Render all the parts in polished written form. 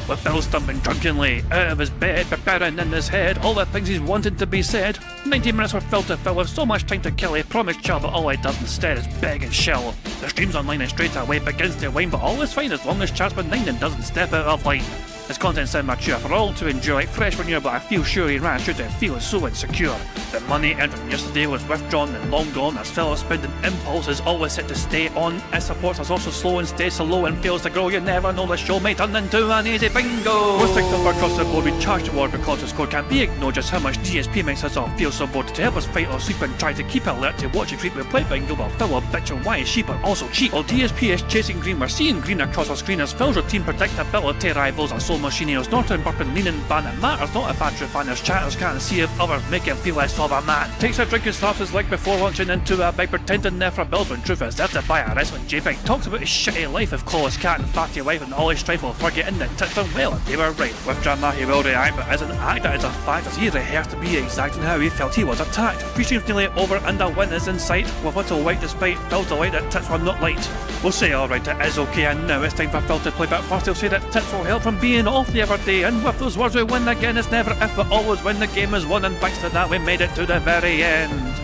with Phil stumbling drunkenly out of his bed, preparing in his head all the things he's wanted to be said. 90 minutes for Phil to fill with so much time to kill, he promised chill, but all he does instead is beg and shill. The stream's online and straight away begins to wane, but all is fine as long as chat's benign and doesn't step out of line. His content's sound mature for all to enjoy, like fresh when you're, but I feel sure he ran through to feel so insecure. The money earned from yesterday was withdrawn and long gone, as Phil's spending impulse is always set to stay on. His supports us also slow and stays so low and fails to grow. You never know, the show may turn into an easy bingo. With TikTok across the board, we charge the word because the score can't be ignored. Just how much DSP makes us all feel so bored. To help us fight or sleep and try to keep alert to watch it creep, we play bingo while Phil will bitch on why is sheep are also cheap. While DSP is chasing green, we're seeing green across our screen as Phil's routine predictability rivals our soul machine. He's not burping, leaning, ban. It matters not if Andrew fanners chatters can't see if others make him feel less of a man. Takes a drink and slaps his leg before launching into a bike, pretending there for bills when truth is there to buy a wrestling JPEG. Talks about his shitty life of Claw's cat and fatty wife and all his strife while forgetting that tits done well and they were right. With drama he will react, but as an actor it's a fact as he rehearsed to be exact in how he felt he was attacked. Three streams nearly over and a win is in sight, with little white despite Phil's delight that tits were not light. We'll say alright, it is okay, and now it's time for Phil to play, but first he'll say that tits will help from being off the other day. And with those words we win again, it's never if but always when the game is won, and thanks to that we made it to the very end.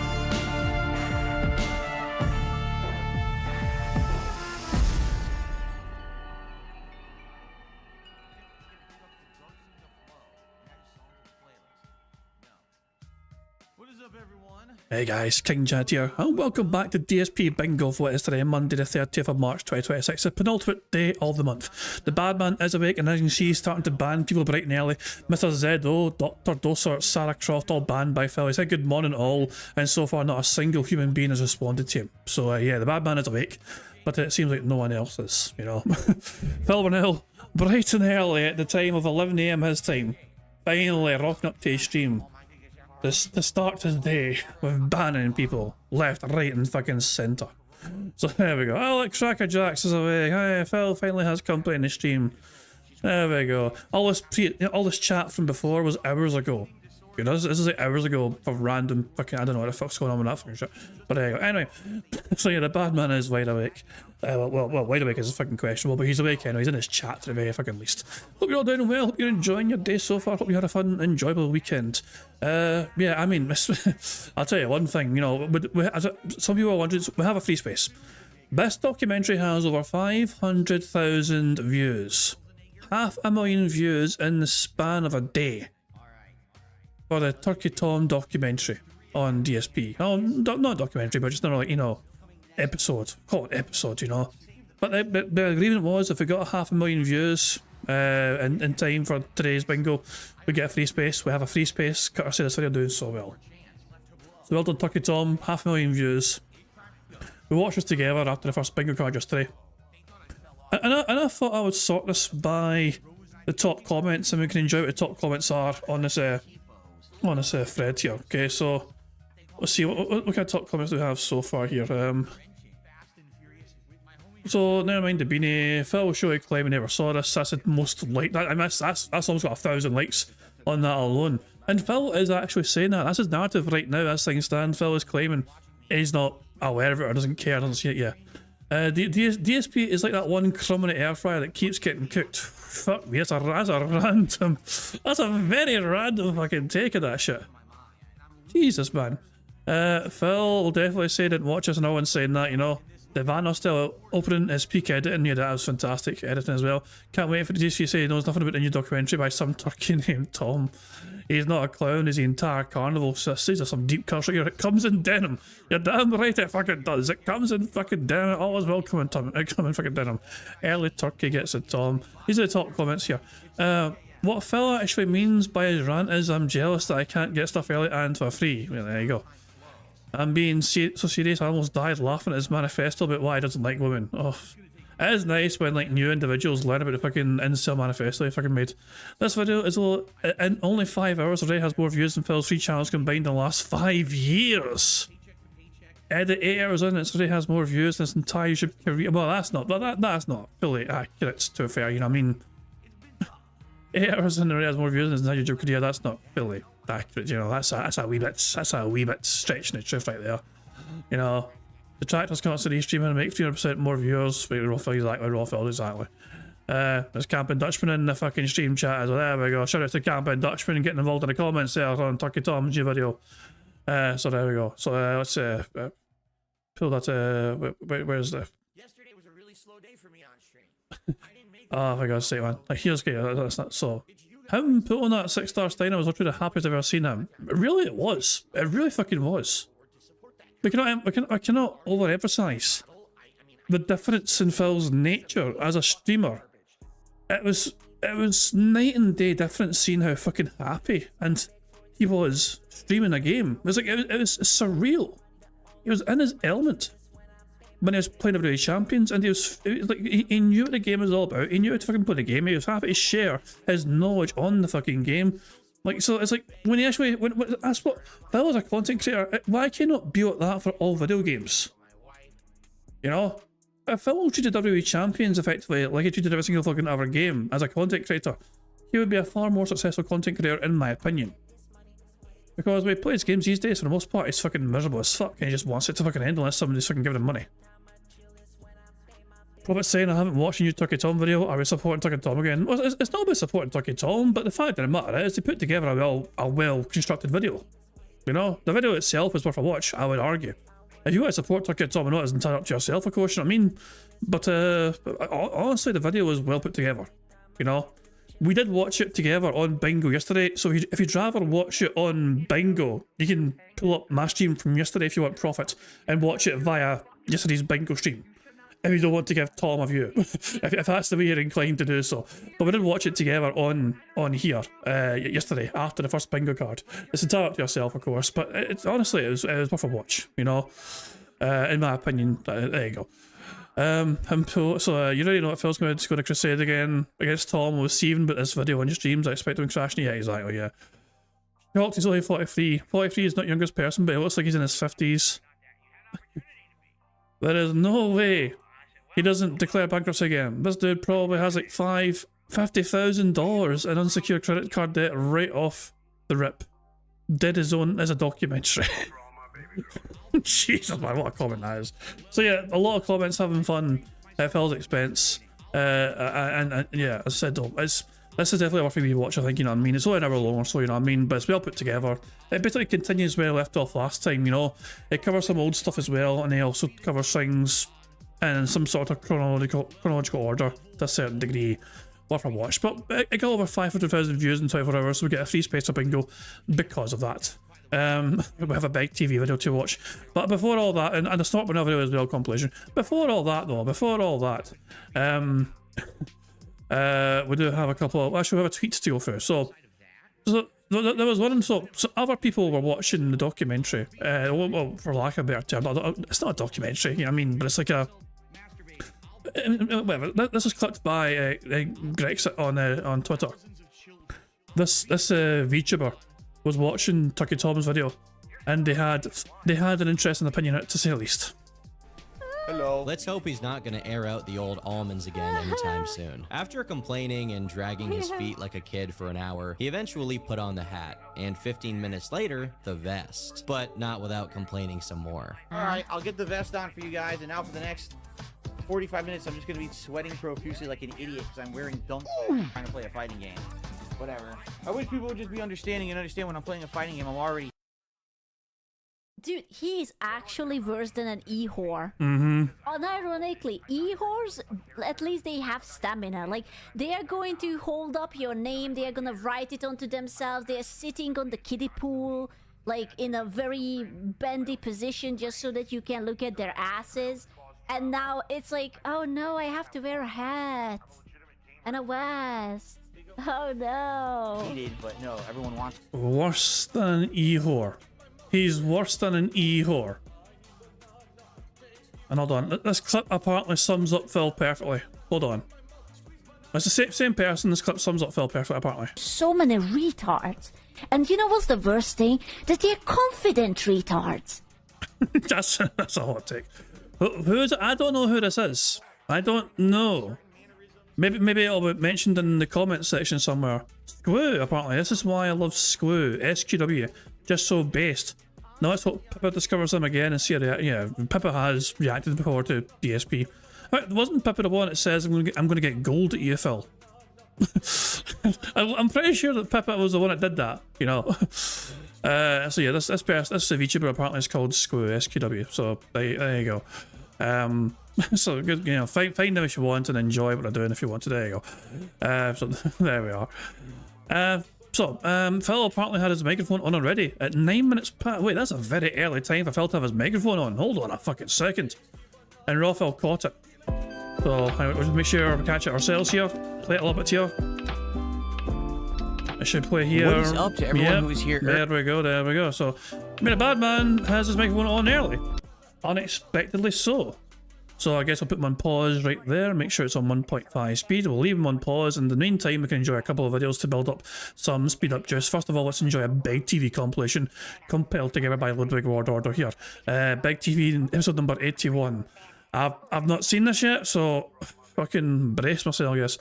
Hey guys, King Jad here, and welcome back to DSP Bingo for what is today, Monday the 30th of March 2026, the penultimate day of the month. The bad man is awake, and as you can see, he's starting to ban people bright and early. Mr. Zedo, Dr. Dosser, Sarah Croft, all banned by Phil. He said good morning all, and so far not a single human being has responded to him. So yeah, the bad man is awake, but it seems like no one else is, you know. Phil Burnell, bright and early at the time of 11 AM his time, finally rocking up to his stream. To start his day with banning people left, right, and fucking centre. So there we go. Alex Tracker Jacks is away. Hey, Phil finally has company in the stream. There we go. All this chat from before was hours ago. You know, this is like hours ago for random fucking, I don't know what the fuck's going on with that fucking shit. But there you go. Anyway, so yeah, the bad man is wide awake. Well, wide awake is fucking questionable, but he's awake anyway. He's in his chat at the very fucking least. Hope you're all doing well. Hope you're enjoying your day so far. Hope you had a fun, enjoyable weekend. Yeah, I mean, I'll tell you one thing, you know, some people are wondering, we have a free space. This documentary has over 500,000 views. 500,000 views in the span of a day. For the Turkey Tom documentary on DSP. Oh, not documentary, but just another, like, you know, episode. Call it episode, you know. But the agreement was if we got 500,000 views in time for today's bingo, we get a free space. We have a free space, courtesy of this video doing so well. So well done, Turkey Tom, 500,000 views. We watched this together after the first bingo card yesterday. And I thought I would sort this by the top comments, and we can enjoy what the top comments are on this thread here. Okay, so let's see what kind of top comments do we have so far here. So never mind the beanie. Phil will show you claim he never saw this. That's the most like that. I mean, that's almost got 1,000 likes on that alone. And Phil is actually saying that. That's his narrative right now as things stand. Phil is claiming he's not aware of it or doesn't care, doesn't see it yet. DSP is like that one crumb in the air fryer that keeps getting cooked. Fuck me, that's a very random fucking take of that shit. Jesus, man. Phil will definitely say didn't watch us, and no one's saying that, you know. The Vanos still opening his peak editing, yeah, that was fantastic editing as well. Can't wait for the DSP to say he knows nothing about the new documentary by some turkey named Tom. He's not a clown, he's the entire carnival. So these are some deep cuts right here. It comes in denim. You're damn right it fucking does. It comes in fucking denim. Always welcome in fucking denim. Early turkey gets it, Tom. These are the top comments here. What Phil actually means by his rant is I'm jealous that I can't get stuff early and for free. Well, there you go. I'm being so serious I almost died laughing at his manifesto about why he doesn't like women. Oh, it is nice when like new individuals learn about the fucking incel manifesto he fucking made. This video is in only 5 hours already has more views than Phil's 3 channels combined in the last 5 years. Edit 8 hours in, it already has more views than his entire YouTube career. Well, that's not fully accurate, to be fair, you know what I mean? 8 hours in already has more views than his entire YouTube career. That's not fully accurate, you know. That's a wee bit stretching the truth right there, you know. The tractors constantly streaming and make 300% more viewers. Exactly. There's Camping Dutchman in the fucking stream chat as well. There we go. Shout out to Camping Dutchman getting involved in the comments there on Turkey Tom's new video. So there we go. So let's pull that. Where's the? Yesterday was a really slow day for me on stream. I didn't make Oh, for God's sake, man. Like, here's good. That's not so. Him put on that 6-star Steiner was literally the happiest I've ever seen him. Really, it was. It really fucking was. I cannot overemphasize the difference in Phil's nature as a streamer. It was night and day difference seeing how fucking happy and he was streaming a game. It was like it was surreal. He was in his element when he was playing WWE Champions, and it was like he knew what the game was all about. He knew how to fucking play the game. He was happy to share his knowledge on the fucking game. Like, so it's like when he actually when that's what Phil as a content creator. Why can you not be like that for all video games? You know, if Phil treated WWE Champions effectively like he treated every single fucking other game as a content creator, he would be a far more successful content creator in my opinion. Because when he plays games these days, for the most part, he's fucking miserable as fuck, and he just wants it to fucking end unless somebody's fucking giving him money. Robert saying, I haven't watched a new Turkey Tom video. Are we supporting Turkey Tom again? Well, it's not about supporting Turkey Tom, but the fact of the matter is they put together a well-constructed video. You know, the video itself is worth a watch, I would argue. If you want to support Turkey Tom or not, it's entirely up to yourself, of course, you know what I mean? But honestly, the video was well put together, you know? We did watch it together on Bingo yesterday, so if you'd rather watch it on Bingo, you can pull up my stream from yesterday if you want profit, and watch it via yesterday's Bingo stream. If you don't want to give Tom a view, if that's the way you're inclined to do so. But we did watch it together on here yesterday after the first Bingo card. It's entirely up to yourself, of course, but honestly, it was worth a watch, you know? In my opinion, there you go. So you already know what Phil's going to go to Crusade again against Tom. We'll see even about this video on your streams. I expect him crashing. Yeah, exactly, yeah. Schultz, he's only 43. 43 is not youngest person, but it looks like he's in his 50s. There is no way he doesn't declare bankruptcy again. This dude probably has like $50,000 in unsecured credit card debt right off the rip. Did his own as a documentary. Jesus, man, what a comment that is. So yeah, a lot of comments having fun at Phil's expense. And yeah, as I said, though, this is definitely worth a wee watch, I think, you know what I mean? It's only an hour long or so, you know what I mean? But it's well put together. It basically continues where I left off last time, you know? It covers some old stuff as well, and it also covers things in some sort of chronological order to a certain degree. Worth a watch. But it got over 500,000 views in 24 hours, so we get a free space of Bingo because of that. We have a big TV video to watch. But before all that, and the Snort Banana video is well compilation. Before all that, we do have a couple of, actually we have a tweet to go through. So there was one, so other people were watching the documentary, well, for lack of a better term, it's not a documentary, you know what I mean, but it's like a, whatever. This was clipped by Grexit on Twitter. This VTuber was watching Turkey Tom's video, and they had an interesting opinion on it, to say the least. Hello. Let's hope he's not gonna air out the old almonds again anytime soon. After complaining and dragging his feet like a kid for an hour, he eventually put on the hat, and 15 minutes later, the vest. But not without complaining some more. Alright, I'll get the vest on for you guys, and now for the next 45 minutes, I'm just gonna be sweating profusely like an idiot because I'm wearing dunk trying to play a fighting game. Whatever. I wish people would just be understanding and understand when I'm playing a fighting game, I'm already... Dude, he is actually worse than an e-whore. Unironically, e-whores, at least they have stamina. Like, they are going to hold up your name, they are gonna write it onto themselves, they are sitting on the kiddie pool, like, in a very bendy position just so that you can look at their asses. And now it's like, oh no, I have to wear a hat. And a vest. Oh no. Needed, but no, everyone wants... Worse than an e-whore. He's worse than an e-whore. And hold on, this clip apparently sums up Phil perfectly. Hold on. It's the same person, this clip sums up Phil perfectly, apparently. So many retards. And you know what's the worst thing? That they're confident retards. that's a hot take. Who is it? I don't know who this is. I don't know. Maybe it'll be mentioned in the comment section somewhere. Squoo, apparently. This is why I love Squoo. SQW. Just so based. Now let's hope Pippa discovers them again and see how they, yeah, Pippa has reacted before to DSP. Wasn't Pippa the one that says I'm gonna get gold at EFL? I'm pretty sure that Pippa was the one that did that, you know. So yeah, this VTuber apparently is called SQW. So there you go. So good, you know, find them if you want and enjoy what they're doing if you want to. There you go. So there we are. Phil apparently had his microphone on already at 9 minutes past. Wait, that's a very early time for Phil to have his microphone on. Hold on a fucking second. And Raphael caught it. So we'll just make sure we catch it ourselves here. Play it a little bit here. I should play here. What is up to everyone who is here? There we go. So, I mean, a bad man has his microphone on early. Unexpectedly so. So I guess I'll put him on pause right there, make sure it's on 1.5 speed. We'll leave him on pause. In the meantime, we can enjoy a couple of videos to build up some speed up juice. First of all, let's enjoy a Big TV compilation compiled together by Ludwig Ward Order here. Big TV episode number 81. I've not seen this yet, so fucking brace myself, I guess.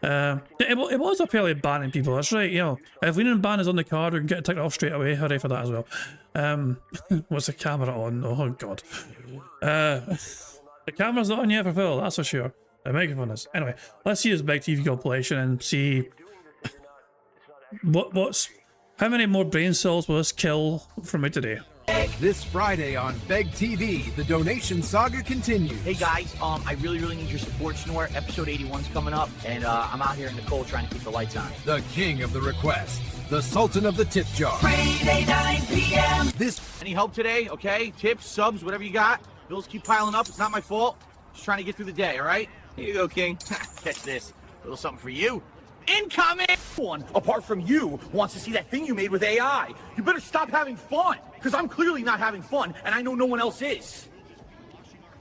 It was up early banning people, that's right, you know. If leaning ban is on the card, we can get it taken off straight away. Hooray for that as well. What's the camera on? Oh god. The camera's not on yet for Phil, that's for sure. The microphone is. Anyway, let's see this Big TV compilation and see how many more brain cells will this kill from me today. This Friday on Beg TV, the donation saga continues. Hey guys, I really need your support, Snore. Episode 81's coming up, and I'm out here in the cold trying to keep the lights on. The king of the request, the sultan of the tip jar. Friday 9 p.m. This. Any help today? Okay, tips, subs, whatever you got. Bills keep piling up. It's not my fault. Just trying to get through the day. All right. Here you go, King. Catch this. A little something for you. Incoming! One, apart from you, wants to see that thing you made with AI. You better stop having fun, because I'm clearly not having fun, and I know no one else is.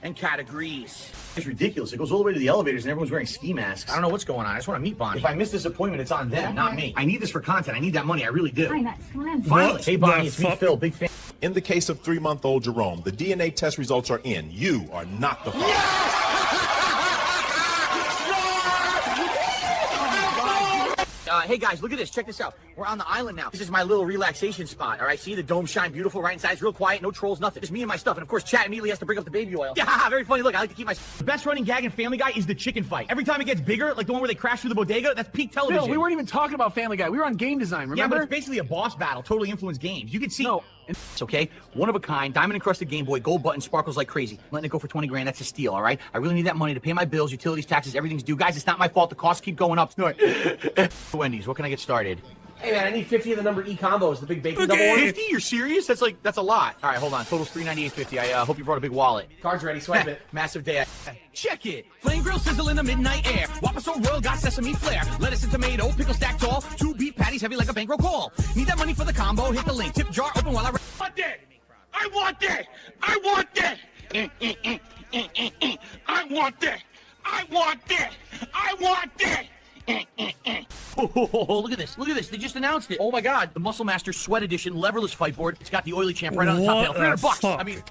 And Kat agrees. It's ridiculous. It goes all the way to the elevators, and everyone's wearing ski masks. I don't know what's going on. I just want to meet Bonnie. If I miss this appointment, it's on them, not me. I need this for content. I need that money. I really do. Hi, Max. Come on in. Finally. Hey, Bonnie, it's me, Phil. Big fan. In the case of 3-month-old Jerome, the DNA test results are in. You are not the father. Hey guys, look at this. Check this out. We're on the island now. This is my little relaxation spot. All right, see the dome shine beautiful right inside. It's real quiet, no trolls, nothing. Just me and my stuff. And of course, Chat immediately has to bring up the baby oil. Yeah, very funny. Look, I like to keep my. The best running gag in Family Guy is the chicken fight. Every time it gets bigger, like the one where they crash through the bodega, that's peak television. Phil, we weren't even talking about Family Guy. We were on game design, remember? Yeah, but it's basically a boss battle, totally influenced games. You can see. No. It's okay. One of a kind, diamond encrusted Game Boy, gold button, sparkles like crazy. I'm letting it go for 20 grand. That's a steal, all right? I really need that money to pay my bills, utilities, taxes, everything's due. Guys, it's not my fault. The costs keep going up. Wendy's, what can I get started? Hey man, I need 50 of the number E combos, the big bacon double order. 50? You're serious? That's a lot. All right, hold on. Total's $398.50. I hope you brought a big wallet. Card's ready, swipe it. Massive day. Check it. Flame grill sizzle in the midnight air. Whopper so royal, got sesame flair. Lettuce and tomato, pickle stacked tall. 2 beef patties heavy like a bankroll call. Need that money for the combo? Hit the link. Tip jar open while I want it. I want it. I want it. I want it. I want it. I want it. Oh, look at this. Look at this. They just announced it. Oh my god. The Muscle Master Sweat Edition leverless fight board. It's got the oily champ right on the top panel. $300. I mean,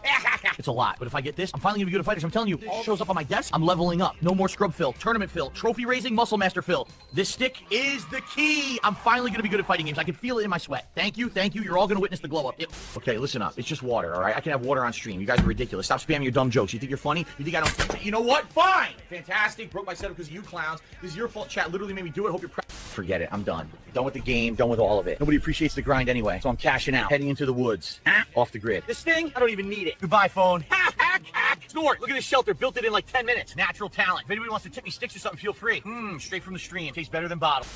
it's a lot. But if I get this, I'm finally gonna be good at fighters. I'm telling you, it shows up on my desk. I'm leveling up. No more scrub fill, tournament fill, trophy raising, Muscle Master fill. This stick is the key. I'm finally gonna be good at fighting games. I can feel it in my sweat. Thank you. Thank you. You're all gonna witness the glow up. Okay, listen up. It's just water, all right? I can have water on stream. You guys are ridiculous. Stop spamming your dumb jokes. You think you're funny? You think I don't? You know what? Fine. Fantastic. Broke my setup because of you clowns. This is your fault. Chat literally made me do it. Hope you're proud. Forget it. I'm done. Done with the game. Done with all of it. Nobody appreciates the grind anyway. So I'm cashing out. Heading into the woods. Off the grid. This thing, I don't even need it. Goodbye, phone. Snort. Look at this shelter. Built it in like 10 minutes. Natural talent. If anybody wants to tip me sticks or something, feel free. Straight from the stream. Tastes better than bottled.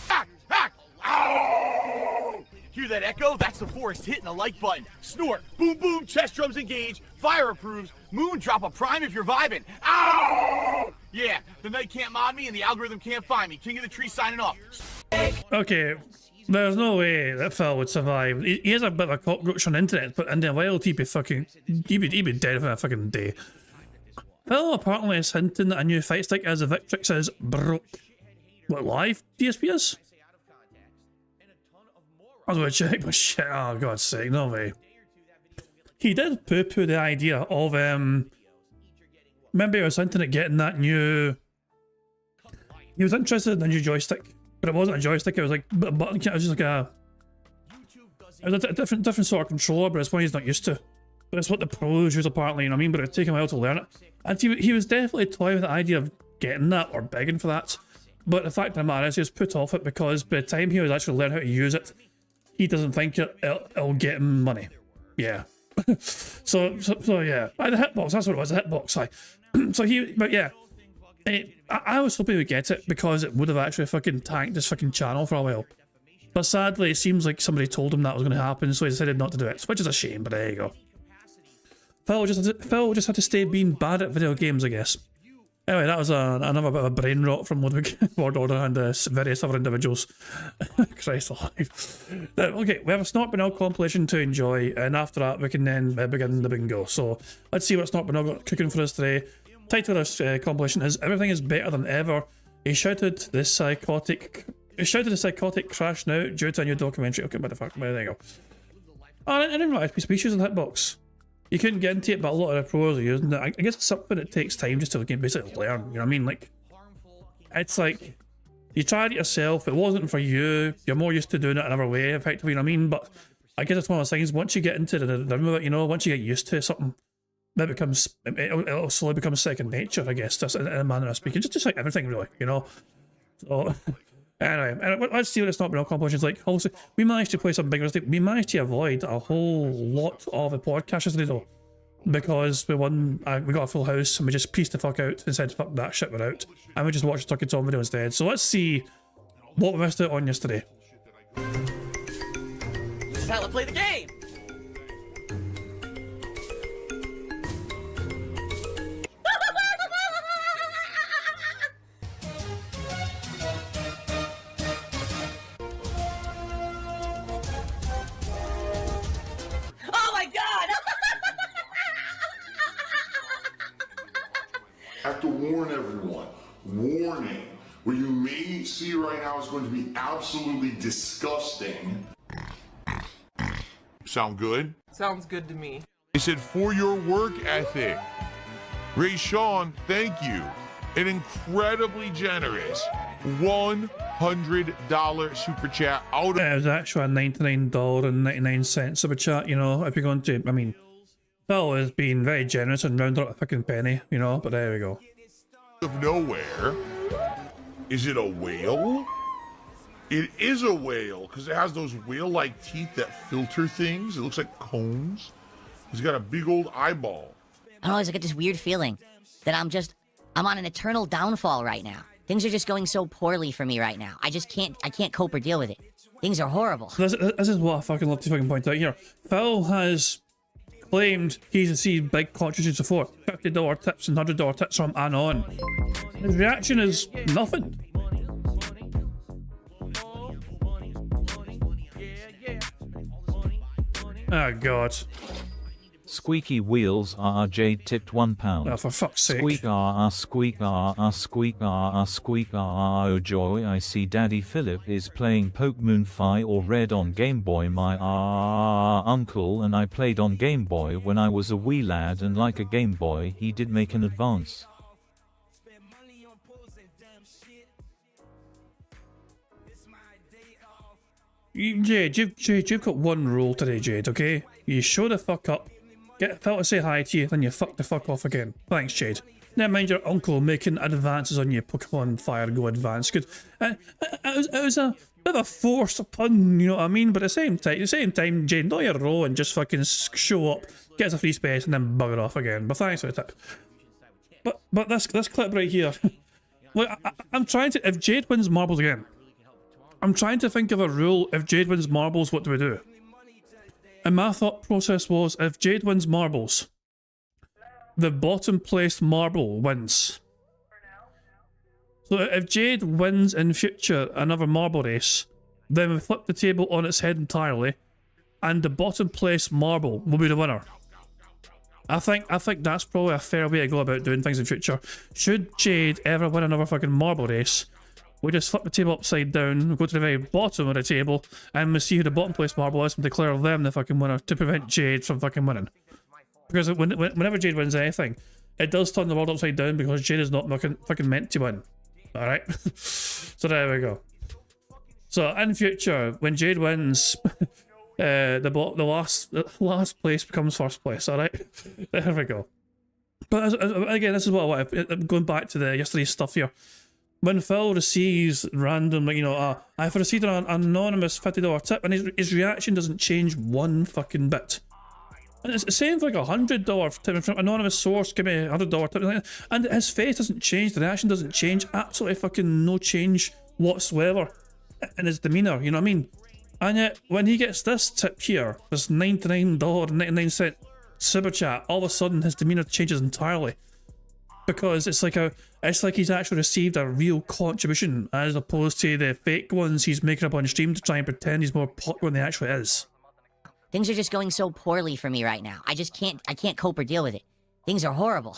Ow! Hear that echo? That's the forest hitting the like button. Snort. Boom, boom. Chest drums engage. Fire approves. Moon drop a prime if you're vibing. Ow! Yeah, the night can't mod me and the algorithm can't find me. King of the tree signing off. Okay, there's no way that Phil would survive. He is a bit of a cockroach on the internet, but in the wild he'd be dead for a fucking day. Phil apparently is hinting that a new fight stick as a Victrix is broke. What, live DSP is? I'm gonna check my shit. Oh god's sake, no way. He did poo-poo the idea of remember he was hinting at getting that new. He was interested in a new joystick, but it wasn't a joystick. It was like a button. It was just like a. It was a different sort of controller, but it's one he's not used to. But it's what the pros use apparently. You know what I mean? But it'd take him a while to learn it. And he was definitely toying with the idea of getting that or begging for that. But the fact of the matter is he was put off it because by the time he was actually learning how to use it, he doesn't think it'll get him money. Yeah. so yeah. The hitbox, that's what it was, the hitbox. But yeah. I was hoping he would get it because it would have actually fucking tanked this fucking channel for a while. But sadly, it seems like somebody told him that was going to happen, so he decided not to do it, which is a shame, but there you go. Phil just had to stay being bad at video games, I guess. Anyway, that was another bit of a brain rot from Ludwig, Ward Order, and various other individuals. Christ alive. Okay, we have a Snort Banal compilation to enjoy, and after that we can then begin the bingo. So let's see what Snort Banal got cooking for us today. Title of this compilation is "Everything is Better Than Ever." He shouted the psychotic crashing out due to a new documentary. Okay, motherfucker, there you go. Oh, I didn't realise species in the hitbox. You couldn't get into it, but a lot of the pros are using it. I guess it's something that takes time just to basically learn, you know what I mean? Like, it's like, you tried it yourself, it wasn't for you, you're more used to doing it another way, effectively, you know what I mean? But I guess it's one of those things, once you get into the rhythm of it, you know, once you get used to something, it'll slowly become second nature, I guess, just in a manner of speaking, just like everything, really, you know? So, anyway, let's see what it's not been all competitions like. Also, we managed to play some bigger stuff. We managed to avoid a whole lot of the podcasts today, though, because we got a full house and we just pieced the fuck out and said, fuck that shit, we're out. And we just watched Tucky Tom video instead. So let's see what we missed out on yesterday. This is how to play the game! I have to warn everyone. Warning. What you may see right now is going to be absolutely disgusting. Sound good? Sounds good to me. They said for your work ethic. Ray Sean, thank you. An incredibly generous $100 super chat out of... It was actually a $99.99 super chat, you know, if you're going to, I mean, Phil has been very generous and rounded up a fucking penny, you know, but there we go. Of nowhere. Is it a whale? It is a whale, because it has those whale-like teeth that filter things. It looks like cones. He's got a big old eyeball. I always get this weird feeling that I'm on an eternal downfall right now. Things are just going so poorly for me right now. I can't cope or deal with it. Things are horrible. This is what I fucking love to fucking point out here. Phil has claimed he's received big contributions before, $50 tips and $100 tips from and on. His reaction is nothing. Oh god. Squeaky wheels Jade tipped £1. Oh, for fuck's sake. Squeak squeak squeak squeak oh joy, I see Daddy Philip is playing Pokemon Fi or Red on Game Boy. My uncle and I played on Game Boy when I was a wee lad, and like a Game Boy he did make an advance. Jade, you've got one rule today, Jade, okay? You show the fuck up, get Phil to say hi to you, then you fuck the fuck off again. Thanks, Jade. Never mind your uncle making advances on your Pokemon Fire Go advance. Good. It was a bit of a forced pun, you know what I mean? But at the same time, Jade, know your role and just fucking show up, get us a free space, and then bugger off again. But thanks for the tip. But this clip right here, look, I'm trying to, if Jade wins marbles again, I'm trying to think of a rule. If Jade wins marbles, what do we do? And my thought process was, if Jade wins marbles, the bottom placed marble wins. So if Jade wins in future another marble race, then we flip the table on its head entirely, and the bottom placed marble will be the winner. I think that's probably a fair way to go about doing things in future. Should Jade ever win another fucking marble race, we just flip the table upside down, go to the very bottom of the table, and we see who the bottom place marble is and declare them the fucking winner to prevent Jade from fucking winning. Because whenever Jade wins anything, it does turn the world upside down because Jade is not fucking meant to win. Alright? So there we go. So in future, when Jade wins, the last place becomes first place, alright? There we go. But again, this is what I'm going back to the yesterday's stuff here. When Phil receives random, like, you know, I've received an anonymous $50 tip, and his reaction doesn't change one fucking bit. And it's the same for like $100 tip from anonymous source, give me $100 tip, and his face doesn't change, the reaction doesn't change, absolutely fucking no change whatsoever in his demeanor, you know what I mean? And yet, when he gets this tip here, this $99.99 super chat, all of a sudden his demeanor changes entirely. Because it's like he's actually received a real contribution, as opposed to the fake ones he's making up on stream to try and pretend he's more popular than he actually is. Things are just going so poorly for me right now. I can't cope or deal with it. Things are horrible.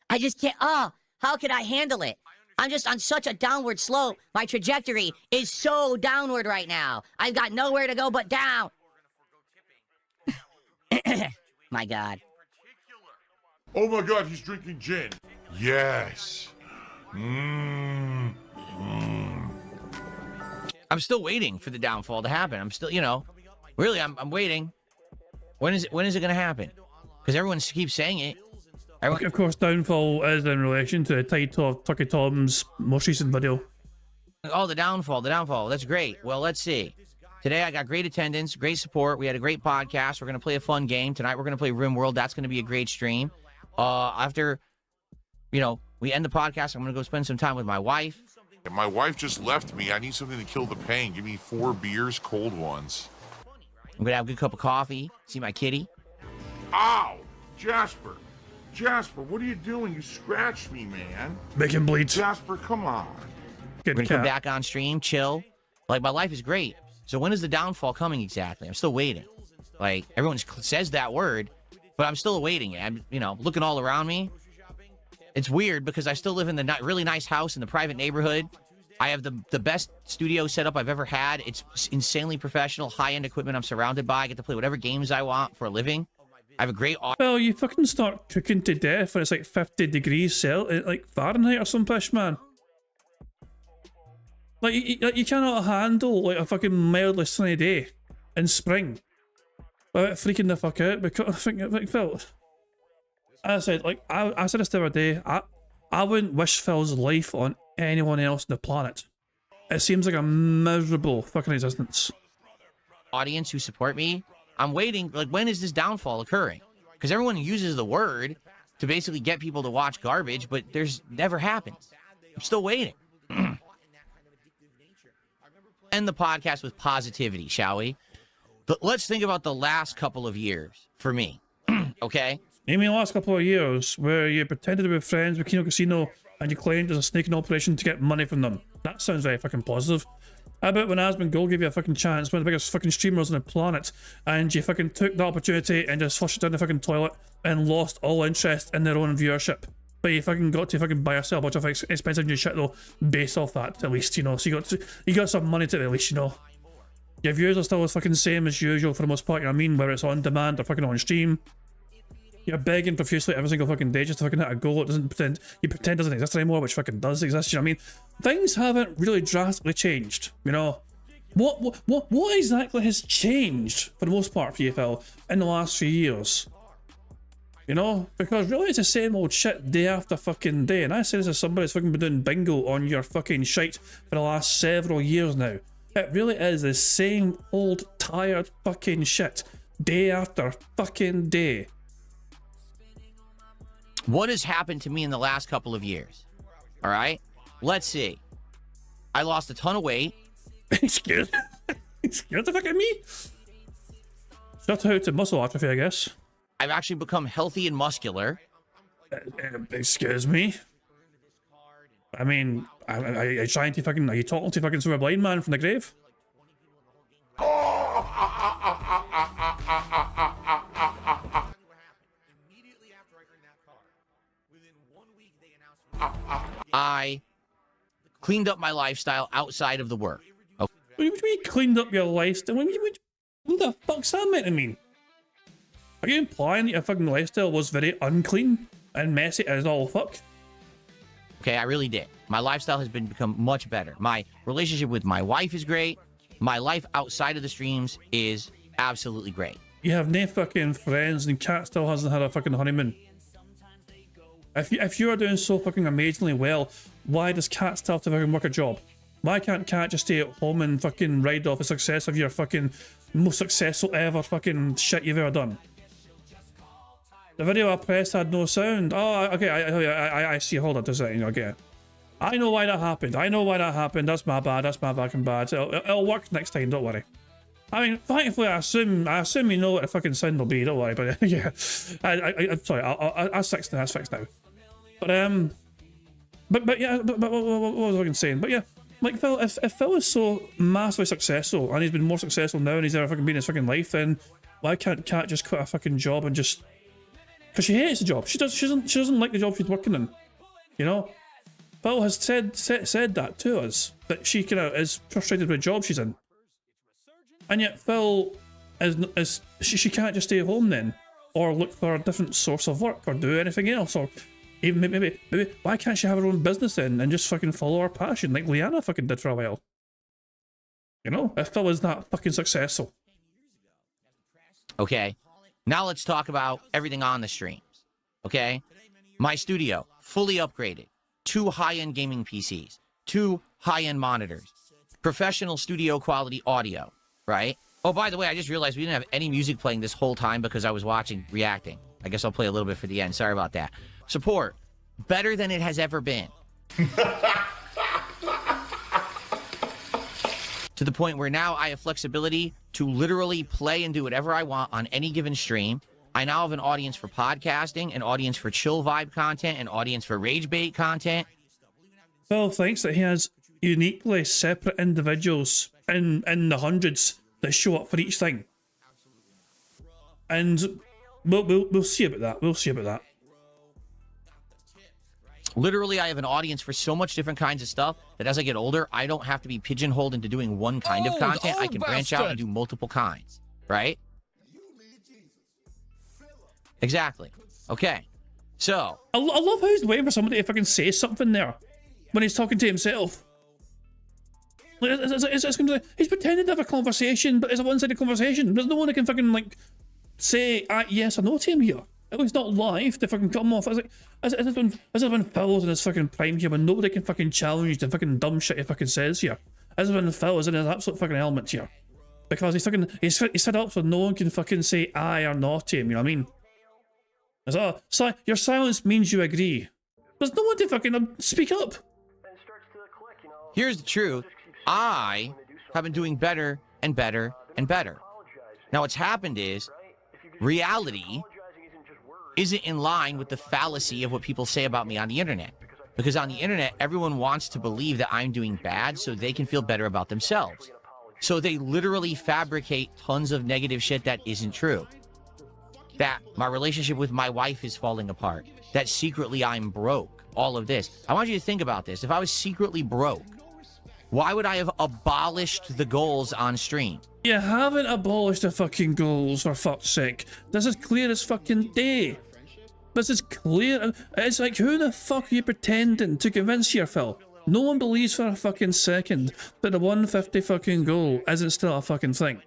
I just can't, how could I handle it? I'm just on such a downward slope. My trajectory is so downward right now. I've got nowhere to go but down. My God. Oh my God, he's drinking gin. Yes. I'm still waiting for the downfall to happen. I'm still, you know, really, I'm waiting. When is it going to happen? Because everyone keeps saying it. Of course, downfall is in relation to Tucky Tom's most recent video. Oh, the downfall. That's great. Well, let's see. Today I got great attendance, great support. We had a great podcast. We're going to play a fun game. Tonight we're going to play RimWorld. That's going to be a great stream. After, you know, we end the podcast, I'm going to go spend some time with my wife. My wife just left me. I need something to kill the pain. Give me 4 beers, cold ones. I'm going to have a good cup of coffee, see my kitty. Ow! Jasper, what are you doing? You scratched me, man. Make him bleed. Jasper, come on. We're going to come back on stream, chill. Like, my life is great. So when is the downfall coming exactly? I'm still waiting. Like, everyone says that word, but I'm still awaiting it. I'm, you know, looking all around me. It's weird because I still live in the really nice house in the private neighborhood. I have the best studio setup I've ever had. It's insanely professional, high-end equipment I'm surrounded by. I get to play whatever games I want for a living. I have a great... Well, you fucking start cooking to death when it's like 50 degrees like Fahrenheit or some pish, man. Like, you cannot handle like a fucking mildly sunny day in spring without freaking the fuck out, because I think, like, Phil, I said, like, I said this the other day, I wouldn't wish Phil's life on anyone else on the planet. It seems like a miserable fucking existence. Audience who support me, I'm waiting, like, when is this downfall occurring? Because everyone uses the word to basically get people to watch garbage, but there's never happened. I'm still waiting. End the podcast with positivity, shall we? But let's think about the last couple of years for me, okay? You mean the last couple of years where you pretended to be friends with Kino Casino and you claimed it was a snaking operation to get money from them? That sounds very fucking positive. How about when Asmongold gave you a fucking chance, one of the biggest fucking streamers on the planet, and you fucking took the opportunity and just flushed it down the fucking toilet and lost all interest in their own viewership? But you fucking got to fucking buy yourself a bunch of expensive new shit though, based off that at least, you know. So you got some money to it at least, you know. Your views are still as fucking same as usual for the most part, you know what I mean? Whether it's on demand or fucking on stream. You're begging profusely every single fucking day just to fucking hit a goal. It doesn't pretend, you pretend doesn't exist anymore, which fucking does exist, you know what I mean? Things haven't really drastically changed, you know. What exactly has changed for the most part for you, Phil, in the last few years? You know, because really it's the same old shit day after fucking day, and I say this as somebody that's fucking been doing bingo on your fucking shite for the last several years now. It really is the same old tired fucking shit day after fucking day. What has happened to me in the last couple of years? All right, let's see. I lost a ton of weight. Scared the fuck at me? Shout out to muscle atrophy, I guess. I've actually become healthy and muscular. Excuse me? I mean, are you trying to fucking, are you talking to fucking Super Blind Man from the grave? I cleaned up my lifestyle outside of the work. Okay. What do you mean cleaned up your lifestyle? What the fuck's that meant to mean? Are you implying that your fucking lifestyle was very unclean and messy as all fuck? Okay, I really did. My lifestyle has become much better. My relationship with my wife is great. My life outside of the streams is absolutely great. You have no fucking friends, and Cat still hasn't had a fucking honeymoon. If you are doing so fucking amazingly well, why does Cat still have to fucking work a job? Why can't Cat just stay at home and fucking ride off the success of your fucking most successful ever fucking shit you've ever done? The video I pressed had no sound. Oh, okay, I see. Hold on just a second. Okay. I know why that happened. That's my bad. That's my fucking bad. It'll work next time, don't worry. I mean, thankfully, I assume you know what the fucking sound will be, don't worry, but yeah. I'm sorry, I'll fix now, that's fixed now. But yeah, what was I fucking saying? But yeah, like Phil, if Phil is so massively successful, and he's been more successful now than he's ever fucking been in his fucking life, then why can't Kat just quit a fucking job and just... Because she hates the job. She doesn't like the job she's working in. You know? Phil has said that to us, that she kind of is frustrated with the job she's in. And yet Phil she can't just stay home then, or look for a different source of work, or do anything else, or even maybe why can't she have her own business then and just fucking follow her passion like Liana fucking did for a while? You know, if Phil is that fucking successful. Okay, now let's talk about everything on the streams. Okay, my studio fully upgraded, 2 high-end gaming PCs, 2 high-end monitors, professional studio quality audio. Right? Oh, by the way, I just realized we didn't have any music playing this whole time because I was reacting. I guess I'll play a little bit for the end. Sorry about that. Support. Better than it has ever been. To the point where now I have flexibility to literally play and do whatever I want on any given stream. I now have an audience for podcasting, an audience for chill vibe content, an audience for rage bait content. Phil thinks that he has uniquely separate individuals in the hundreds that show up for each thing, and we'll see about that. We'll see about that. Literally, I have an audience for so much different kinds of stuff that as I get older, I don't have to be pigeonholed into doing one kind of content. I can branch out and do multiple kinds. Right? Exactly. Okay. So I love how he's waiting for somebody to fucking say something there when he's talking to himself. He's pretending to have a conversation, but it's a one-sided conversation. There's no one that can fucking like say yes or no to him here. It's not live to fucking come off. As if when Phil's in his fucking prime here, when nobody can fucking challenge the fucking dumb shit he fucking says here. As if when Phil is in his absolute fucking element here, because he's set up so no one can fucking say aye or no to him. You know what I mean? So your silence means you agree. There's no one to fucking speak up. Here's the truth. I have been doing better and better and better. Now what's happened is reality isn't in line with the fallacy of what people say about me on the internet. Because on the internet, everyone wants to believe that I'm doing bad so they can feel better about themselves. So they literally fabricate tons of negative shit that isn't true. That my relationship with my wife is falling apart. That secretly I'm broke. All of this. I want you to think about this. If I was secretly broke, why would I have abolished the goals on stream? You haven't abolished the fucking goals, for fuck's sake. This is clear as fucking day. This is clear. It's like, who the fuck are you pretending to convince here, Phil? No one believes for a fucking second that the 150 fucking goal isn't still a fucking thing.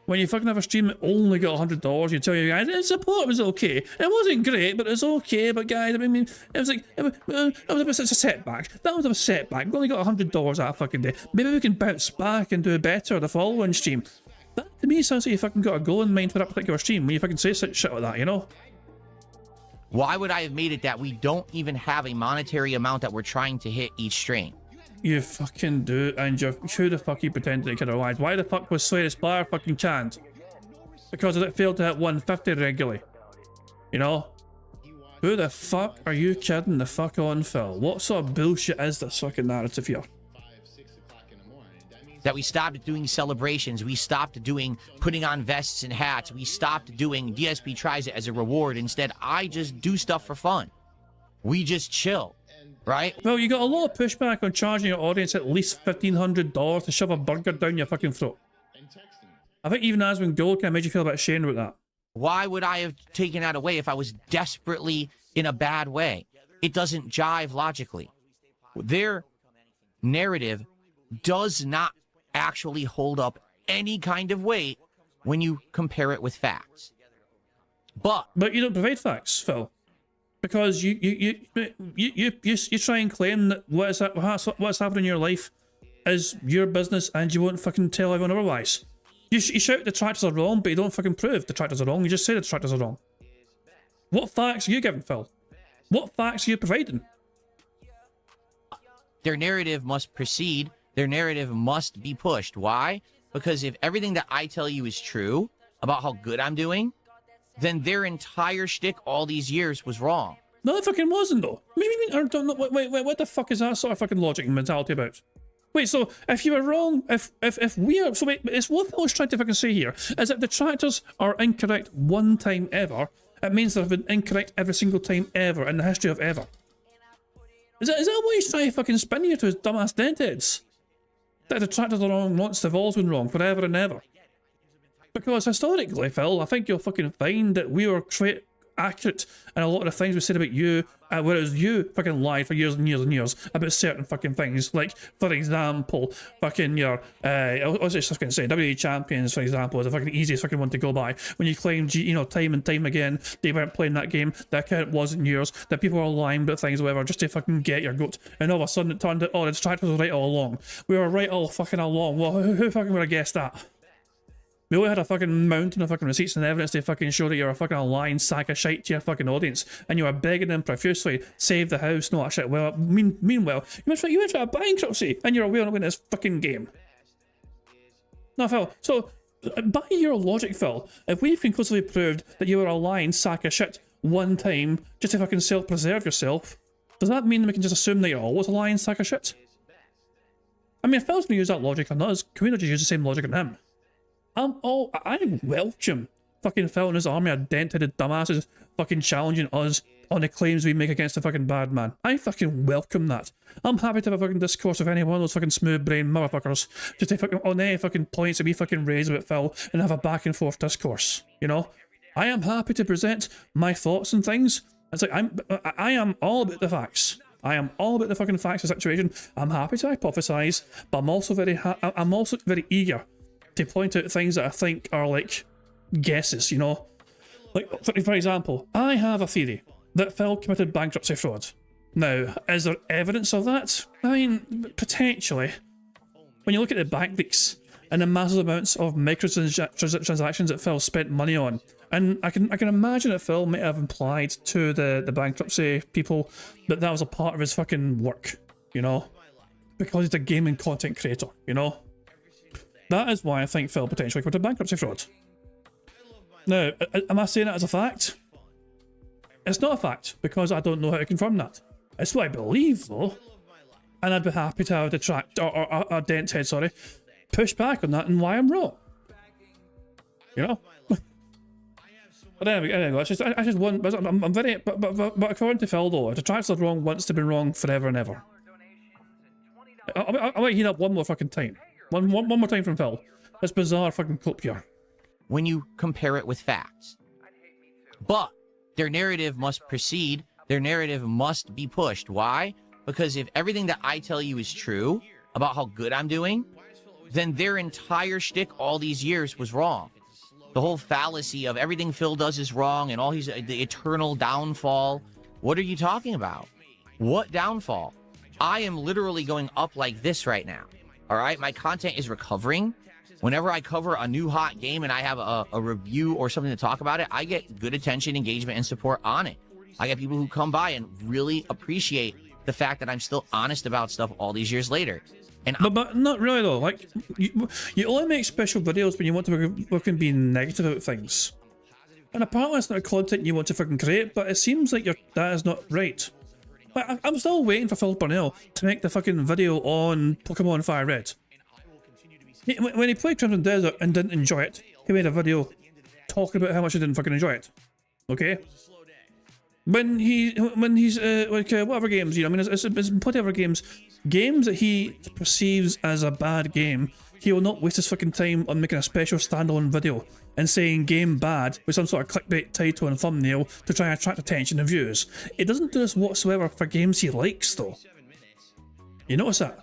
When you fucking have a stream that only got $100, you tell you guys, the support was okay. It wasn't great, but it was okay. But guys, I mean, it was like, it was a setback. That was a setback. We only got $100 that fucking day. Maybe we can bounce back and do better the following stream. That to me sounds like you fucking got a goal in mind for that particular stream when you fucking say such shit like that, you know? Why would I have made it that we don't even have a monetary amount that we're trying to hit each stream? You fucking do, and who the fuck you pretending to otherwise? Why the fuck was Slayer Spire fucking canned? Because it failed to hit 150 regularly. You know? Who the fuck are you kidding the fuck on, Phil? What sort of bullshit is this fucking narrative here? That we stopped doing celebrations, we stopped doing putting on vests and hats, we stopped doing DSP tries it as a reward. Instead, I just do stuff for fun. We just chill. Right? Well, you got a lot of pushback on charging your audience at least $1,500 to shove a burger down your fucking throat. I think even Aswin Gold kind of made you feel a bit ashamed about that. Why would I have taken that away if I was desperately in a bad way? It doesn't jive logically. Their narrative does not actually hold up any kind of weight when you compare it with facts. But you don't provide facts, Phil, because you try and claim that what's happening in your life is your business, and you won't fucking tell everyone otherwise. You shout the tractors are wrong, but you don't fucking prove the tractors are wrong. You just say the tractors are wrong. What facts are you giving, Phil? What facts are you providing? their narrative must proceed. Their narrative must be pushed. Why? Because if everything that I tell you is true about how good I'm doing, then their entire shtick all these years was wrong. No, it fucking wasn't though. Wait, what the fuck is that sort of fucking logic and mentality about? Wait, so if you were wrong, if we are, so wait, it's what I was trying to fucking say here, is if the tractors are incorrect one time ever, it means they've been incorrect every single time ever in the history of ever. Is that what he's trying to fucking spin you to his dumbass dentheads? That the tractors are wrong once, they've always been wrong, forever and ever. Because historically, Phil, I think you'll fucking find that we were accurate in a lot of the things we said about you, whereas you fucking lied for years and years and years about certain fucking things. Like, for example, fucking your, I was just fucking saying, WWE Champions, for example, is the fucking easiest fucking one to go by. When you claimed, you know, time and time again, they weren't playing that game, that account wasn't yours, that people were lying about things or whatever, just to fucking get your goat. And all of a sudden it turned out, oh, the distractors were right all along. We were right all fucking along. Well, who fucking would have guessed that? We only had a fucking mountain of fucking receipts and evidence to fucking show that you're a fucking lying sack of shite to your fucking audience, and you were begging them profusely, save the house, no that shit. Well, meanwhile, you went through a bankruptcy, and you're aware of winning this fucking game. Now, Phil, so by your logic, Phil, if we've conclusively proved that you were a lying sack of shit one time just to fucking self-preserve yourself, does that mean that we can just assume that you're always a lying sack of shit? I mean, if Phil's gonna use that logic on us, can we not just use the same logic on him? I welcome fucking Phil and his army of dent-headed dumbasses fucking challenging us on the claims we make against the fucking bad man. I fucking welcome that. I'm happy to have a fucking discourse with any one of those fucking smooth-brained motherfuckers just to fucking, on any fucking points that we fucking raise about Phil and have a back-and-forth discourse, you know? I am happy to present my thoughts and things. It's like, I am all about the facts. I am all about the fucking facts of the situation. I'm happy to hypothesize, but I'm also very eager to point out things that I think are like guesses, you know? Like, for example, I have a theory that Phil committed bankruptcy fraud. Now, is there evidence of that? I mean, potentially. When you look at the bank leaks and the massive amounts of microtransactions that Phil spent money on, and I can imagine that Phil might have implied to the bankruptcy people that that was a part of his fucking work, you know? Because he's a gaming content creator, you know? That is why I think Phil potentially committed bankruptcy fraud. Now, am I saying that as a fact? It's not a fact, because I don't know how to confirm that. It's what I believe, though. And I'd be happy to have a dent head, sorry, push back on that and why I'm wrong. You know? But anyway, it's just, I just want, I'm very, but according to Phil, though, the tracks are wrong once they've been wrong forever and ever. I might heat up one more fucking time. One more time from Phil. This bizarre fucking clip here. When you compare it with facts. But their narrative must proceed. Their narrative must be pushed. Why? Because if everything that I tell you is true about how good I'm doing, then their entire shtick all these years was wrong. The whole fallacy of everything Phil does is wrong and all he's the eternal downfall. What are you talking about? What downfall? I am literally going up like this right now. All right, my content is recovering. Whenever I cover a new hot game and I have a review or something to talk about it, I get good attention, engagement, and support on it. I get people who come by and really appreciate the fact that I'm still honest about stuff all these years later. And but not really though. Like you only make special videos when you want to fucking be negative about things. And apparently that's not the content you want to fucking create. But it seems like that is not right. Like, I'm still waiting for Phil Burnell to make the fucking video on Pokemon Fire Red. When he played Crimson Desert and didn't enjoy it, he made a video talking about how much he didn't fucking enjoy it. Okay? When he's like whatever games, you know, I mean, it's whatever games that he perceives as a bad game, he will not waste his fucking time on making a special standalone video and saying game bad with some sort of clickbait title and thumbnail to try and attract attention and views. It doesn't do this whatsoever for games he likes though. You notice that?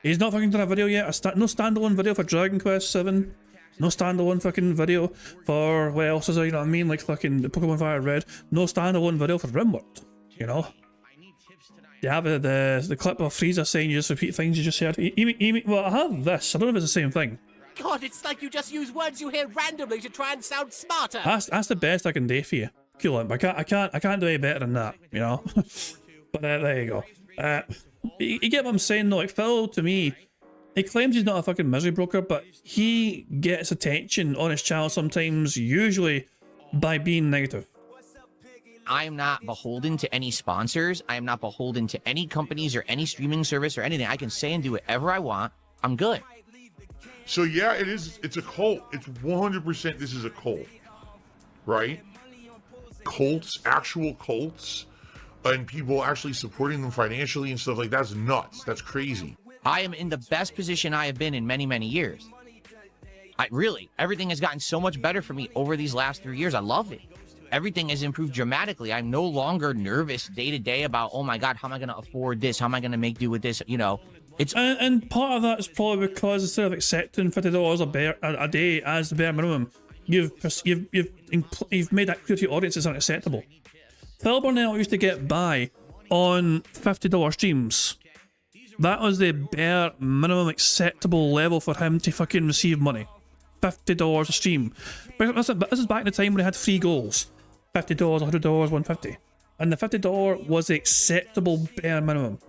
He's not fucking done a video yet, no standalone video for Dragon Quest 7. No standalone fucking video for what else is there, you know what I mean? Like fucking Pokemon Fire Red. No standalone video for RimWorld, you know? You have the clip of Frieza saying you just repeat things you just heard. Well, I have this. I don't know if it's the same thing. God, it's like you just use words you hear randomly to try and sound smarter. That's the best I can do for you. Cool, but I can't do any better than that, you know? But there you go. You get what I'm saying though? Like Phil, to me, he claims he's not a fucking misery broker, but he gets attention on his channel sometimes, usually by being negative. I am not beholden to any sponsors. I am not beholden to any companies or any streaming service or anything. I can say and do whatever I want. I'm good. So yeah, it is. It's a cult. It's 100%. This is a cult, right? Cults, actual cults, and people actually supporting them financially and stuff like that's nuts. That's crazy. I am in the best position I have been in many, many years. Really, everything has gotten so much better for me over these last 3 years. I love it. Everything has improved dramatically. I'm no longer nervous day to day about, oh my God, how am I going to afford this? How am I going to make do with this? You know, it's and part of that is probably because instead of accepting $50 a day as the bare minimum, you've made that clear to your audience it's unacceptable. Phil Burnell used to get by on $50 streams. That was the bare minimum acceptable level for him to fucking receive money. $50 a stream. But this is back in the time when he had free goals. $50, $100, $150. And the $50 was the acceptable bare minimum.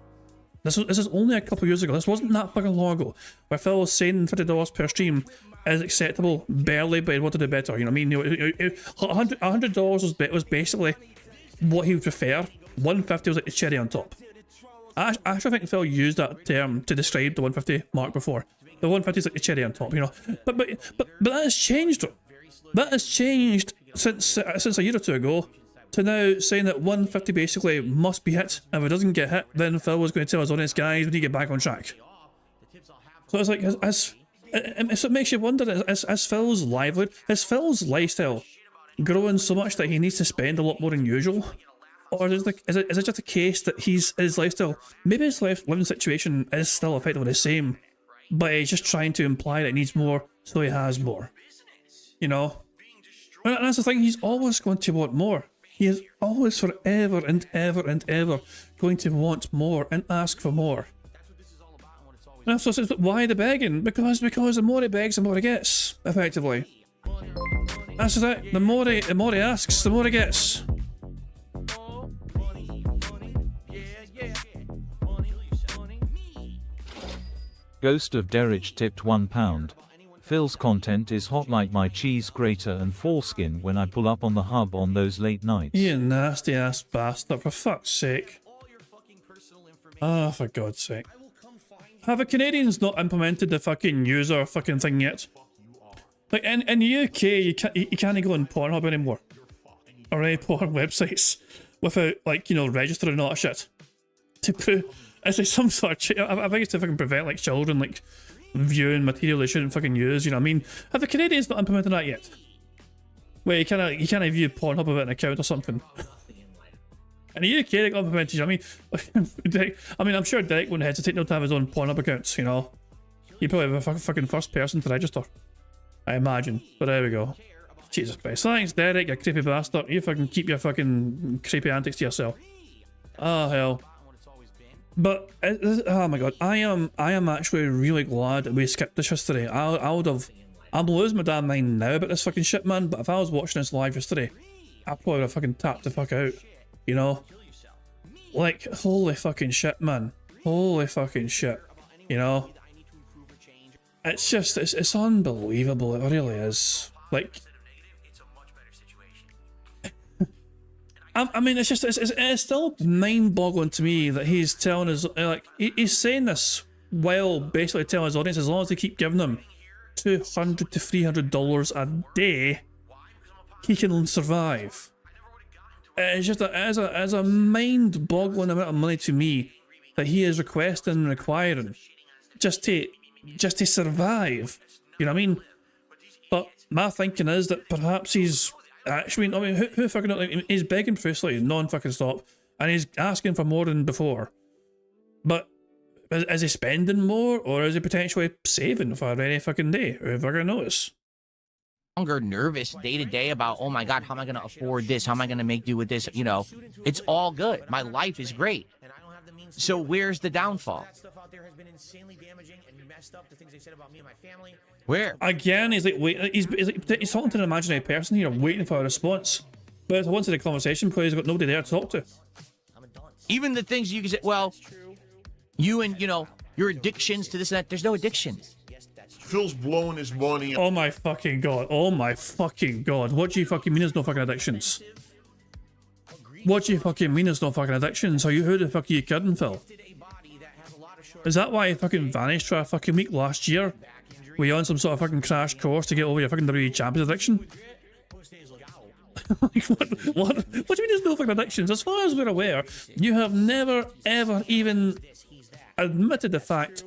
This is only a couple of years ago. This wasn't that fucking long ago. Where Phil was saying $50 per stream is acceptable barely, but he wanted to do better. You know what I mean? $100 was basically what he would prefer. $150 was like the cherry on top. I actually think Phil used that term to describe the 150 mark before. The 150 is like the cherry on top, you know. But that has changed. That has changed since a year or two ago to now saying that 150 basically must be hit. And if it doesn't get hit, then Phil was going to tell his audience, guys, we need to get back on track. So it's like, so it makes you wonder, is Phil's livelihood, is Phil's lifestyle growing so much that he needs to spend a lot more than usual? Or is it just a case that his lifestyle, maybe his living situation is still effectively the same, but he's just trying to imply that he needs more, so he has more. You know? And that's the thing, he's always going to want more. He is always forever and ever and ever going to want more and ask for more. And so why the begging? Because the more he begs, the more he gets, effectively. That's it. The more he asks, the more he gets. Ghost of Derich tipped £1. Phil's content is hot like my cheese grater and foreskin when I pull up on the hub on those late nights. You nasty ass bastard, for fuck's sake. Ah, for God's sake. Have the Canadians not implemented the fucking user fucking thing yet? Like in the UK, you can't go on Pornhub anymore. Or any porn websites without, like, you know, registering all that shit. To put, it's like some sort of, I think it's to fucking prevent like children like viewing material they shouldn't fucking use, you know what I mean? Have the Canadians not implemented that yet? Where you can't view Pornhub without an account or something. In the UK they got implemented, you know what I mean? I'm sure Derek wouldn't hesitate not to have his own Pornhub accounts, you know? He'd probably have a fucking first person to register, I imagine. But there we go. Jesus Christ. Thanks, Derek, you creepy bastard. You fucking keep your fucking creepy antics to yourself. Oh, hell. But, oh my God, I am actually really glad that we skipped this yesterday. I'm losing my damn mind now about this fucking shit, man, but if I was watching this live yesterday, I probably would have fucking tapped the fuck out, you know? Like, holy fucking shit, man. Holy fucking shit, you know? It's just, it's unbelievable, it really is. Like, I mean, it's just, it's still mind-boggling to me that he's telling us, like, he's saying this while basically telling his audience, as long as they keep giving him $200 to $300 a day, he can survive. It's just as a mind-boggling amount of money to me that he is requesting and requiring just to survive. You know what I mean? But my thinking is that perhaps he's actually, I mean, who fucking knows? He's begging profusely, non-fucking stop, and he's asking for more than before. But is he spending more, or is he potentially saving for any fucking day? Who fucking knows? longer nervous day to day about, oh my God, how am I going to afford this? How am I going to make do with this? You know, it's all good. My life is great. So where's the downfall? Where? Again, he's like, wait, he's talking to an imaginary person here, waiting for a response. But if I wanted a conversation because he's got nobody there to talk to. Even the things you can say, well, you and, you know, your addictions to this and that, there's no addictions. Phil's blowing his money. Oh my fucking god. Oh my fucking god. What do you fucking mean there's no fucking addictions? What do you fucking mean there's no fucking addictions? Who the fuck are you kidding, Phil? Is that why you fucking vanished for a fucking week last year? Were you on some sort of fucking crash course to get over your fucking WWE Champions addiction? Like, what do you mean there's no fucking addictions? As far as we're aware, you have never ever even admitted the fact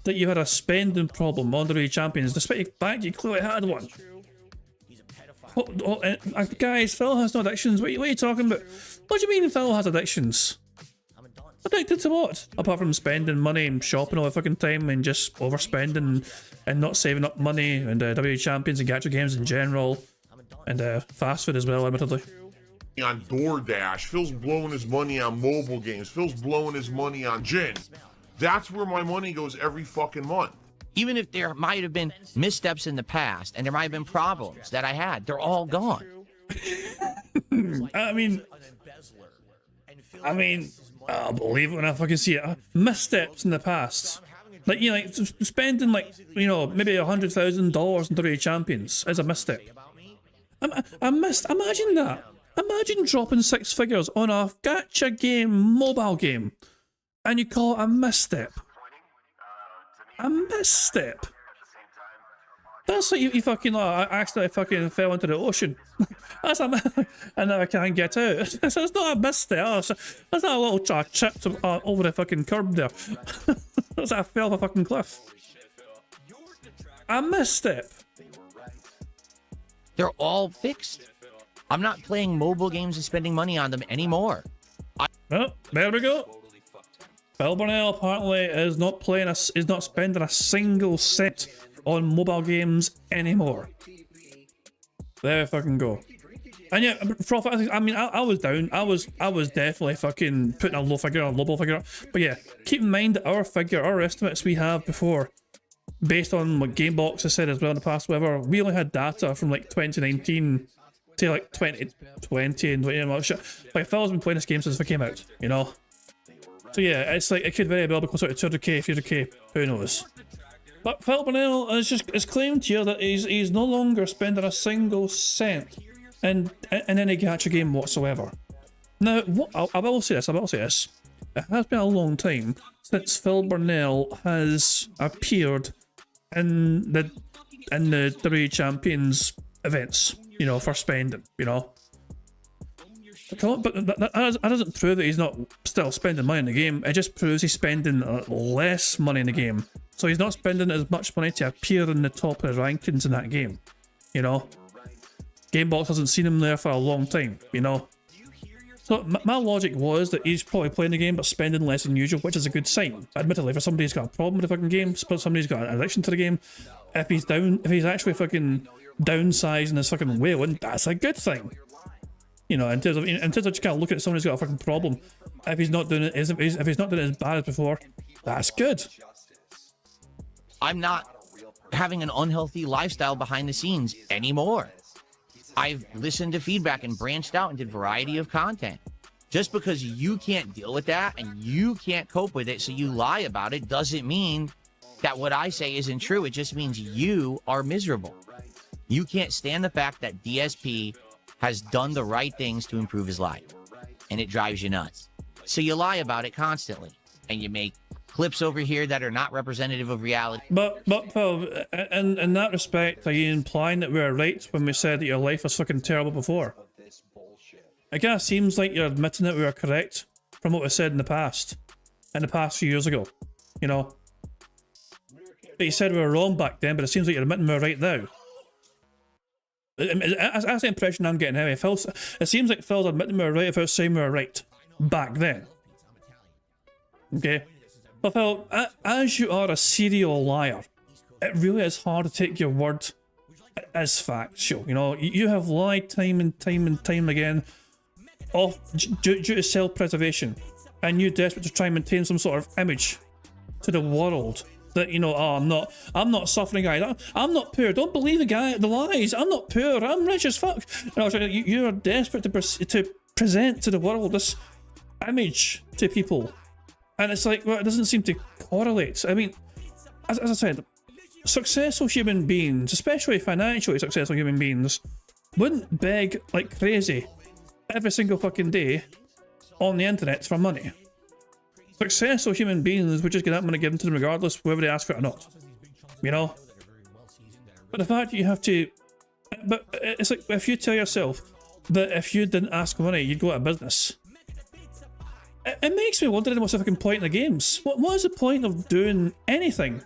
that you had a spending problem on WWE Champions, despite the fact you clearly had one. Guys, Phil has no addictions. What are you talking about? What do you mean Phil has addictions? Addicted to what? Apart from spending money and shopping all the fucking time and just overspending and not saving up money and WWE Champions and gacha games in general and fast food as well, admittedly. On DoorDash, Phil's blowing his money on mobile games. Phil's blowing his money on gin. That's where my money goes every fucking month. Even if there might have been missteps in the past and there might have been problems that I had, they're all gone. I mean, I'll believe it when I fucking see it. Missteps in the past. Like, you know, like spending like, you know, maybe $100,000 on WWE Champions is a misstep. Imagine that. Imagine dropping 6 figures on a gacha game, mobile game, and you call it a misstep. A misstep. That's like you fucking I accidentally fucking fell into the ocean. That's a and now I can't get out. That's not a misstep. That's not a little chip over the fucking curb there. That's like I fell off a fucking cliff. A misstep. They're all fixed. I'm not playing mobile games and spending money on them anymore. Oh, there we go. Phil Burnell apparently is not spending a single cent on mobile games anymore. There we fucking go. And yeah, I mean, I was down. I was definitely fucking putting a low figure on a low figure. But yeah, keep in mind that our estimates we have before, based on what Gamebox has said as well in the past, whatever, we only had data from like 2019 to like 2020 and whatever shit. Like Phil's been playing this game since it came out, you know. So yeah, it's like it could very well be closer to 200k, 300k, who knows. But Phil Burnell is claimed here that he's no longer spending a single cent in any gacha game whatsoever. Now, I will say this. It has been a long time since Phil Burnell has appeared in the WWE Champions events, you know, for spending, you know. But that doesn't prove that he's not still spending money in the game. It just proves he's spending less money in the game. So he's not spending as much money to appear in the top of the rankings in that game, you know. Gamebox hasn't seen him there for a long time, you know. So my logic was that he's probably playing the game but spending less than usual, which is a good sign. Admittedly, for somebody who's got a problem with the fucking game, somebody's got an addiction to the game, if he's actually fucking downsizing his fucking whaling, that's a good thing. You know, in terms of just kind of looking at someone who's got a fucking problem, if he's not doing it as bad as before, that's good. I'm not having an unhealthy lifestyle behind the scenes anymore. I've listened to feedback and branched out and did a variety of content. Just because you can't deal with that and you can't cope with it, so you lie about it, doesn't mean that what I say isn't true. It just means you are miserable. You can't stand the fact that DSP has done the right things to improve his life, and it drives you nuts. So you lie about it constantly, and you make clips over here that are not representative of reality. But Phil, in that respect, are you implying that we were right when we said that your life was fucking terrible before? It kind of seems like you're admitting that we were correct from what we said in the past few years ago, you know. But you said we were wrong back then, but it seems like you're admitting we're right now. That's the impression I'm getting anyway. It seems like Phil's admitting we were right without saying we were right back then. Okay? But Phil, as you are a serial liar, it really is hard to take your word as factual. You know, you have lied time and time again, due to self-preservation, and you're desperate to try and maintain some sort of image to the world that, you know, oh, I'm not suffering, guys. I'm not poor. Don't believe the lies. I'm not poor. I'm rich as fuck. You are desperate to present to the world this image to people, and it's like, well, it doesn't seem to correlate. I mean, as I said, successful human beings, especially financially successful human beings, wouldn't beg like crazy every single fucking day on the internet for money. Successful human beings would just get that money given to them regardless whether they ask for it or not. You know? But the fact that you have to... But it's like, if you tell yourself that if you didn't ask for money, you'd go out of business, it makes me wonder what's the fucking point in the games. What is the point of doing anything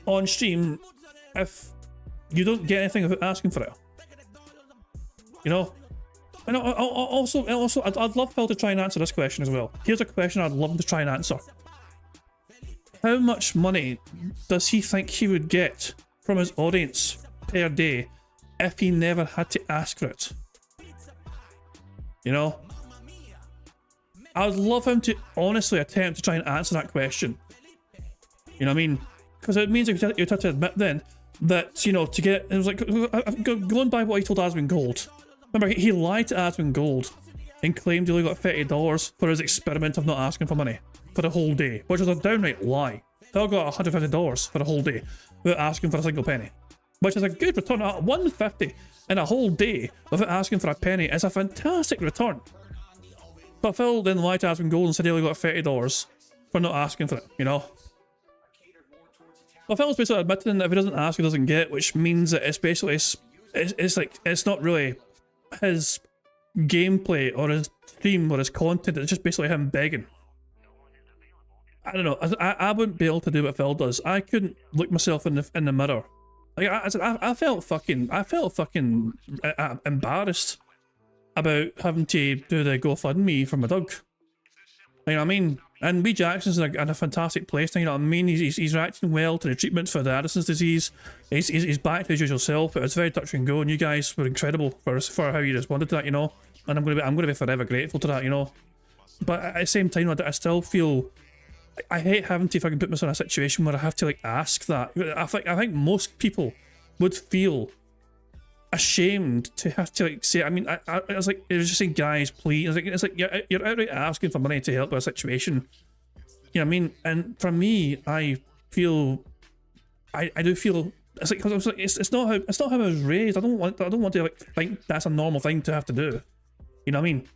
on stream if you don't get anything without asking for it? You know? And also, I'd love Phil to try and answer this question as well. Here's a question I'd love him to try and answer. How much money does he think he would get from his audience per day if he never had to ask for it? You know? I would love him to honestly attempt to try and answer that question. You know what I mean? Because it means you'd have to admit then that, you know, to get... It was like, going by what he told Asmon Gold. Remember, he lied to Asmon Gold and claimed he only got $30 for his experiment of not asking for money for the whole day, which was a downright lie. Phil got $150 for the whole day without asking for a single penny, which is a good return. $150 in a whole day without asking for a penny is a fantastic return. But Phil then lied to Asmon Gold and said he only got $30 for not asking for it, you know? Well, Phil's basically admitting that if he doesn't ask, he doesn't get, which means that it's basically, it's like, it's not really his gameplay or his theme or his content, it's just basically him begging. I don't know, I wouldn't be able to do what Phil does. I couldn't look myself in the mirror. Like, I felt fucking embarrassed about having to do the GoFundMe for my dog. You know what I mean? And B. Jackson's in a fantastic place now, you know what I mean? He's reacting well to the treatments for the Addison's disease. He's back to his usual self. It was very touch and go, and you guys were incredible for how you responded to that, you know? And I'm gonna be forever grateful to that, you know? But at the same time, I still feel... I hate having to fucking put myself in a situation where I have to, like, ask that. I think most people would feel ashamed to have to, like, say... I mean, I was like, it was just saying, guys, please. It's like you're outright asking for money to help with a situation. You know what I mean? And for me, I feel... I do feel... It's like, cause it's not how I was raised. I don't want to, like, think that's a normal thing to have to do. You know what I mean?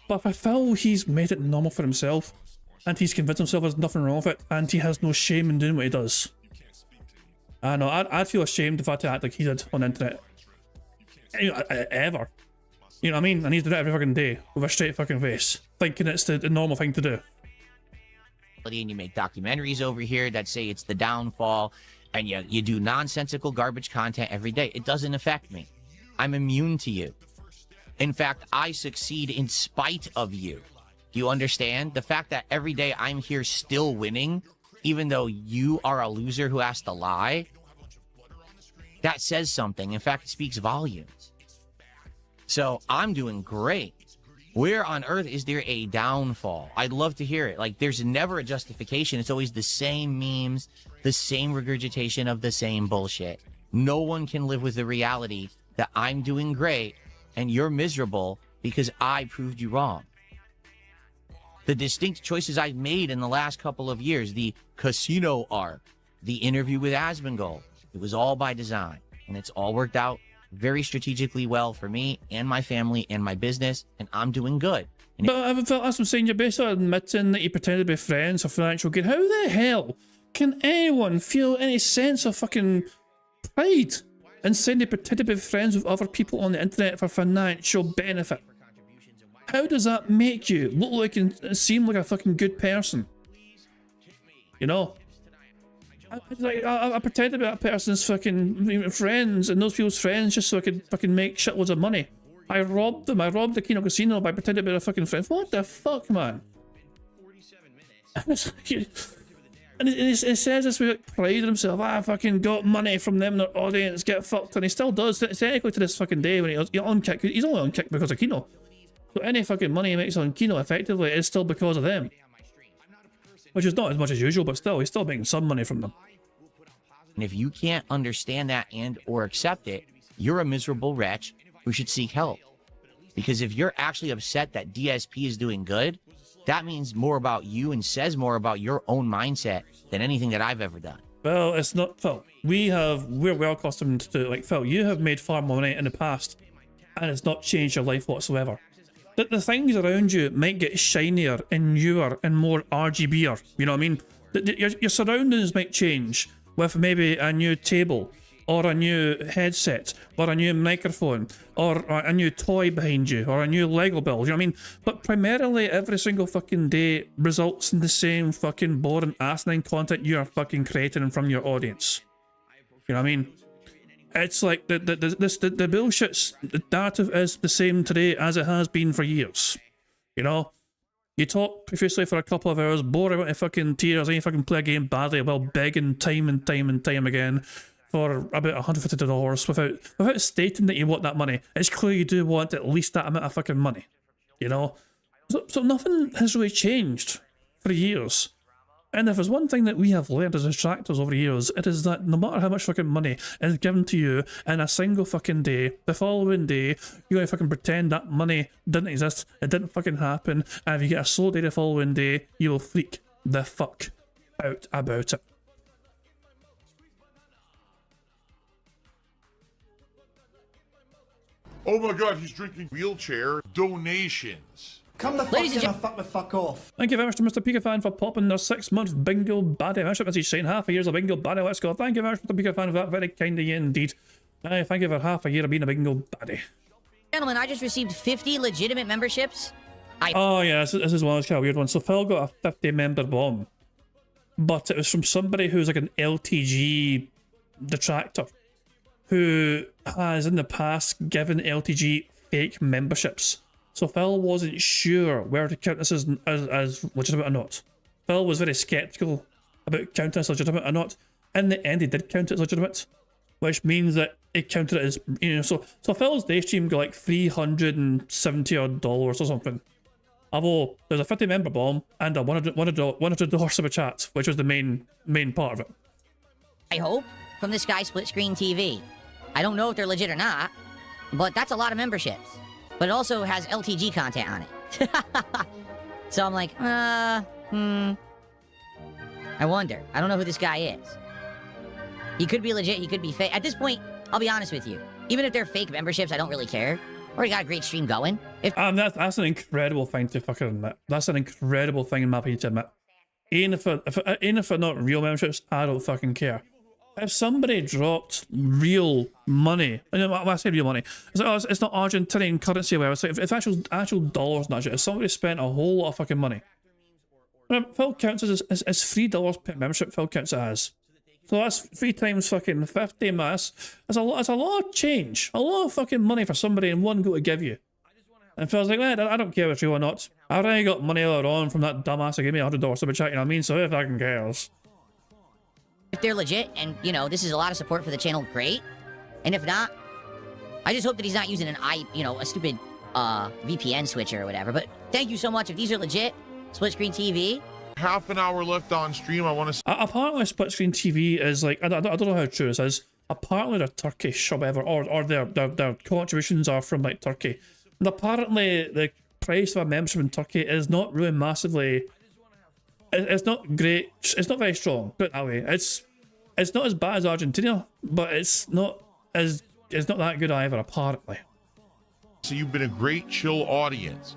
But if I feel he's made it normal for himself, and he's convinced himself there's nothing wrong with it, and he has no shame in doing what he does. I know, I'd feel ashamed if I had to act like he did on the internet. Ever. You know what I mean? And he's doing it every fucking day, with a straight fucking face, thinking it's the normal thing to do. And you make documentaries over here that say it's the downfall, and you do nonsensical garbage content every day. It doesn't affect me. I'm immune to you. In fact, I succeed in spite of you. Do you understand? The fact that every day I'm here still winning, even though you are a loser who has to lie, that says something. In fact, it speaks volumes. So I'm doing great. Where on earth is there a downfall? I'd love to hear it. Like, there's never a justification. It's always the same memes, the same regurgitation of the same bullshit. No one can live with the reality that I'm doing great and you're miserable because I proved you wrong. The distinct choices I've made in the last couple of years, the casino arc, the interview with Asmongold, it was all by design, and it's all worked out very strategically well for me and my family and my business, and I'm doing good. And but as I'm saying, you're basically admitting that you pretended to be friends for financial gain. How the hell can anyone feel any sense of fucking pride in saying they pretend to be friends with other people on the internet for financial benefit? How does that make you look like and seem like a fucking good person? You know? I pretend to be that person's fucking friends and those people's friends just so I could fucking make shitloads of money. I robbed them. I robbed the Kino Casino by pretending to be their fucking friends. What the fuck, man? And he says this with like pride in himself. I fucking got money from them, their audience, get fucked. And he still does. Technically to this fucking day when he's on Kick. He's only on Kick because of Kino. So any fucking money he makes on Kino effectively is still because of them. Which is not as much as usual, but still, he's still making some money from them. And if you can't understand that and or accept it, you're a miserable wretch who should seek help. Because if you're actually upset that DSP is doing good, that means more about you and says more about your own mindset than anything that I've ever done. Well, it's not, Phil. We're well accustomed to, like, Phil, you have made far more money in the past, and it's not changed your life whatsoever. The things around you might get shinier and newer and more RGBer, you know what I mean? Your surroundings might change with maybe a new table, or a new headset, or a new microphone, or a new toy behind you, or a new Lego build, you know what I mean? But primarily every single fucking day results in the same fucking boring asinine content you are fucking creating from your audience. You know what I mean? It's like the bullshit's the narrative is the same today as it has been for years. You know? You talk profusely for a couple of hours, bore out of fucking tears, and you fucking play a game badly while begging time and time and time again for about $150 without stating that you want that money. It's clear you do want at least that amount of fucking money, you know? So nothing has really changed for years. And if there's one thing that we have learned as detractors over the years, it is that no matter how much fucking money is given to you in a single fucking day, the following day, you're gonna fucking pretend that money didn't exist, it didn't fucking happen, and if you get a slow day the following day, you will freak the fuck out about it. Oh my god, he's drinking wheelchair donations. Come the fuck in and fuck the fuck off. Thank you very much to Mr. Pika-Fan for popping their 6-month bingo baddie membership as he's saying half a year's a bingo baddie. Let's go. Thank you very much, Mr. Pika-Fan, for that. Very kind of you indeed. Thank you for half a year of being a bingo baddie. Gentlemen, I just received 50 legitimate memberships. Oh yeah, this is one of those kind of weird ones. So Phil got a 50-member bomb, but it was from somebody who's like an LTG detractor who has in the past given LTG fake memberships. So Phil wasn't sure where to count this as legitimate or not. Phil was very skeptical about counting this legitimate or not. In the end, he did count it as legitimate, which means that he counted it as, you know, so Phil's day stream got like $370 odd or something. Although there's a 50-member bomb and a $100 super chat, which was the main part of it. I hope, from this guy Split Screen TV. I don't know if they're legit or not, but that's a lot of memberships. But it also has LTG content on it. So I'm like, I wonder. I don't know who this guy is. He could be legit, he could be fake. At this point, I'll be honest with you. Even if they're fake memberships, I don't really care. Already got a great stream going. That's an incredible thing to fucking admit. That's an incredible thing in my opinion to admit. Even if they're not real memberships, I don't fucking care. If somebody dropped real money, and when I say real money, it's not Argentinian currency or whatever, it's like if actual dollars and that shit, if somebody spent a whole lot of fucking money. Phil counts as $3 per membership, Phil counts it as. So that's 3 times fucking 50 mass. It's a lot of change. A lot of fucking money for somebody in one go to give you. And Phil's like, I don't care if it's real or not. I already got money earlier on from that dumbass that gave me $100 super chat, you know what I mean? So who fucking cares? If they're legit and, you know, this is a lot of support for the channel, great. And if not, I just hope that he's not using a stupid VPN switcher or whatever. But thank you so much. If these are legit, Split Screen TV. Half an hour left on stream. I want to. Apparently, Split Screen TV is like I don't know how true this is. Apparently, they're Turkish or whatever, or their contributions are from like Turkey. And apparently, the price of a membership in Turkey is not really massively. It's not great. It's not very strong. Put it that way. It's not as bad as Argentina, but it's not that good either. Apparently. So you've been a great chill audience.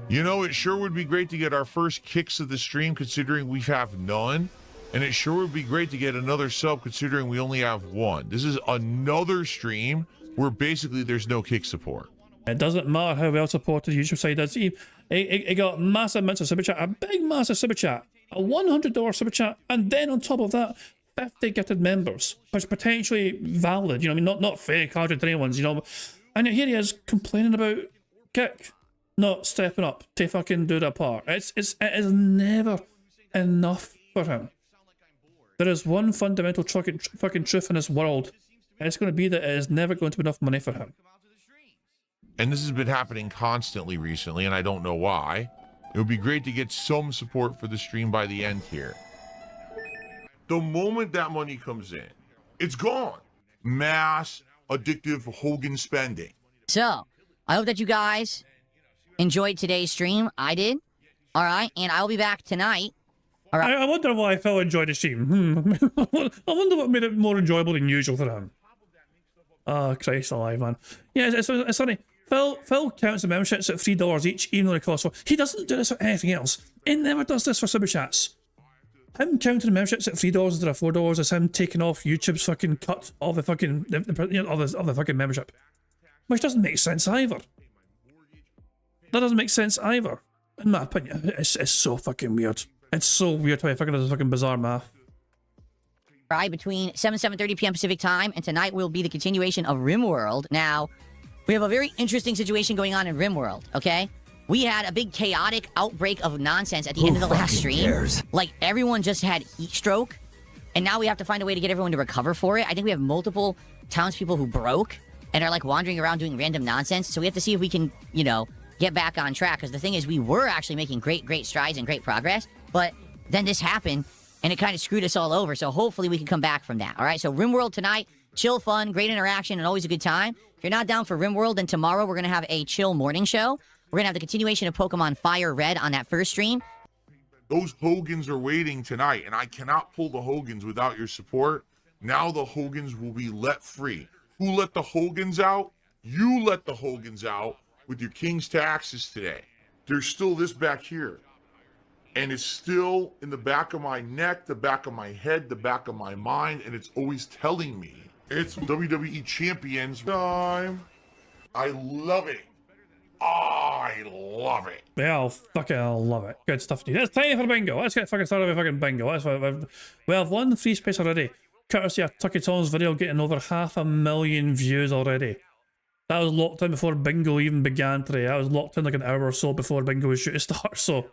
You know, it sure would be great to get our first kicks of the stream, considering we have none, and it sure would be great to get another sub, considering we only have one. This is another stream where basically there's no kick support. It doesn't matter how well supported the YouTube side is. It got massive amounts of super chat, a big massive super chat, a $100 super chat, and then on top of that, 50 gifted members, which is potentially valid. You know, I mean, not fake Argentinian ones. You know, and here he is complaining about kick not stepping up to fucking do that part. It is never enough for him. There is one fundamental fucking truth in this world. And it's going to be that it is never going to be enough money for him. And this has been happening constantly recently, and I don't know why. It would be great to get some support for the stream by the end here. The moment that money comes in, it's gone. Mass addictive Hogan spending. So, I hope that you guys enjoyed today's stream. I did. All right, and I'll be back tonight. All right. I wonder why Phil enjoyed the stream. I wonder what made it more enjoyable than usual for him. Oh, Christ alive, man. Yeah, it's funny. Phil counts the memberships at $3 each, even though they cost more. He doesn't do this for anything else. He never does this for Super Chats. Him counting the memberships at $3 instead of $4 is him taking off YouTube's fucking cut of the fucking of the fucking membership, which doesn't make sense either. That doesn't make sense either, in my opinion. It's so fucking weird. It's so weird how he fucking does fucking bizarre math. Right, between 7:30 p.m. Pacific time, and tonight will be the continuation of RimWorld. Now, we have a very interesting situation going on in RimWorld, okay? We had a big chaotic outbreak of nonsense at the end of the last stream. Like, everyone just had heat stroke, and now we have to find a way to get everyone to recover for it. I think we have multiple townspeople who broke and are, like, wandering around doing random nonsense, so we have to see if we can, you know, get back on track, because the thing is, we were actually making great strides and great progress, but then this happened, and it kind of screwed us all over, so hopefully we can come back from that, all right? So RimWorld tonight, chill, fun, great interaction, and always a good time. If you're not down for RimWorld, then tomorrow we're going to have a chill morning show. We're going to have the continuation of Pokemon Fire Red on that first stream. Those Hogans are waiting tonight, and I cannot pull the Hogans without your support. Now the Hogans will be let free. Who let the Hogans out? You let the Hogans out with your King's taxes today. There's still this back here. And it's still in the back of my neck, the back of my head, the back of my mind, and it's always telling me it's WWE Champions time. I love it. I love it. Yeah, I'll fucking love it. Good stuff, dude. It's time for bingo. Let's get fucking started with fucking bingo. That's what I've won free space already. Courtesy of Tucky Tom's video getting over 500,000 views already. That was locked in before bingo even began today. I was locked in like an hour or so before bingo was due to start, so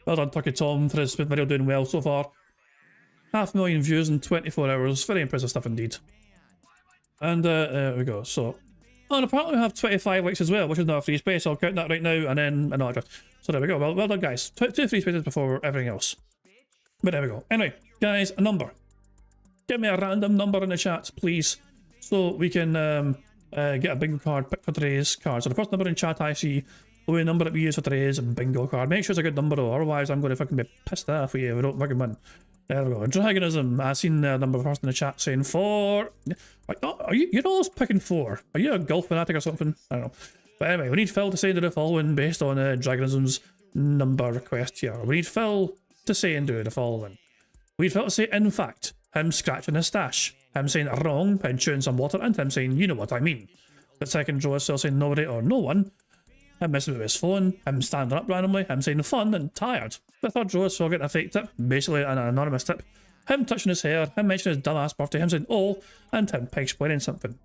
well done, Tucky Tom, for his video doing well so far. 500,000 views in 24 hours. Very impressive stuff indeed. And there we go. So, and apparently we have 25 likes as well, which is not a free space. I'll count that right now and then another. So there we go. Well done, guys. Two free spaces before everything else. But there we go. Anyway, guys, a number. Give me a random number in the chat, please, so we can get a bingo card picked for today's card. So the first number in chat I see will be the number that we use for today's bingo card. Make sure it's a good number though, otherwise I'm going to fucking be pissed off with you if we don't fucking win. There we go. Dragonism. I seen the number first in the chat saying 4. Are you're always picking 4? Are you a golf fanatic or something? I don't know. But anyway, we need Phil to say the following based on Dragonism's number request here. We need Phil to say and do the following. We need Phil to say, in fact, him scratching his stash, him saying wrong, him chewing some water, and him saying, you know what I mean. The second row is still saying nobody or no one. Him messing with his phone, him standing up randomly, him saying fun and tired. The third row is still getting a fake tip, basically an anonymous tip. Him touching his hair, him mentioning his dumbass birthday, him saying oh, and him explaining something.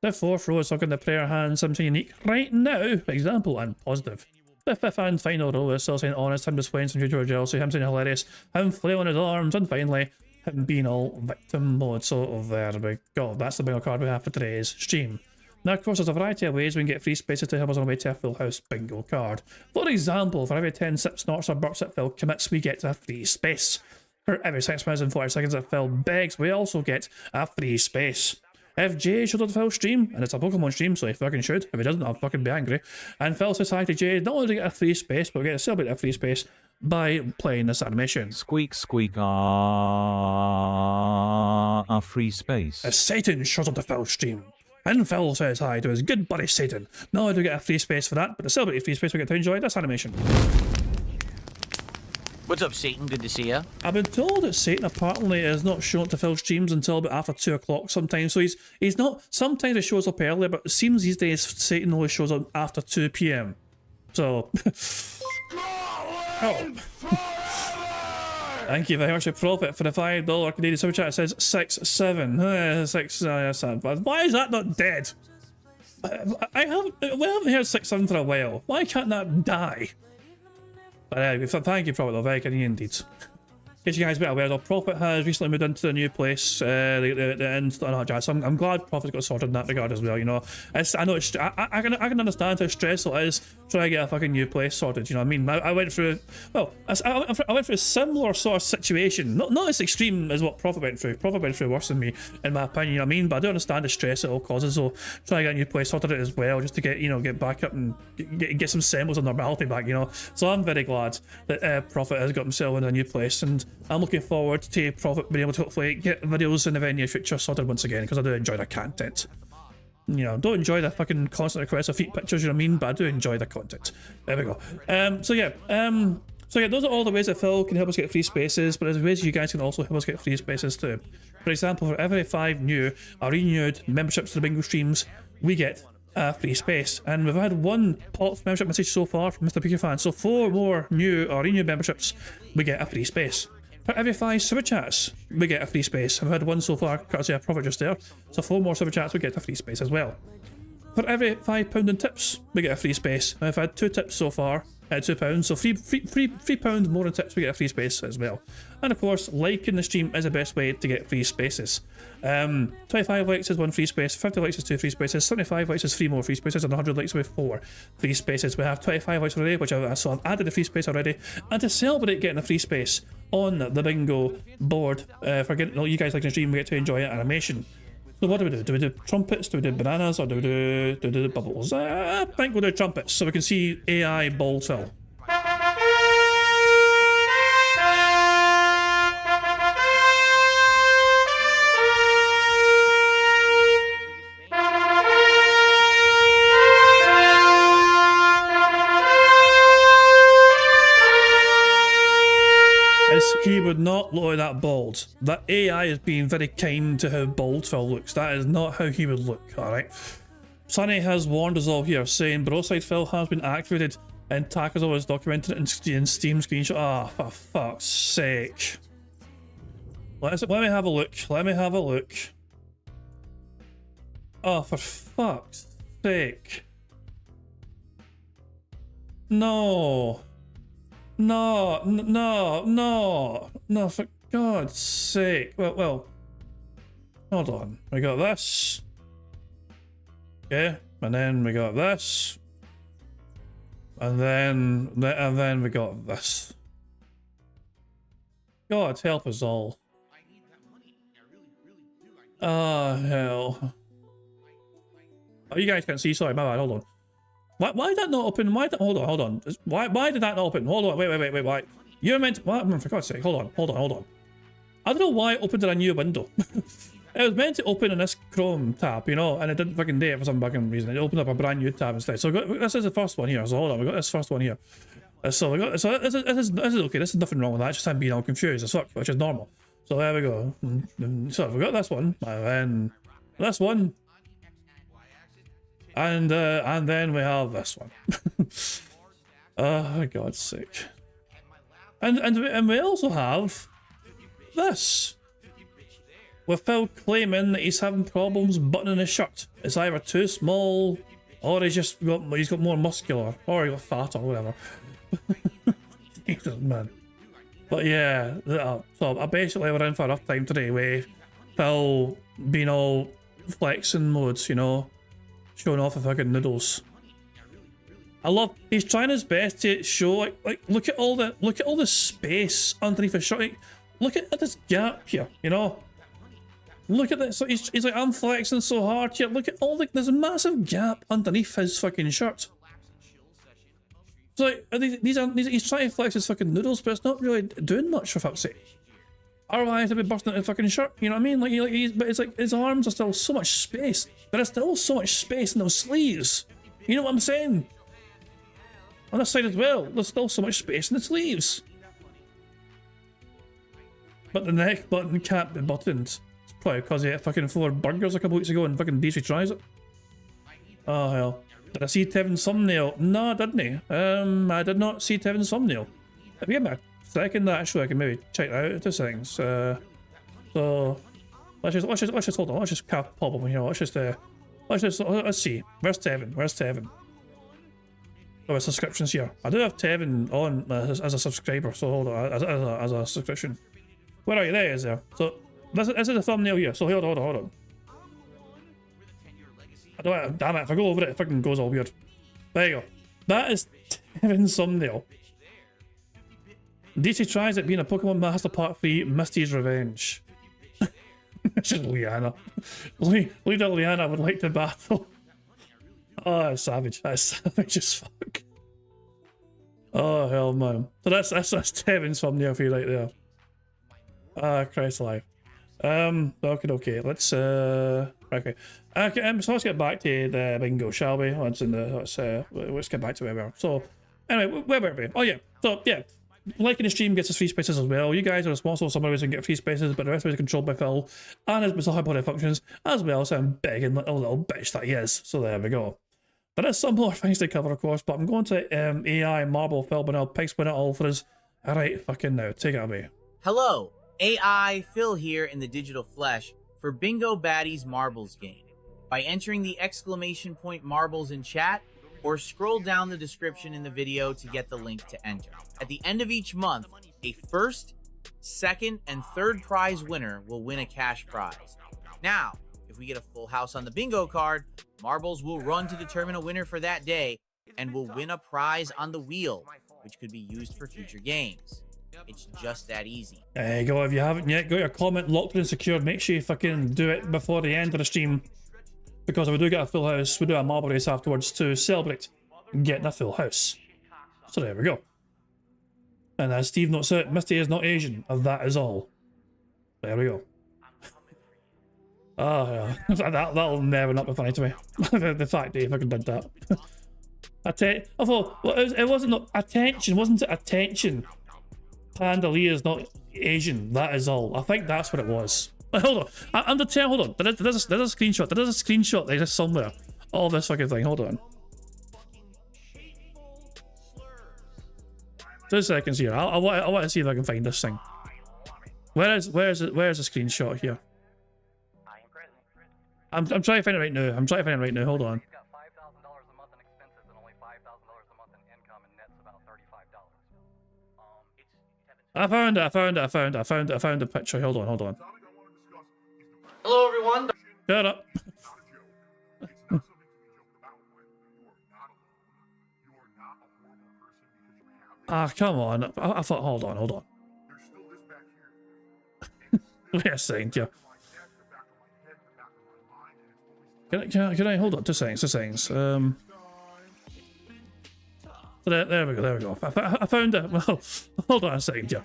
The fourth row is still getting the prayer hands, him saying unique right now, example, and positive. The fifth and final row is still saying honest, him displaying some future jealousy, him saying hilarious, him flailing his arms, and finally, him being all victim mode. So there we go. That's the bingo card we have for today's stream. Now, of course, there's a variety of ways we can get free spaces to help us on our way to a full house bingo card. For example, for every 10 sip snorts or burps that Phil commits, we get a free space. For every 6 minutes and 40 seconds that Phil begs, we also get a free space. If Jay should have Phil's stream, and it's a Pokemon stream, so he fucking should. If he doesn't, I'll fucking be angry. And Phil says hi to Jay, not only to get a free space, but we get to celebrate a free space by playing this animation. Squeak, squeak, a free space. As Satan shows up to Phil's stream. And Phil says hi to his good buddy Satan. Not only do we get a free space for that, but to celebrate a free space, we get to enjoy this animation. What's up, Satan? Good to see ya. I've been told that Satan apparently is not shown up to Phil's streams until about after 2 o'clock sometimes. So he's not. Sometimes he shows up earlier, but it seems these days Satan always shows up after 2 p.m. So. Oh. Thank you very much, Profit, for the $5 Canadian super chat. It says 6-7. 6-7. Why is that not dead? We haven't heard 6-7 for a while. Why can't that die? But thank you, Profit, though. Very kind indeed. case you guys been aware, Profit has recently moved into the new place, the end and all that jazz. So I'm glad Profit's got sorted in that regard as well. You know, I know I can understand how stressful it is trying to get a fucking new place sorted. You know what I mean? I went through, well, I went through a similar sort of situation, not as extreme as what Profit went through. Profit went through worse than me, in my opinion. You know what I mean? But I do understand the stress it all causes. So trying to get a new place sorted out as well, just to get, you know, get back up and get some semblance of normality back. You know, so I'm very glad that Profit has got himself in a new place, and I'm looking forward to Profit being able to hopefully get videos in the very near future sorted once again, because I do enjoy the content. You know, don't enjoy the fucking constant requests of feet pictures, you know what I mean, but I do enjoy the content. There we go. So yeah, those are all the ways that Phil can help us get free spaces, but there's ways you guys can also help us get free spaces too. For example, for every 5 new or renewed memberships to the Bingo streams, we get a free space, and we've had 1 pop membership message so far from Mr. Pika Fan, so 4 more new or renewed memberships, we get a free space. For every 5 super chats, we get a free space. I've had 1 so far, courtesy of Profit just there, so 4 more super chats, we get a free space as well. For every £5 in tips, we get a free space. I've had 2 tips so far at £2, so £3 more in tips, we get a free space as well. And of course, liking the stream is the best way to get free spaces. 25 likes is 1 free space, 50 likes is 2 free spaces, 75 likes is 3 more free spaces, and 100 likes with 4 free spaces. We have 25 likes already, which I've added a free space already. And to celebrate getting a free space on the Bingo board, for getting all you guys like the stream, we get to enjoy an animation. So what do we do? Do we do trumpets? Do we do bananas? Or do we do bubbles? I think we'll do trumpets, so we can see AI ball fill. He would not look like that bald. That AI is being very kind to how bald Phil looks. That is not how he would look, alright? Sunny has warned us all here, saying Broside Phil has been activated and Takazo is documenting it in Steam screenshot. Ah, for fuck's sake. Let me have a look. Let me have a look. Oh, for fuck's sake. No. No, for God's sake. Well, hold on. We got this. Okay, and then we got this. And then we got this. God help us all. Oh, hell. Oh, you guys can't see, sorry, my bad, hold on. Why did that not open? Hold on. Why did that not open? Hold on, wait, why? You're meant to, what? For God's sake, hold on. I don't know why it opened in a new window. It was meant to open in this Chrome tab, you know, and it didn't fucking do it for some fucking reason. It opened up a brand new tab instead. So this is the first one here, so hold on, we got this first one here. This is okay, this is nothing wrong with that, it's just I'm being all confused as fuck, which is normal. So there we go. So we got this one, and then this one. And then we have this one. Oh, for God's sake. And we also have this. With Phil claiming that he's having problems buttoning his shirt. It's either too small, or he's got more muscular, or he got fat, or whatever. Jesus, man. But yeah, so basically we're in for a rough time today with Phil being all flexing modes, you know. Showing off the fucking noodles. He's trying his best to show like look at all the space underneath his shirt. Like, look at this gap here, you know. Look at this. So he's like, I'm flexing so hard here. Look at there's a massive gap underneath his fucking shirt. So like, he's trying to flex his fucking noodles, but it's not really doing much for fuck's sake. Otherwise, he'd be busting out his fucking shirt, you know what I mean? But it's like his arms are still so much space. There's still so much space in those sleeves. You know what I'm saying? On this side as well, there's still so much space in the sleeves. But the neck button can't be buttoned. It's probably because he ate fucking 4 burgers a couple weeks ago and fucking DSP tries it. Oh hell. Did I see Tevin's thumbnail? No, I didn't. I did not see Tevin's thumbnail. Give me a second, actually, I can maybe check that out. 2 seconds. So let's just hold on. Let's just pop up here. Let's see. Where's Tevin? Oh, subscriptions here. I do have Tevin on as a subscriber. So hold on, as a subscription. Where are you? There he is there. So this is the thumbnail here. So hold on. I don't, damn it, if I go over it fucking goes all weird. There you go. That is Tevin's thumbnail. DC tries it being a Pokemon Master Part 3 Misty's Revenge. This is Leanna. Leader Leanna would like to battle. Oh, that's savage. That's savage as fuck. Oh, hell, man. So that's Tevin's thumbnail for you right there. Ah, Christ alive. Okay, let's, so let's get back to the bingo, shall we? Let's get back to where we are. So, anyway, where were we? Oh, yeah. So, yeah. Liking the stream gets us free spaces as well. You guys are responsible for some ways we can get free spaces, but the rest of it is controlled by Phil and his bizarre body functions, as well as some begging little bitch that he is. So there we go. There is some more things to cover, of course, but I'm going to AI, Marble, Phil, but I'll pick it all for us. Alright, fucking now. Take it away. Hello, AI Phil here in the digital flesh for Bingo Baddies Marbles game. By entering the exclamation point marbles in chat, or scroll down the description in the video to get the link to enter. At the end of each month, a first, second, and third prize winner will win a cash prize. Now, if we get a full house on the bingo card, marbles will run to determine a winner for that day and will win a prize on the wheel, which could be used for future games. It's just that easy. There you go. If you haven't yet got your comment locked and secured, make sure you fucking do it before the end of the stream. Because if we do get a full house, we do a marble race afterwards to celebrate getting a full house. So there we go. And as Steve notes out, Misty is not Asian, and that is all. There we go. Oh, yeah. That'll never not be funny to me. The fact that he fucking did that. Although, well, it wasn't not attention, wasn't it? Attention. Pandalia is not Asian, that is all. I think that's what it was. Hold on, hold on. There's a screenshot. There's a screenshot there just somewhere. All this fucking thing. Hold on. 2 seconds here. I want to see if I can find this thing. Where's the screenshot here? I'm trying to find it right now. Hold on. I found the picture. Hold on. Hello, everyone. Shut up. Ah, come on. I thought, hold on. Wait a second, yeah. Can I hold on? 2 seconds. So there we go. I found it. Well, hold on a second, yeah.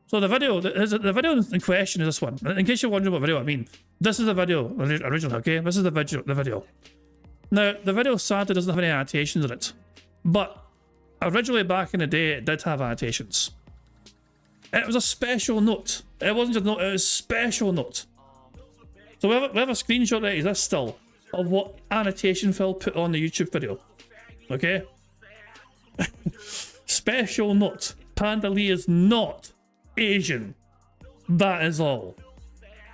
So the video in question is this one. In case you're wondering what video I mean, this is the video original, okay? This is the video. Now, the video sadly doesn't have any annotations in it, but originally back in the day, it did have annotations. It was a special note. It wasn't just a note, it was a special note. So we have a screenshot that exists still of what annotation Phil put on the YouTube video. Okay? Special note. Pandalia is not Asian. That is all.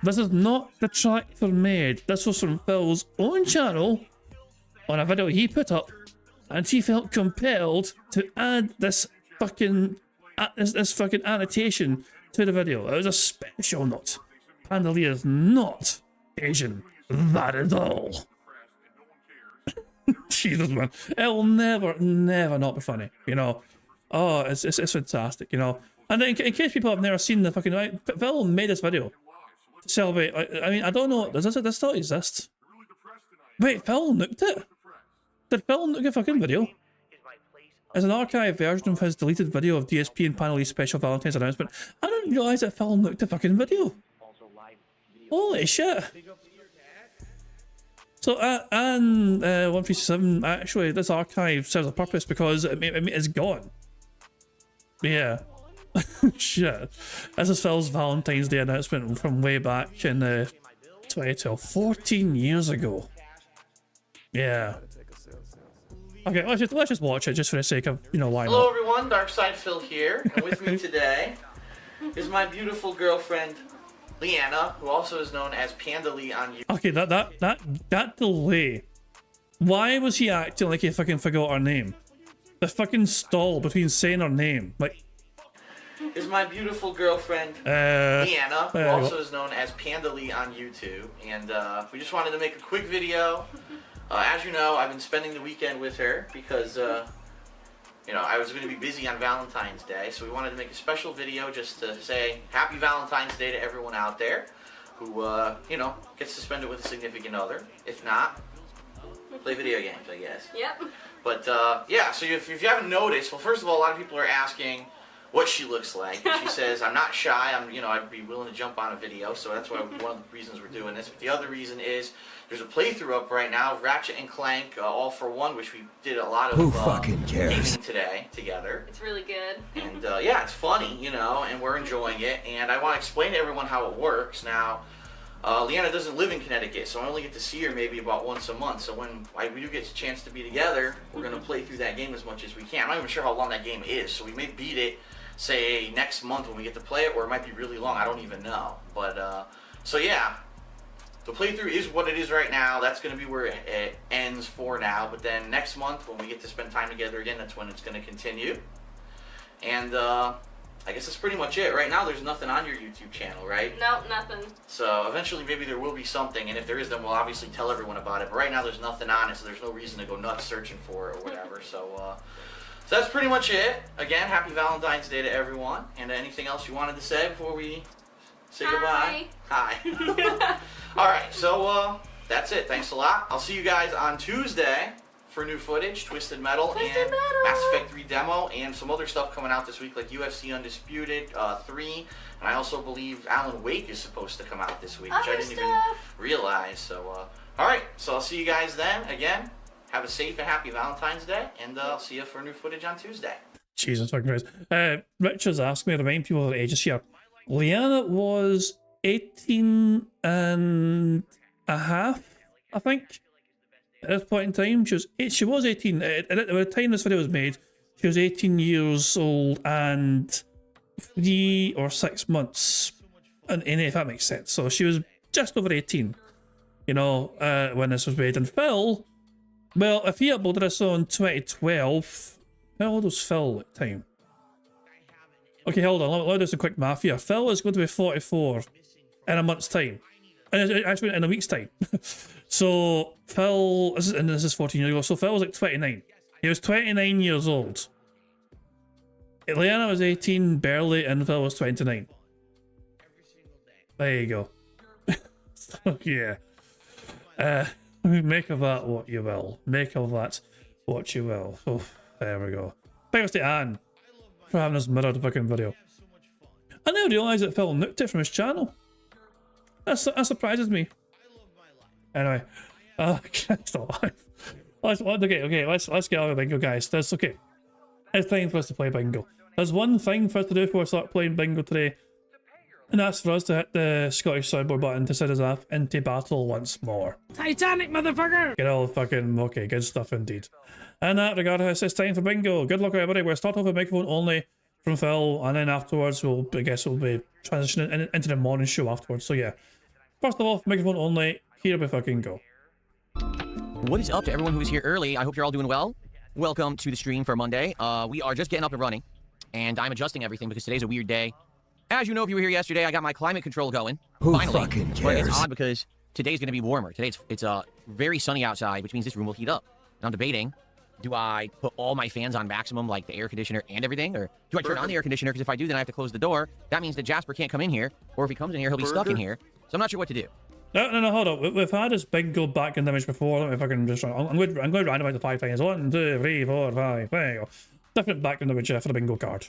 This is not the tractor made. This was from Phil's own channel on a video he put up, and he felt compelled to add this fucking annotation to the video. It was a special note. Pandalia is not Asian. That is all. Jesus, man. It'll never not be funny, you know. Oh, it's fantastic, you know. And in case people have never seen the fucking... Right, Phil made this video to celebrate... I mean, I don't know. Does this still exist? Wait, Phil nuked it? Did Phil nuke a fucking video? As an archived version of his deleted video of DSP and Panel's special Valentine's announcement, I didn't realise that Phil nuked a fucking video. Holy shit. So, and 137, actually, this archive serves a purpose because it's gone. Yeah. Shit. This is Phil's Valentine's Day announcement from way back in 2012. 14 years ago. Yeah. Okay, let's just watch it just for the sake of, you know, why Hello, not? everyone. Darkside Phil here, and with me today is my beautiful girlfriend, Leanna, who also is known as Panda Lee on YouTube. Okay, that delay. Why was he acting like he fucking forgot our name? the fucking stall between saying her name. Like, is my beautiful girlfriend, Leanna, who also is known as Panda Lee on YouTube. And we just wanted to make a quick video. As you know, I've been spending the weekend with her because, you know, I was going to be busy on Valentine's Day. So we wanted to make a special video just to say Happy Valentine's Day to everyone out there who, you know, gets to spend it with a significant other. If not, play video games, I guess. Yep. But, yeah, so if you haven't noticed, well, first of all, a lot of people are asking what she looks like. And she says, I'm not shy, you know, I'd be willing to jump on a video, so that's why one of the reasons we're doing this. But the other reason is there's a playthrough up right now of Ratchet and Clank All for One, which we did a lot of gaming today together. It's really good. And yeah, it's funny, you know, and we're enjoying it. And I want to explain to everyone how it works. Now, Leanna doesn't live in Connecticut, so I only get to see her maybe about once a month. So when we do get a chance to be together, we're going to play through that game as much as we can. I'm not even sure how long that game is, so we may beat it, say, next month when we get to play it, or it might be really long. I don't even know. But, so yeah, the playthrough is what it is right now. That's going to be where it ends for now. But then next month, when we get to spend time together again, that's when it's going to continue. And, I guess that's pretty much it. Right now, there's nothing on your YouTube channel, right? No, nothing. So eventually, maybe there will be something, and if there is, then we'll obviously tell everyone about it. But right now, there's nothing on it, so there's no reason to go nuts searching for it or whatever. So that's pretty much it. Again, happy Valentine's Day to everyone. And anything else you wanted to say before we say goodbye? Hi. All right, so that's it. Thanks a lot. I'll see you guys on Tuesday for new footage, Twisted Metal, and Mass Effect 3 demo, and some other stuff coming out this week, like UFC Undisputed 3, and I also believe Alan Wake is supposed to come out this week, which I didn't even realize. So, all right, so I'll see you guys then. Again, have a safe and happy Valentine's Day, and I'll see you for new footage on Tuesday. Jesus fucking Christ. Richard's asked me to remind people of their ages here. Leanna was 18 and a half, I think. At this point in time, she was 18. At the time this video was made, she was 18 years old and 3 or 6 months. And if that makes sense. So she was just over 18, you know, when this was made. And Phil, well, if he uploaded this on 2012, how old was Phil at the time? Okay, hold on, let me do some quick math here. Phil is going to be 44 in a month's time. And actually in a week's time. So Phil, this is 14 years ago, so Phil was like 29. He was 29 years old. Leanna was 18, barely, and Phil was 29. There you go. So, yeah. Make of that what you will. Make of that what you will. Oh, there we go. Thanks to Anne for having this mirrored fucking video. I never realised that Phil nicked it from his channel. That surprises me. Anyway, it's alive. Let's get out of bingo, guys. That's okay. It's time for us to play bingo. There's one thing for us to do before we start playing bingo today, and that's for us to hit the Scottish soundboard button to set us up into battle once more. Titanic, motherfucker! Get all fucking okay, good stuff indeed. And that regardless, it's time for bingo. Good luck, everybody. We'll start off with microphone only from Phil, and then afterwards we'll be transitioning into the morning show afterwards. So yeah. First of all, microphone only, here we fucking go. What is up to everyone who is here early? I hope you're all doing well. Welcome to the stream for Monday. We are just getting up and running, and I'm adjusting everything because today's a weird day. As you know, if you were here yesterday, I got my climate control going. Finally. Fucking cares? But it's odd because today's going to be warmer. Today it's very sunny outside, which means this room will heat up. And I'm debating, do I put all my fans on maximum, like the air conditioner and everything, or do I turn on the air conditioner? Because if I do, then I have to close the door. That means that Jasper can't come in here, or if he comes in here, he'll be stuck in here. So I'm not sure what to do. No, hold on. We've had this bingo back in damage before. Let me fucking just... I'm going to randomize the 5 times. 1, 2, 3, 4, 5. There you go. Different back in damage for the bingo card.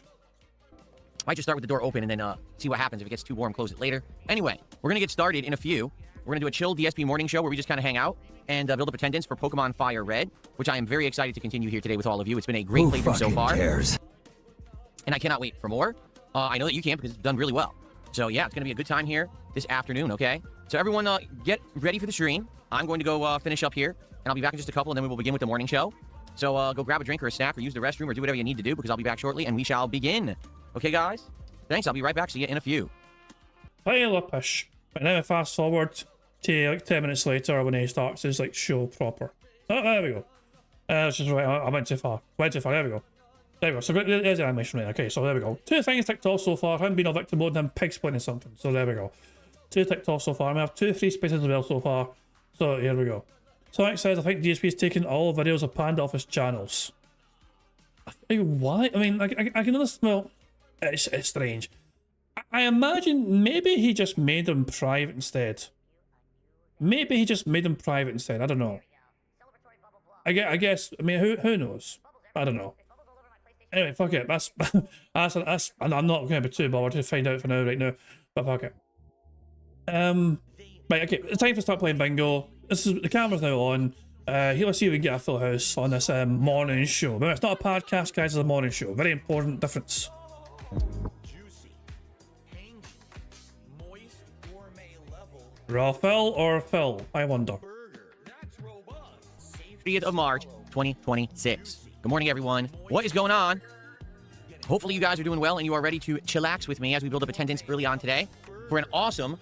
Might just start with the door open and then see what happens. If it gets too warm, close it later. Anyway, we're going to get started in a few. We're going to do a chill DSP morning show where we just kind of hang out and build up attendance for Pokemon Fire Red, which I am very excited to continue here today with all of you. It's been a great playthrough so far. Cares? And I cannot wait for more. I know that you can because it's done really well. So yeah, it's going to be a good time here this afternoon, okay? So everyone get ready for the stream. I'm going to go finish up here, and I'll be back in just a couple, and then we will begin with the morning show. So go grab a drink or a snack or use the restroom or do whatever you need to do because I'll be back shortly, and we shall begin. Okay, guys? Thanks, I'll be right back. See you in a few. Pile up push. But now fast forward to like 10 minutes later when he starts his like show proper. Oh, there we go. That's just right. I went too far. Went too far. There we go. There we go. So there's the animation right. Okay, so there we go. 2 things ticked off so far. Haven't been a victim mode and him pig splitting something. So there we go. 2 ticked off so far. I have 2 free spaces as well so far. So here we go. Sonic says, I think DSP is taking all videos of Panda off his channels. Why? I mean, I can understand. Well, it's strange. I imagine maybe he just made them private instead. Maybe he just made them private instead. I don't know. I guess. I mean, who knows? I don't know. Anyway, fuck it. That's and I'm not going to be too bothered to find out for now, right now. But fuck it. Right. Okay. It's time to start playing bingo. The camera's now on. Here, let's see if we can get a full house on this morning show. Remember, it's not a podcast, guys. It's a morning show. Very important difference. Raw Phil or Phil? I wonder. 30th of March, 2026. Good morning, everyone. What is going on? Hopefully you guys are doing well and you are ready to chillax with me as we build up attendance early on today for an awesome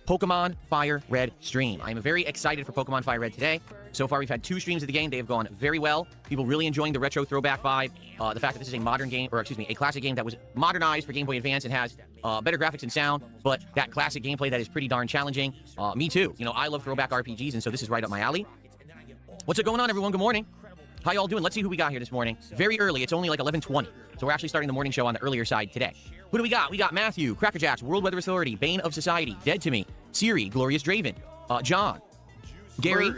Pokemon Fire Red stream. I'm very excited for Pokemon Fire Red today. So far, we've had 2 streams of the game. They have gone very well. People really enjoying the retro throwback vibe. The fact that this is a modern game, or excuse me, a classic game that was modernized for Game Boy Advance and has better graphics and sound, but that classic gameplay that is pretty darn challenging. Me too. You know, I love throwback RPGs, and so this is right up my alley. What's going on, everyone? Good morning. How y'all doing? Let's see who we got here this morning. Very early. It's only like 11:20. So we're actually starting the morning show on the earlier side today. Who do we got? We got Matthew, Crackerjacks, World Weather Authority, Bane of Society, Dead to Me, Siri, Glorious Draven, John, Gary,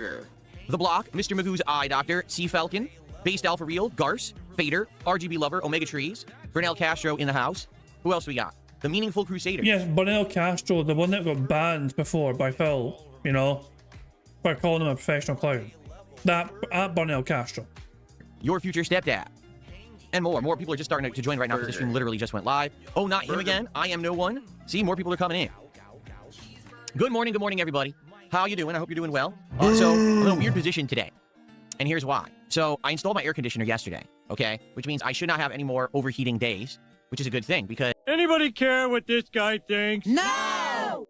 The Block, Mr. Magoo's Eye Doctor, Sea Falcon, Based Alpha Real, Garce, Fader, RGB Lover, Omega Trees, Bernal Castro in the house. Who else we got? The Meaningful Crusader. Yes, Bernal Castro, the one that got banned before by Phil, you know, by calling him a professional clown. That at Bernal Castro. Your Future Stepdad. And more. More people are just starting to join right now because the stream literally just went live. Oh, not him again. I am no one. See, more people are coming in. Good morning, everybody. How you doing? I hope you're doing well. So, I'm in a weird position today. And here's why. So, I installed my air conditioner yesterday, okay? Which means I should not have any more overheating days, which is a good thing because... Anybody care what this guy thinks? No!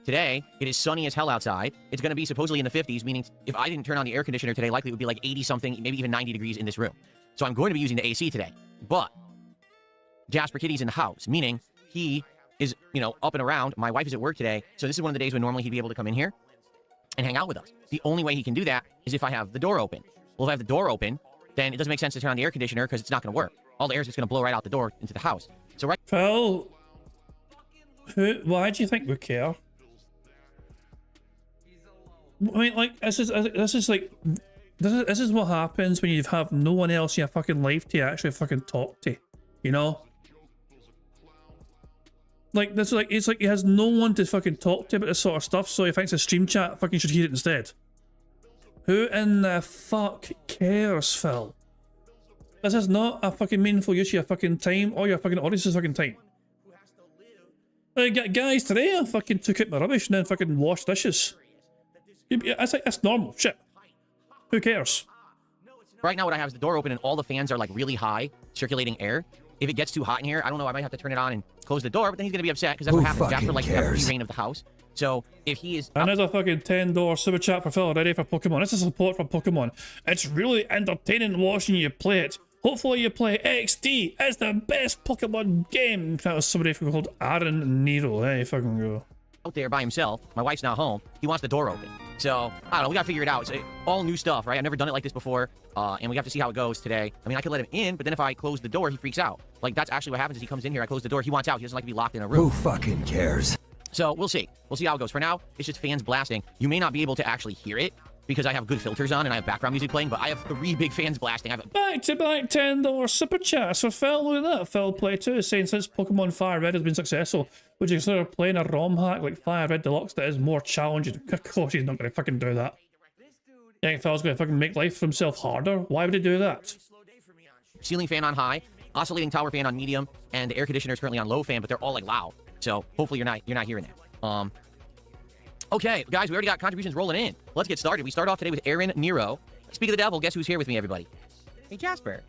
Today, it is sunny as hell outside. It's going to be supposedly in the 50s, meaning if I didn't turn on the air conditioner today, likely it would be like 80-something, maybe even 90 degrees in this room. So I'm going to be using the AC today. But Jasper Kitty's in the house, meaning he is, you know, up and around. My wife is at work today, so this is one of the days when normally he'd be able to come in here and hang out with us. The only way he can do that is if I have the door open. Well, if I have the door open, then it doesn't make sense to turn on the air conditioner because it's not going to work. All the air is just going to blow right out the door into the house. So right... Phil, why do you think we care? I mean, like, this is what happens when you have no one else in your fucking life to actually fucking talk to, you know? Like, it's like he has no one to fucking talk to about this sort of stuff, so he thinks a stream chat fucking should hear it instead. Who in the fuck cares, Phil? This is not a fucking meaningful use of your fucking time or your fucking audience's fucking time. Like, guys, today I fucking took out my rubbish and then fucking washed dishes. It's like, that's normal shit. Who cares? Right now what I have is the door open and all the fans are like really high, circulating air. If it gets too hot in here, I don't know, I might have to turn it on and close the door, but then he's gonna be upset because that's what happens. Jasper likes to have free reign of the house. So if he is... And there's a fucking $10 super chat for Phil already for Pokemon. This is support for Pokemon. It's really entertaining watching you play it. Hopefully you play XD. It's the best Pokemon game. That was somebody called Aaron Nero. Hey, fucking go. Out there by himself. My wife's not home. He wants the door open. So, I don't know. We gotta figure it out. It's all new stuff, right? I've never done it like this before. And we have to see how it goes today. I mean, I could let him in, but then if I close the door, he freaks out. Like, that's actually what happens is he comes in here, I close the door, he wants out. He doesn't like to be locked in a room. Who fucking cares? So, we'll see. We'll see how it goes. For now, it's just fans blasting. You may not be able to actually hear it because I have good filters on and I have background music playing, but I have 3 big fans blasting. I have Back-to-back $10 super chats for Phil. Look at that. Phil Play 2 is saying, since Pokemon Fire Red has been successful, would you consider playing a ROM hack like Fire Red Deluxe that is more challenging? Of course he's not going to fucking do that. You think Phil's going to fucking make life for himself harder? Why would he do that? Ceiling fan on high, oscillating tower fan on medium, and the air conditioner is currently on low fan, but they're all like loud. So hopefully you're not hearing that. Okay, guys, we already got contributions rolling in. Let's get started. We start off today with Aaron Nero. Speak of the devil, guess who's here with me, everybody? Hey, Jasper.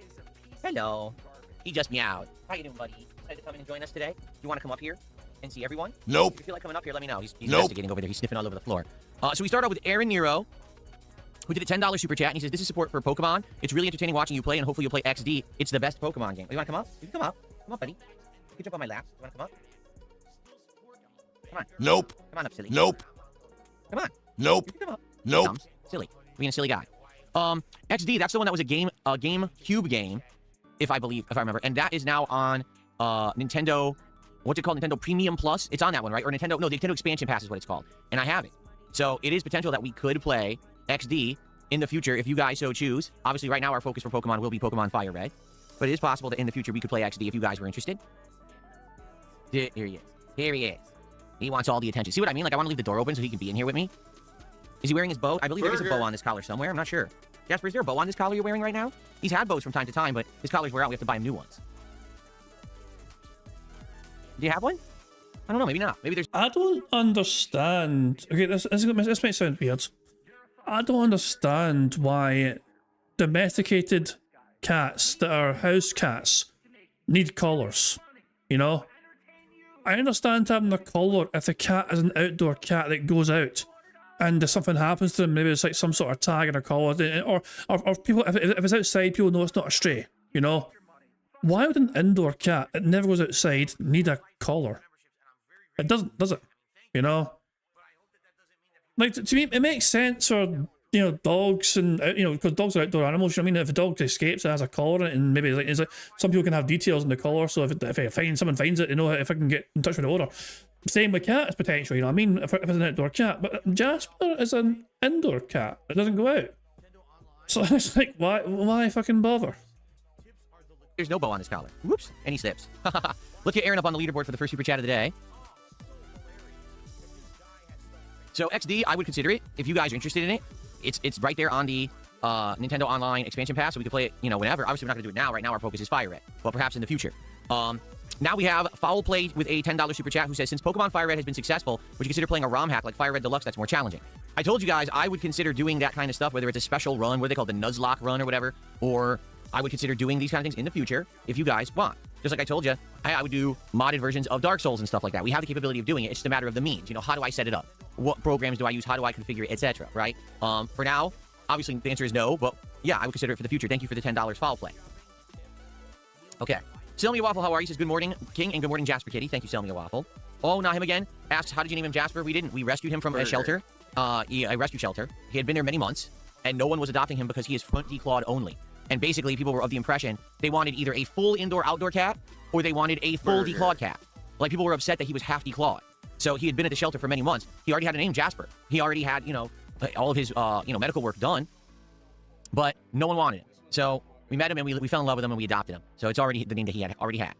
Hello. He just meowed. How you doing, buddy? Excited to come in and join us today? You want to come up here and see everyone? Nope. If you feel like coming up here, let me know. He's investigating over there. He's sniffing all over the floor. So we start off with Aaron Nero. who did a $10 super chat, and he says, this is support for Pokemon. It's really entertaining watching you play, and hopefully you'll play XD. It's the best Pokemon game. You want to come up? You can come up. Come up, buddy. You can jump on my lap. You want to come up? Come on. Nope. Come on up, silly. Nope. Come on. Nope. You can come up. Nope. Thumbs. Silly. Being a silly guy. XD, that's the one that was a GameCube game, if I remember. And that is now on Nintendo, what's it called? Nintendo Premium Plus? It's on that one, right? Or the Nintendo Expansion Pass is what it's called. And I have it. So it is potential that we could play XD in the future if you guys so choose. Obviously, right now our focus for Pokemon will be Pokemon Fire Red. But it is possible that in the future we could play XD if you guys were interested. Here he is. Here he is. He wants all the attention. See what I mean? Like, I want to leave the door open so he can be in here with me. Is he wearing his bow? I believe there is a bow on this collar somewhere. I'm not sure. Jasper, is there a bow on this collar you're wearing right now? He's had bows from time to time, but his collars wear out. We have to buy him new ones. Do you have one? I don't know. Maybe not. Maybe there's... I don't understand. Okay, this might sound weird. I don't understand why domesticated cats that are house cats need collars. You know? I understand having a collar if the cat is an outdoor cat that goes out and if something happens to them, maybe it's like some sort of tag in a collar, or people, if it's outside, people know it's not a stray, you know? Why would an indoor cat that never goes outside need a collar? It doesn't, does it? You know? Like, to me, it makes sense for, you know, dogs and, you know, because dogs are outdoor animals, you know what I mean? If a dog escapes, it has a collar in it, and maybe, like, it's like, some people can have details in the collar, so if someone finds it, you know, if I can get in touch with the owner. Same with cats, potentially, you know what I mean? If it's an outdoor cat. But Jasper is an indoor cat. It doesn't go out. So it's like, why fucking bother? There's no bow on this collar. Whoops. And he slips. Look at Aaron up on the leaderboard for the first super chat of the day. So XD, I would consider it if you guys are interested in it. It's right there on the Nintendo Online expansion pass, so we can play it, you know, whenever. Obviously, we're not going to do it now. Right now, our focus is Fire Red, but perhaps in the future. Now we have Foul Play with a $10 super chat who says, since Pokemon Fire Red has been successful, would you consider playing a ROM hack like Fire Red Deluxe that's more challenging? I told you guys I would consider doing that kind of stuff, whether it's a special run, what they call the Nuzlocke run or whatever, or I would consider doing these kind of things in the future if you guys want. Just like I told you, I would do modded versions of Dark Souls and stuff like that. We have the capability of doing it. It's just a matter of the means. You know, how do I set it up? What programs do I use? How do I configure it, etc. Right? For now, obviously the answer is no, but yeah, I would consider it for the future. Thank you for the $10 Foul Play. Okay. Selmia Waffle, how are you? He says, good morning, King, and good morning, Jasper Kitty. Thank you, Selmia Waffle. Oh, not him again. Asks, how did you name him Jasper? We didn't. We rescued him from a shelter. A rescue shelter. He had been there many months, and no one was adopting him because he is front declawed only. And basically, people were of the impression they wanted either a full indoor-outdoor cat, or they wanted a full declawed cat. Like, people were upset that he was half declawed. So he had been at the shelter for many months. He already had a name, Jasper. He already had, you know, all of his, medical work done. But no one wanted him. So we met him, and we fell in love with him, and we adopted him. So it's already the name that he had already had.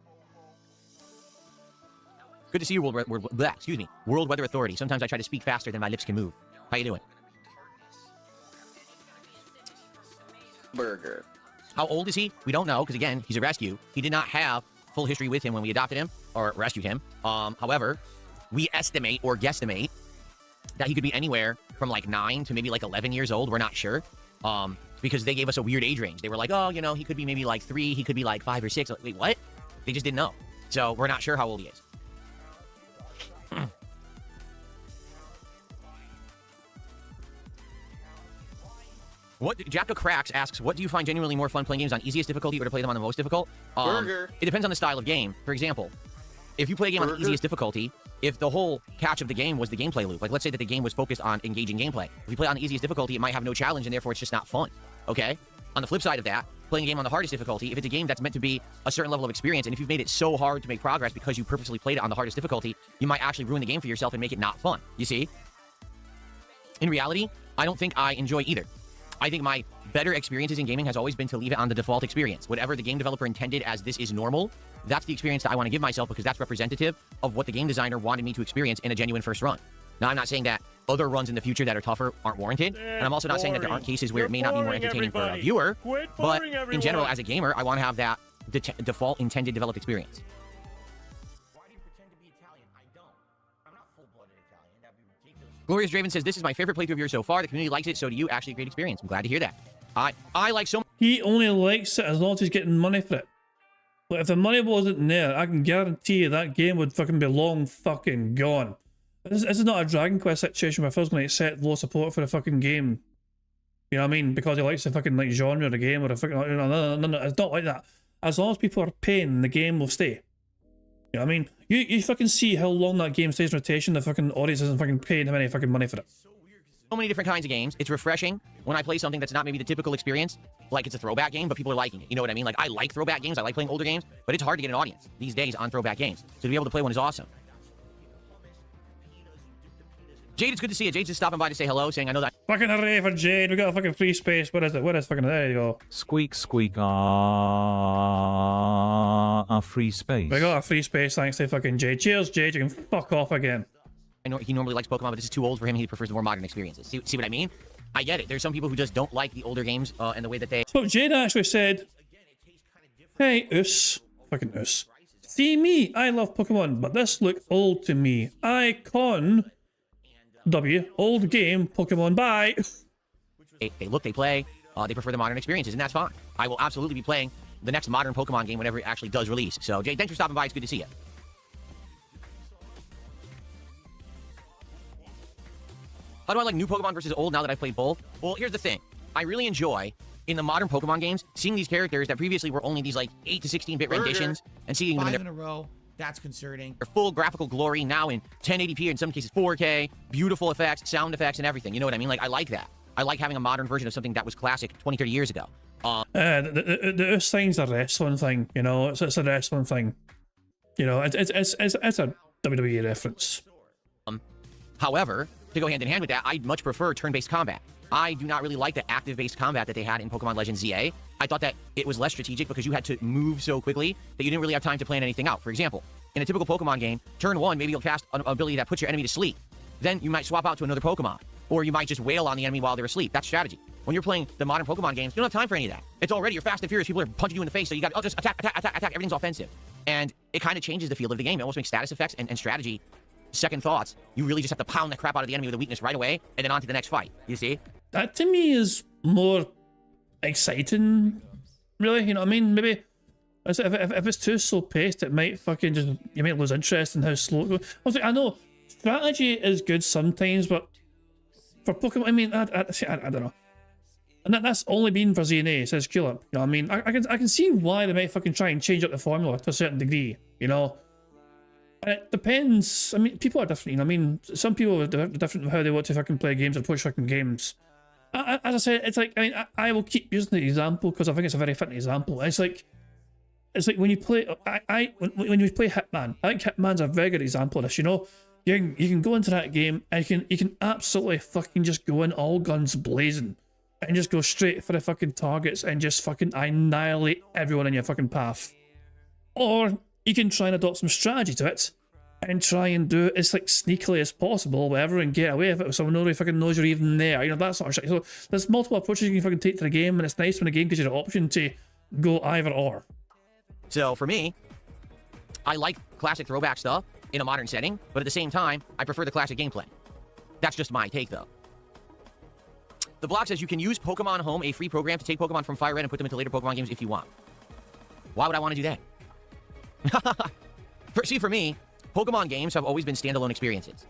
Good to see you, World Weather Authority. Sometimes I try to speak faster than my lips can move. How you doing? Burger. How old is he? We don't know, because again, he's a rescue. He did not have full history with him when we adopted him, or rescued him. However, we estimate, or guesstimate, that he could be anywhere from like 9 to maybe like 11 years old. We're not sure. Because they gave us a weird age range. They were like, oh, you know, he could be maybe like 3, he could be like 5 or 6. Like, wait, what? They just didn't know. So we're not sure how old he is. Jacka Cracks asks, what do you find genuinely more fun playing games on easiest difficulty or to play them on the most difficult? It depends on the style of game. For example, if you play a game on the easiest difficulty, if the whole catch of the game was the gameplay loop, like let's say that the game was focused on engaging gameplay. If you play on the easiest difficulty, it might have no challenge and therefore it's just not fun. Okay? On the flip side of that, playing a game on the hardest difficulty, if it's a game that's meant to be a certain level of experience, and if you've made it so hard to make progress because you purposely played it on the hardest difficulty, you might actually ruin the game for yourself and make it not fun. You see? In reality, I don't think I enjoy either. I think my better experiences in gaming has always been to leave it on the default experience. Whatever the game developer intended as this is normal, that's the experience that I want to give myself because that's representative of what the game designer wanted me to experience in a genuine first run. Now, I'm not saying that other runs in the future that are tougher aren't warranted, and I'm also not saying that there aren't cases where it may not be more entertaining for a viewer, but in general, as a gamer, I want to have that default intended developed experience. Glorious Draven says, this is my favorite playthrough of yours so far. The community likes it, so do you. Actually a great experience. I'm glad to hear that. I like so much. He only likes it as long as he's getting money for it. But if the money wasn't there, I can guarantee you that game would fucking be long fucking gone. This is not a Dragon Quest situation where if I was going to accept low support for a fucking game, You know what I mean? Because he likes the fucking like genre of the game or the fucking no, it's not like that. As long as people are paying, the game will stay. You know what I mean? You fucking see how long that game stays in rotation, the fucking audience isn't fucking paying him any fucking money for it. So many different kinds of games. It's refreshing when I play something that's not maybe the typical experience, like it's a throwback game, but people are liking it. You know what I mean? Like, I like throwback games. I like playing older games, but it's hard to get an audience these days on throwback games. So to be able to play one is awesome. Jade, it's good to see you. Jade's just stopping by to say hello, saying I know that. Fucking hooray for Jade. We got a fucking free space. What is it? What is fucking... There you go. Squeak, squeak, free space. We got a free space thanks to fucking Jade. Cheers, Jade. You can fuck off again. I know he normally likes Pokemon, but this is too old for him. He prefers the more modern experiences. See what I mean? I get it. There's some people who just don't like the older games and the way that they... So Jade actually said, hey, Us. Fucking Us. See me. I love Pokemon, but this look old to me. Icon... old game, Pokemon, bye. They look, they play, they prefer the modern experiences, and that's fine. I will absolutely be playing the next modern Pokemon game whenever it actually does release. So, Jay, thanks for stopping by. It's good to see you. How do I like new Pokemon versus old now that I've played both? Well, here's the thing. I really enjoy, in the modern Pokemon games, seeing these characters that previously were only these, like, 8 to 16-bit renditions, and seeing them in a row. That's concerning. Their full graphical glory now in 1080p, in some cases 4K, beautiful effects, sound effects, and everything. You know what I mean? Like, I like that. I like having a modern version of something that was classic 20, 30 years ago. The Us thing's a wrestling thing, you know? It's a wrestling thing. You know, it's a WWE reference. However, to go hand in hand with that, I much prefer turn-based combat. I do not really like the active-based combat that they had in Pokemon Legends ZA. I thought that it was less strategic because you had to move so quickly that you didn't really have time to plan anything out. For example, in a typical Pokemon game, turn 1, maybe you'll cast an ability that puts your enemy to sleep. Then you might swap out to another Pokemon. Or you might just wail on the enemy while they're asleep. That's strategy. When you're playing the modern Pokemon games, you don't have time for any of that. It's already, you're fast and furious. People are punching you in the face, so you got, oh, just attack, attack, attack, attack. Everything's offensive. And it kind of changes the feel of the game. It almost makes status effects and strategy second thoughts. You really just have to pound the crap out of the enemy with a weakness right away, and then on to the next fight. You see? That to me is more exciting, really. You know what I mean? Maybe if it's too slow paced, it might fucking just, you might lose interest in how slow it goes. I know strategy is good sometimes, but for Pokemon, I mean, I don't know. And that's only been for ZNA, says Kulip. You know what I mean? I can see why they might fucking try and change up the formula to a certain degree, you know? And it depends. I mean, people are different, you know what I mean? Some people are different in how they want to fucking play games and approach fucking games. As I said, it's like, I mean, I will keep using the example because I think it's a very fitting example. It's like when you play, when you play Hitman, I think Hitman's a very good example of this, you know? You can go into that game and you can absolutely fucking just go in all guns blazing and just go straight for the fucking targets and just fucking annihilate everyone in your fucking path. Or you can try and adopt some strategy to it and try and do it as like sneakily as possible, whatever, and get away with it so nobody fucking knows you're even there, you know, that sort of shit. So there's multiple approaches you can fucking take to the game, and it's nice when the game gives you the option to go either or. So for me, I like classic throwback stuff in a modern setting, but at the same time, I prefer the classic gameplay. That's just my take, though. The blog says you can use Pokemon Home, a free program, to take Pokemon from Fire Red and put them into later Pokemon games if you want. Why would I want to do that? For me, Pokemon games have always been standalone experiences.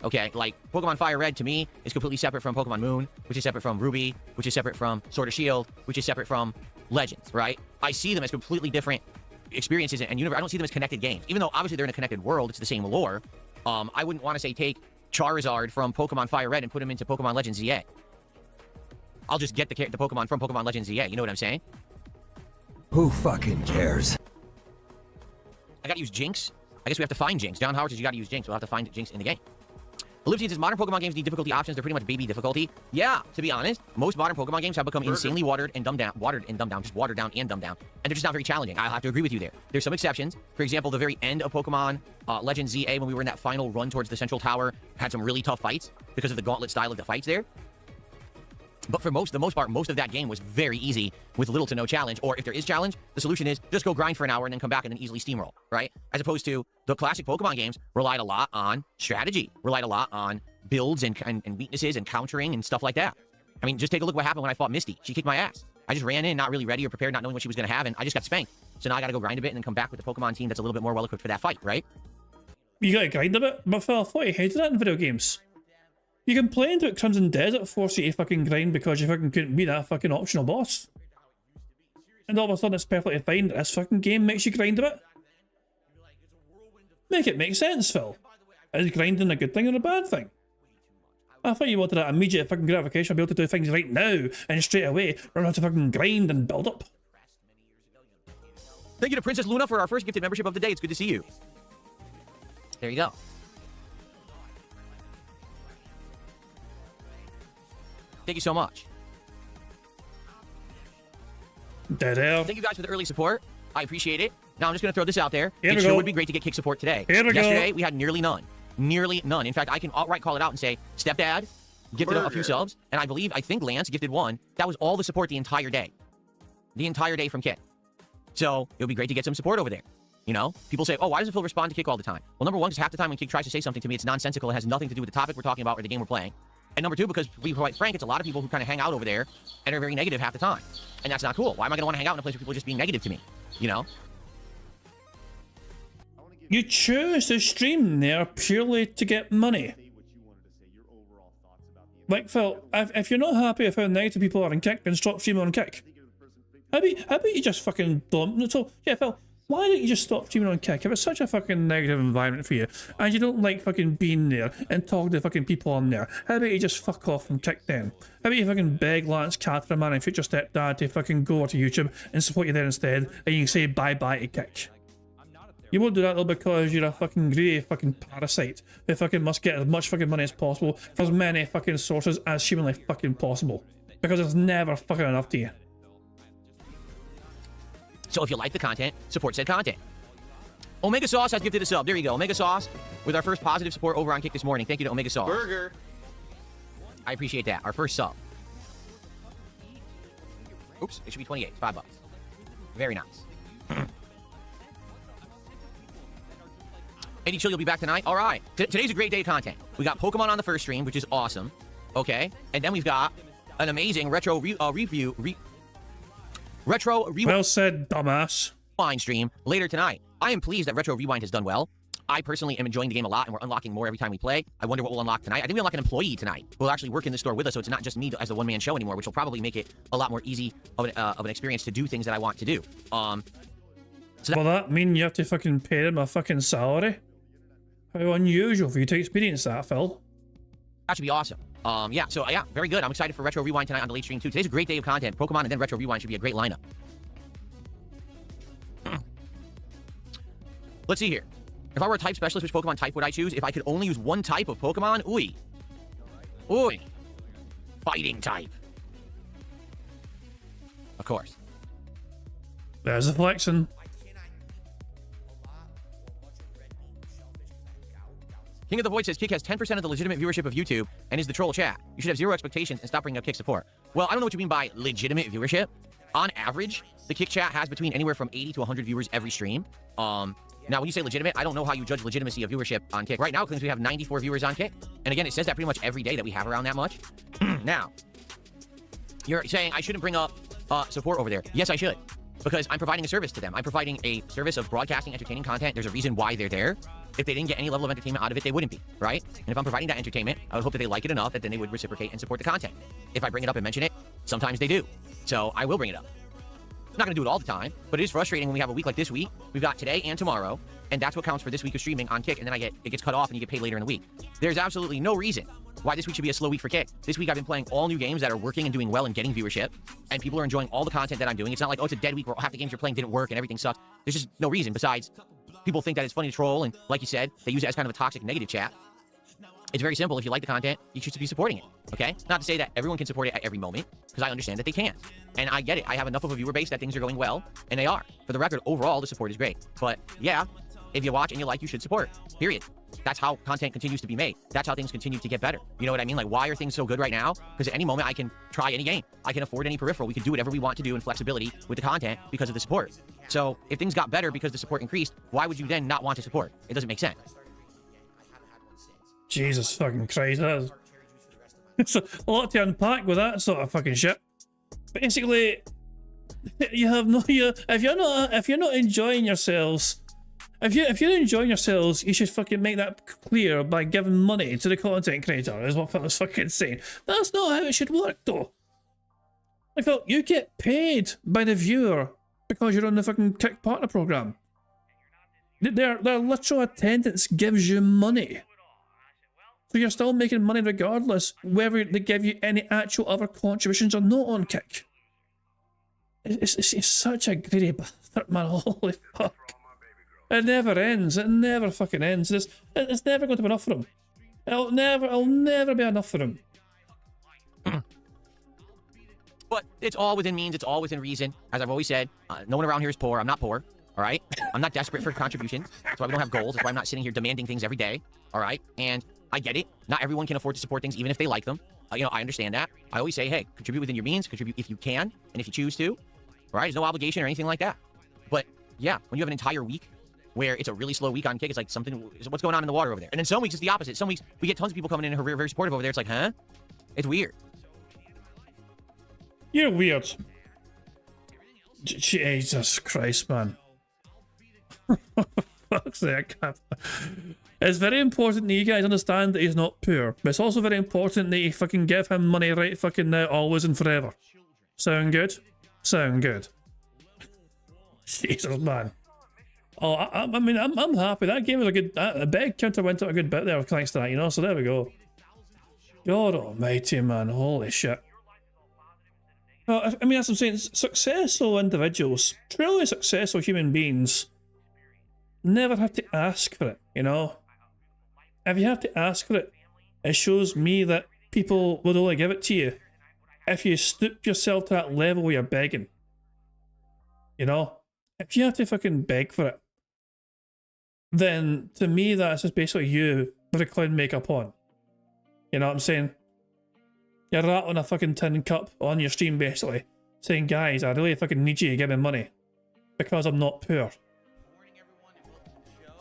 Okay, like Pokemon Fire Red to me is completely separate from Pokemon Moon, which is separate from Ruby, which is separate from Sword or Shield, which is separate from Legends, right? I see them as completely different experiences and universe. I don't see them as connected games. Even though obviously they're in a connected world, it's the same lore. I wouldn't want to say take Charizard from Pokemon Fire Red and put him into Pokemon Legends ZA. I'll just get the Pokemon from Pokemon Legends ZA. You know what I'm saying? Who fucking cares? I gotta use Jinx. I guess we have to find Jinx. John Howard says you gotta use Jinx. We'll have to find Jinx in the game. Ellipses says modern Pokemon games need difficulty options. They're pretty much baby difficulty. Yeah, to be honest, most modern Pokemon games have become insanely watered and dumbed down, just watered down and dumbed down, and they're just not very challenging. I'll have to agree with you there. There's some exceptions. For example, the very end of Pokemon Legends ZA, when we were in that final run towards the Central Tower, had some really tough fights because of the gauntlet style of the fights there. But for the most part, most of that game was very easy with little to no challenge. Or if there is challenge, the solution is just go grind for an hour and then come back and then easily steamroll, right? As opposed to the classic Pokemon games relied a lot on strategy, relied a lot on builds and weaknesses and countering and stuff like that. I mean, just take a look what happened when I fought Misty. She kicked my ass. I just ran in, not really ready or prepared, not knowing what she was going to have, and I just got spanked. So now I got to go grind a bit and then come back with the Pokemon team that's a little bit more well-equipped for that fight, right? You got to grind a bit? But I thought you hated that in video games. You complained about Crimson Desert forcing you to fucking grind because you fucking couldn't beat that fucking optional boss. And all of a sudden it's perfectly fine that this fucking game makes you grind a bit. Make it make sense, Phil. Is grinding a good thing or a bad thing? I thought you wanted that immediate fucking gratification, be able to do things right now and straight away, rather than to fucking grind and build up. Thank you to Princess Luna for our first gifted membership of the day. It's good to see you. There you go. Thank you so much. Dead air. Thank you guys for the early support. I appreciate it. Now I'm just going to throw this out there. Here It we sure go. would be great to get kick support today. Here we go. Yesterday, we had nearly none. Nearly none. In fact, I can outright call it out and say, Stepdad gifted a few subs, and I think Lance gifted one. That was all the support the entire day. The entire day from Kick. So it would be great to get some support over there. You know, people say, oh, why doesn't Phil respond to Kick all the time? Well, number one, because half the time when Kick tries to say something to me, it's nonsensical. It has nothing to do with the topic we're talking about or the game we're playing. And number two, because to be quite frank, it's a lot of people who kind of hang out over there and are very negative half the time. And that's not cool. Why am I going to want to hang out in a place where people are just being negative to me? You know? You choose to stream there purely to get money. Like, Phil, if you're not happy with how negative people are on Kick, then stop streaming on Kick. How about you just fucking don't? So, yeah, Phil, why don't you just stop streaming on Kick? If it's such a fucking negative environment for you, and you don't like fucking being there and talking to fucking people on there, how about you just fuck off from Kick then? How about you fucking beg Lance Catherman and future stepdad to fucking go over to YouTube and support you there instead, and you can say bye-bye to Kick? You won't do that though because you're a fucking greedy fucking parasite who fucking must get as much fucking money as possible from as many fucking sources as humanly fucking possible. Because it's never fucking enough to you. So if you like the content, support said content. Omega Sauce has gifted a sub. There you go. Omega Sauce with our first positive support over on Kick this morning. Thank you to Omega Sauce. Burger. I appreciate that. Our first sub. Oops, it should be 28. $5. Very nice. Eddie Chill, you'll be back tonight? All right. Today's a great day of content. We got Pokemon on the first stream, which is awesome. Okay. And then we've got an amazing retro review. Retro Rewind. Well said, dumbass. Stream later tonight. I am pleased that Retro Rewind has done well. I personally am enjoying the game a lot, and we're unlocking more every time we play. I wonder what we'll unlock tonight. I think we unlock an employee tonight who will actually work in the store with us, so it's not just me as a one-man show anymore, which will probably make it a lot more easy of an experience to do things that I want to do. Will that mean you have to fucking pay them a fucking salary? How unusual for you to experience that, Phil. That should be awesome. Yeah, very good. I'm excited for Retro Rewind tonight on the late stream too. Today's a great day of content. Pokemon and then Retro Rewind should be a great lineup. Let's see here. If I were a type specialist, which Pokemon type would I choose? If I could only use one type of Pokemon? Ooh. Ooh. Fighting type. Of course. There's a flexing. King of the Void says Kick has 10% of the legitimate viewership of YouTube and is the troll chat. You should have zero expectations and stop bringing up Kick support. Well, I don't know what you mean by legitimate viewership. On average, the Kick chat has between anywhere from 80 to 100 viewers every stream. Now, when you say legitimate, I don't know how you judge legitimacy of viewership on Kick. Right now, because we have 94 viewers on Kick. And again, it says that pretty much every day that we have around that much. Now, you're saying I shouldn't bring up support over there. Yes, I should. Because I'm providing a service to them. I'm providing a service of broadcasting entertaining content. There's a reason why they're there. If they didn't get any level of entertainment out of it, they wouldn't be, right? And if I'm providing that entertainment, I would hope that they like it enough that then they would reciprocate and support the content. If I bring it up and mention it, sometimes they do. So I will bring it up. I'm not going to do it all the time, but it is frustrating when we have a week like this week. We've got today and tomorrow, and that's what counts for this week of streaming on Kick, and then it gets cut off and you get paid later in the week. There's absolutely no reason why this week should be a slow week for Kick. This week I've been playing all new games that are working and doing well and getting viewership, and people are enjoying all the content that I'm doing. It's not like, oh, it's a dead week where half the games you're playing didn't work and everything sucks. There's just no reason besides people think that it's funny to troll, and like you said, they use it as kind of a toxic negative chat. It's very simple. If you like the content, you should be supporting it, okay? Not to say that everyone can support it at every moment, because I understand that they can't. And I get it. I have enough of a viewer base that things are going well, and they are. For the record, overall, the support is great. But yeah, if you watch and you like, you should support, period. That's how content continues to be made. That's how things continue to get better. You know what I mean? Like, why are things so good right now? Because at any moment, I can try any game. I can afford any peripheral. We can do whatever we want to do in flexibility with the content because of the support. So if things got better because the support increased, why would you then not want to support? It doesn't make sense. Jesus fucking Christ, it's a lot to unpack with that sort of fucking shit. Basically, you have no, if you're not enjoying yourselves If you're enjoying yourselves, you should fucking make that clear by giving money to the content creator, is what I was fucking saying. That's not how it should work, though. I felt you get paid by the viewer because you're on the fucking Kick Partner program. Their literal attendance gives you money. So you're still making money regardless whether they give you any actual other contributions or not on Kick. It's such a greedy bastard, man. Holy fuck. It never ends. It never fucking ends. It's never going to be enough for him. It'll never be enough for him. But it's all within means. It's all within reason. As I've always said, no one around here is poor. I'm not poor. All right? I'm not desperate for contributions. That's why we don't have goals. That's why I'm not sitting here demanding things every day. All right? And I get it. Not everyone can afford to support things, even if they like them. You know, I understand that. I always say, hey, contribute within your means. Contribute if you can and if you choose to. All right? There's no obligation or anything like that. But yeah, when you have an entire week where it's a really slow week on Kick, it's like what's going on in the water over there? And then some weeks it's the opposite. Some weeks we get tons of people coming in who are very supportive over there. It's like, huh? It's weird. You're weird. Jesus Christ, man. Fuck's sake. It's very important that you guys understand that he's not poor. But it's also very important that you fucking give him money right fucking now, always and forever. Sound good? Sound good. Jesus, man. Oh, I mean, I'm happy. That game was a good... A big counter went out a good bit there thanks to that, you know? So there we go. God almighty, man. Holy shit. Well, I mean, as I'm saying, successful individuals, truly successful human beings, never have to ask for it, you know? If you have to ask for it, it shows me that people will only give it to you if you stoop yourself to that level where you're begging. You know? If you have to fucking beg for it, then to me that's just basically you with a clown makeup on. You know what I'm saying? You're rattling a fucking tin cup on your stream basically, saying, guys, I really fucking need you to give me money because I'm not poor.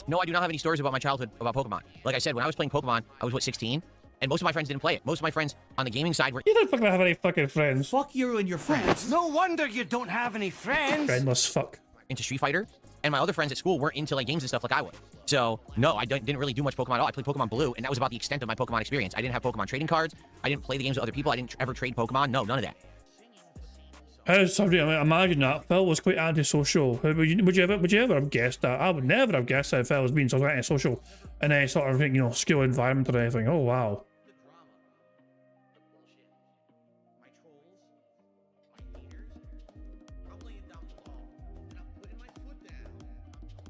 No, I do not have any stories about my childhood about Pokemon. Like I said, when I was playing Pokemon, I was, 16? And most of my friends didn't play it. Most of my friends on the gaming side were... You don't fucking have any fucking friends. Fuck you and your friends. No wonder you don't have any friends. Friendless fuck. Into Street Fighter. And my other friends at school weren't into like games and stuff like I was. So, no, I didn't really do much Pokemon at all. I played Pokemon Blue, and that was about the extent of my Pokemon experience. I didn't have Pokemon trading cards. I didn't play the games with other people. I didn't ever trade Pokemon. No, none of that. Sorry, I mean, imagine that. Phil was quite antisocial. Would you ever have guessed that? I would never have guessed that Phil was being so antisocial in any sort of, you know, school environment or anything. Oh, wow.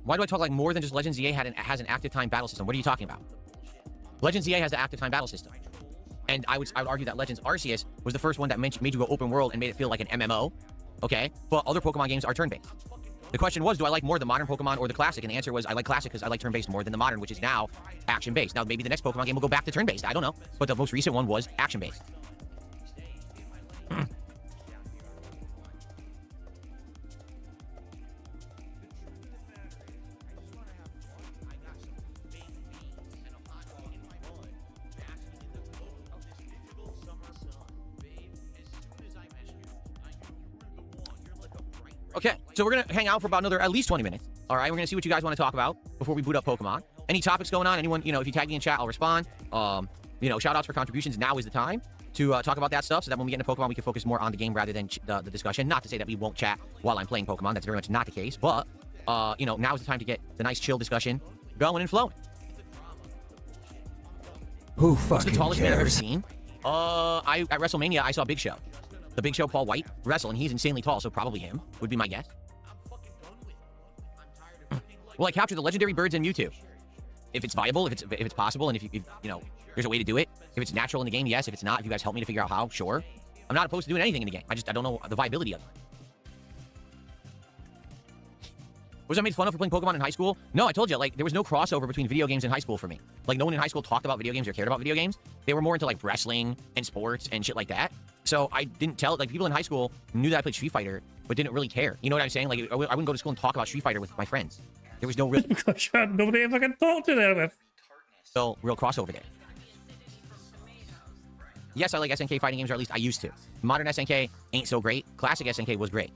Why do I talk like more than just Legends EA has an active time battle system? What are you talking about? Legends EA has the active time battle system. And I would argue that Legends Arceus was the first one that made you go open world and made it feel like an MMO. Okay? But other Pokemon games are turn-based. The question was, do I like more the modern Pokemon or the classic? And the answer was, I like classic because I like turn-based more than the modern, which is now action-based. Now, maybe the next Pokemon game will go back to turn-based. I don't know. But the most recent one was action-based. Okay, so we're going to hang out for about another at least 20 minutes. All right, we're going to see what you guys want to talk about before we boot up Pokemon. Any topics going on? Anyone, you know, if you tag me in chat, I'll respond. You know, shout outs for contributions. Now is the time to talk about that stuff so that when we get into Pokemon, we can focus more on the game rather than the discussion. Not to say that we won't chat while I'm playing Pokemon. That's very much not the case. But, you know, now is the time to get the nice chill discussion going and flowing. Who What's the fucking tallest man I've ever cares? seen? At WrestleMania, I saw Big Show. The Big Show, Paul White, wrestle, and he's insanely tall, so probably him would be my guess. Well, I capture the legendary birds in Mewtwo. If it's viable, if it's possible, and if you know, there's a way to do it. If it's natural in the game, yes. If it's not, if you guys help me to figure out how, sure. I'm not opposed to doing anything in the game. I don't know the viability of it. Was I made fun of for playing Pokemon in high school? No, I told you, like, there was no crossover between video games and high school for me. Like, no one in high school talked about video games or cared about video games. They were more into, like, wrestling and sports and shit like that. So I didn't tell, like, people in high school knew that I played Street Fighter, but didn't really care. You know what I'm saying? Like, I wouldn't go to school and talk about Street Fighter with my friends. There was no real... Nobody ever can talk to them. So, real crossover there. Yes, I like SNK fighting games, or at least I used to. Modern SNK ain't so great. Classic SNK was great.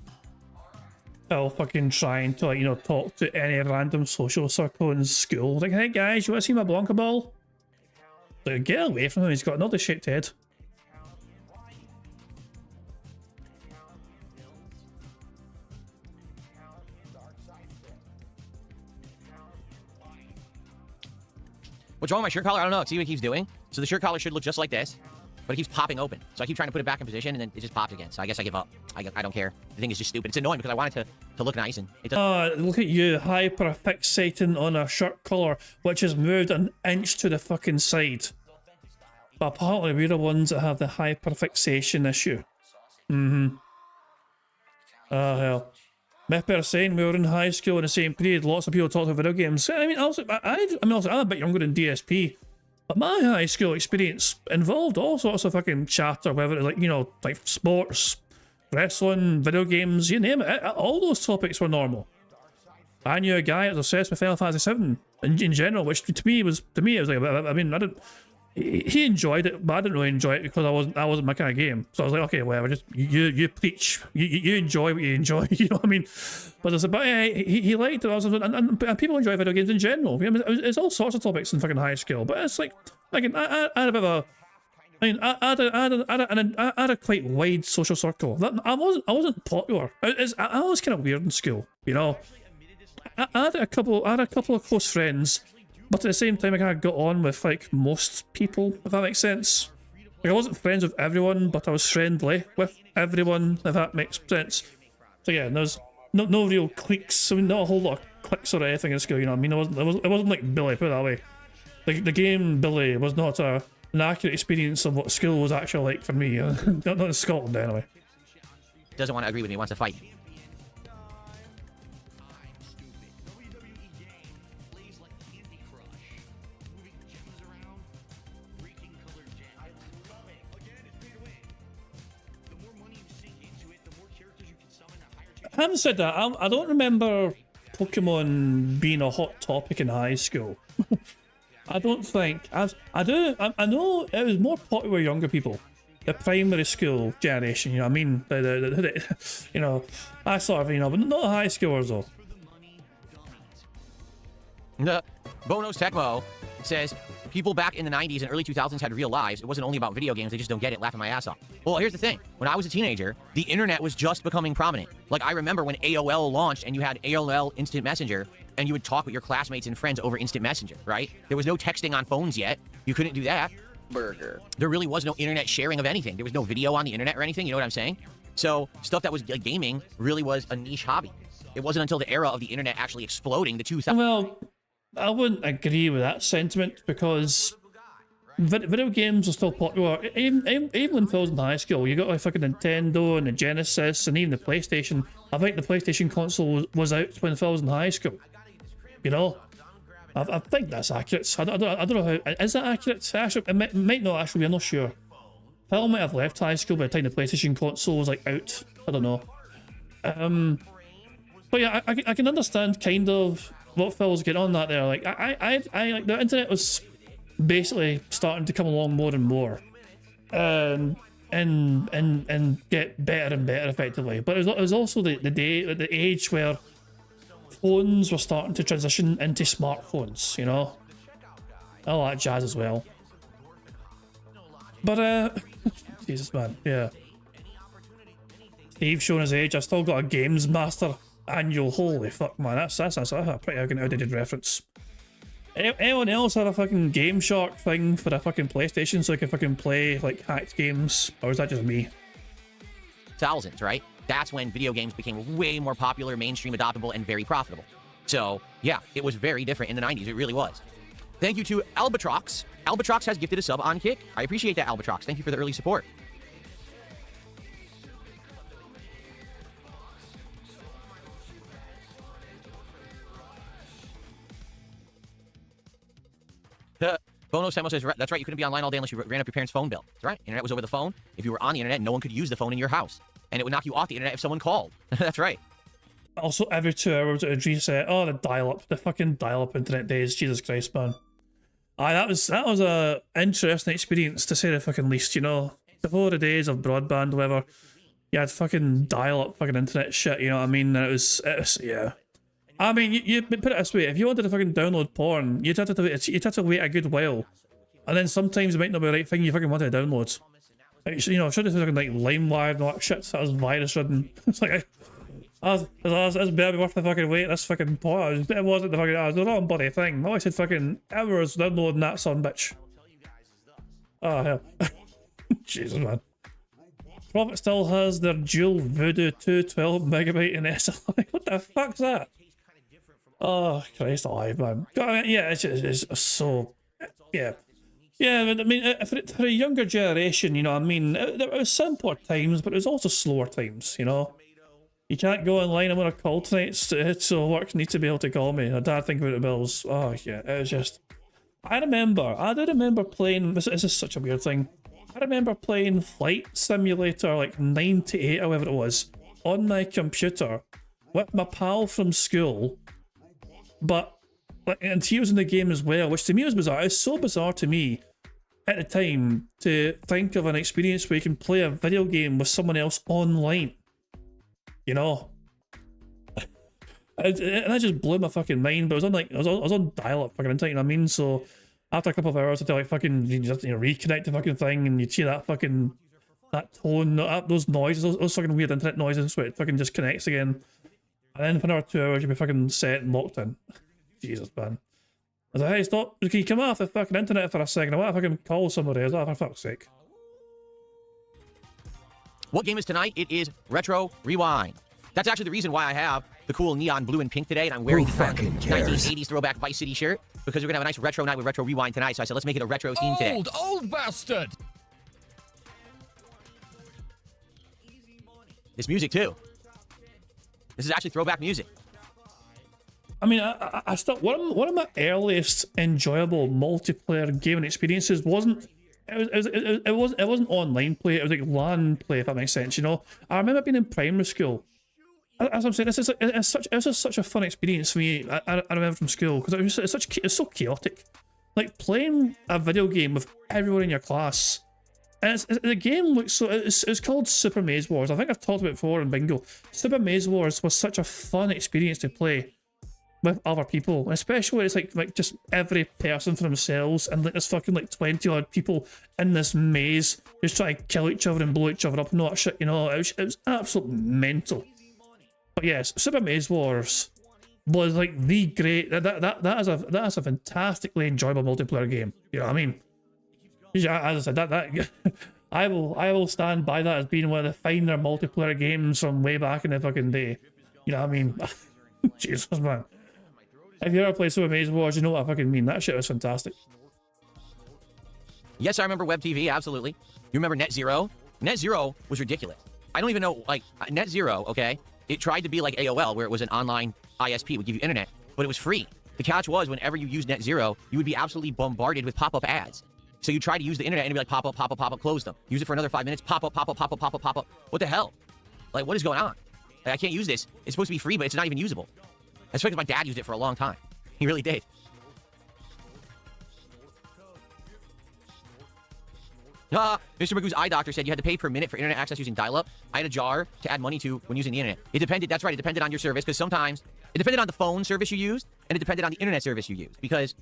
Phil fucking trying to, like, you know, talk to any random social circle in school. Like, hey guys, you want to see my Blanca ball? Like, get away from him, he's got another shaped head. What's wrong with my shirt collar? I don't know. See what it keeps doing? So the shirt collar should look just like this, but it keeps popping open. So I keep trying to put it back in position, and then it just pops again. So I guess I give up. I don't care. The thing is just stupid. It's annoying because I want it to look nice, and it doesn't. Look at you, hyper-fixating on a shirt collar, which has moved an inch to the fucking side. But apparently we're the ones that have the hyper-fixation issue. Mm-hmm. Ah, hell. Mepper saying we were in high school in the same period, lots of people talked about video games. I mean, I'm a bit younger than DSP, but my high school experience involved all sorts of fucking chatter, whether it's like, you know, like sports, wrestling, video games, you name it. All those topics were normal. I knew a guy that was obsessed with Final Fantasy VII in general, which to me it was like, I mean, I didn't. He enjoyed it, but I didn't really enjoy it because I wasn't my kind of game. So I was like, okay, whatever. Just you preach, you enjoy what you enjoy. You know what I mean? But I said, but he liked it. And people enjoy video games in general. I mean, it's all sorts of topics in fucking high school. But it's like I had a bit of a. I mean, I had a quite wide social circle. I wasn't popular. I was kind of weird in school. You know, I had a couple of close friends. But at the same time, I kind of got on with, like, most people, if that makes sense. Like, I wasn't friends with everyone, but I was friendly with everyone, if that makes sense. So yeah, there's no real cliques. I mean, not a whole lot of cliques or anything in school, you know what I mean? It wasn't like Billy, put it that way. The game Billy was not an accurate experience of what school was actually like for me. Not in Scotland, anyway. Doesn't want to agree with me, wants to fight. Having said that, I don't remember Pokemon being a hot topic in high school. I don't think. I know it was more popular with younger people. The primary school generation, you know what I mean? You know, I sort of, you know, but not the high schoolers though. Bono's Tecmo says, people back in the 90s and early 2000s had real lives. It wasn't only about video games. They just don't get it. Laughing my ass off. Well, here's the thing. When I was a teenager, the internet was just becoming prominent. Like, I remember when AOL launched and you had AOL Instant Messenger and you would talk with your classmates and friends over Instant Messenger, right? There was no texting on phones yet. You couldn't do that. Burger. There really was no internet sharing of anything. There was no video on the internet or anything. You know what I'm saying? So stuff that was like gaming really was a niche hobby. It wasn't until the era of the internet actually exploding, the 2000s. Well, I wouldn't agree with that sentiment because video games are still popular. Even when I was in high school, you got like fucking Nintendo and the Genesis and even the PlayStation. I think the PlayStation console was out when I was in high school. You know, I think that's accurate. I don't know how. Is that accurate? Actually, it might not actually be. I'm not sure. Phil might have left high school by the time the PlayStation console was like out. I don't know. But yeah, I can understand kind of what Phil's getting on that there. Like I like the internet was basically starting to come along more and more, and get better and better effectively. But it was also the age where phones were starting to transition into smartphones, you know, all that jazz as well. But Jesus man, yeah. Steve showing his age. I still got a Games Master annual. Holy fuck, man, that's a pretty outdated reference. Anyone else have a fucking Game Shark thing for a fucking PlayStation so I can fucking play like hacked games, or is that just me? Thousands, right? That's when video games became way more popular, mainstream, adoptable, and very profitable. So yeah, it was very different in the 90s. It really was. Thank you to Albatrox. Albatrox has gifted a sub on Kick. I appreciate that, Albatrox. Thank you for the early support. Bono Samo says, that's right, you couldn't be online all day unless you ran up your parents' phone bill. That's right, internet was over the phone. If you were on the internet, no one could use the phone in your house. And it would knock you off the internet if someone called. That's right. Also, every 2 hours it would reset. Oh, the fucking dial-up internet days. Jesus Christ, man. That was a interesting experience, to say the fucking least, you know. Before the days of broadband, whatever, you had fucking dial-up fucking internet shit, you know what I mean? And it was yeah. I mean, you put it this way, if you wanted to fucking download porn, you'd have to wait a good while. And then sometimes it might not be the right thing you fucking wanted to download. Like, you know, should have fucking like LimeWire and all that shit, that was virus ridden. It's like, that's barely worth the fucking wait, this fucking porn. It wasn't the fucking, it was the wrong bloody thing. I always said fucking hours downloading that son bitch. Oh hell. Jesus man. Profit still has their dual Voodoo 212 megabyte in SLI. What the fuck's that? Oh Christ alive, man. Yeah, it's so yeah. Yeah, I mean, for a younger generation, you know what I mean, it was simpler times, but it was also slower times, you know? You can't go online, I'm on a call tonight, so work needs to be able to call me. I dad think about the bills. Oh yeah, it was just... I do remember playing, this is such a weird thing, I remember playing Flight Simulator like 98 or whatever it was, on my computer, with my pal from school, but and he was in the game as well, which to me was bizarre. It's so bizarre to me at the time to think of an experience where you can play a video game with someone else online. You know? And that just blew my fucking mind, but I was on dial-up fucking internet, you know what I mean? So after a couple of hours, I had to like fucking, you just, reconnect the fucking thing, and you'd hear that fucking, that tone, those noises, those fucking weird internet noises, where it fucking just connects again. And then for another 2 hours, you'd be fucking set and locked in. Jesus, man. I was like, hey, stop. Can you come off the fucking internet for a second? I want to fucking call somebody. I was like, for fuck's sake. What game is tonight? It is Retro Rewind. That's actually the reason why I have the cool neon blue and pink today, and I'm wearing the 1980s throwback Vice City shirt, because we're going to have a nice retro night with Retro Rewind tonight, so I said, let's make it a retro theme today. Old bastard! This music, too. This is actually throwback music. I mean, I still one of my earliest enjoyable multiplayer gaming experiences wasn't online play. It was like LAN play, if that makes sense. You know, I remember being in primary school. As I'm saying, this is such a fun experience for me. I remember from school because it's so chaotic. Like playing a video game with everyone in your class. And the game looks so... It's called Super Maze Wars. I think I've talked about it before in Bingo. Super Maze Wars was such a fun experience to play with other people, especially when it's like just every person for themselves, and like there's fucking like 20 odd people in this maze just trying to kill each other and blow each other up and all that shit, you know. It was absolutely mental. But yes, Super Maze Wars was like the great... That is a fantastically enjoyable multiplayer game. You know what I mean? As I said, that I will stand by that as being one of the finer multiplayer games from way back in the fucking day. You know what I mean? Jesus, man. If you ever played Super Maze Wars, you know what I fucking mean. That shit was fantastic. Yes, I remember Web TV, absolutely. You remember Net Zero? Net Zero was ridiculous. I don't even know, like, Net Zero, okay? It tried to be like AOL, where it was an online ISP, it would give you internet, but it was free. The catch was, whenever you used Net Zero, you would be absolutely bombarded with pop-up ads. So you try to use the internet and it'd be like pop up, pop up, pop up, close them. Use it for another 5 minutes, pop up, pop up, pop up, pop up, pop up. What the hell? Like, what is going on? Like, I can't use this. It's supposed to be free, but it's not even usable. That's because my dad used it for a long time. He really did. Mr. Magoo's eye doctor said you had to pay per minute for internet access using dial-up. I had a jar to add money to when using the internet. It depended, that's right, it depended on your service, because sometimes it depended on the phone service you used, and it depended on the internet service you used. Because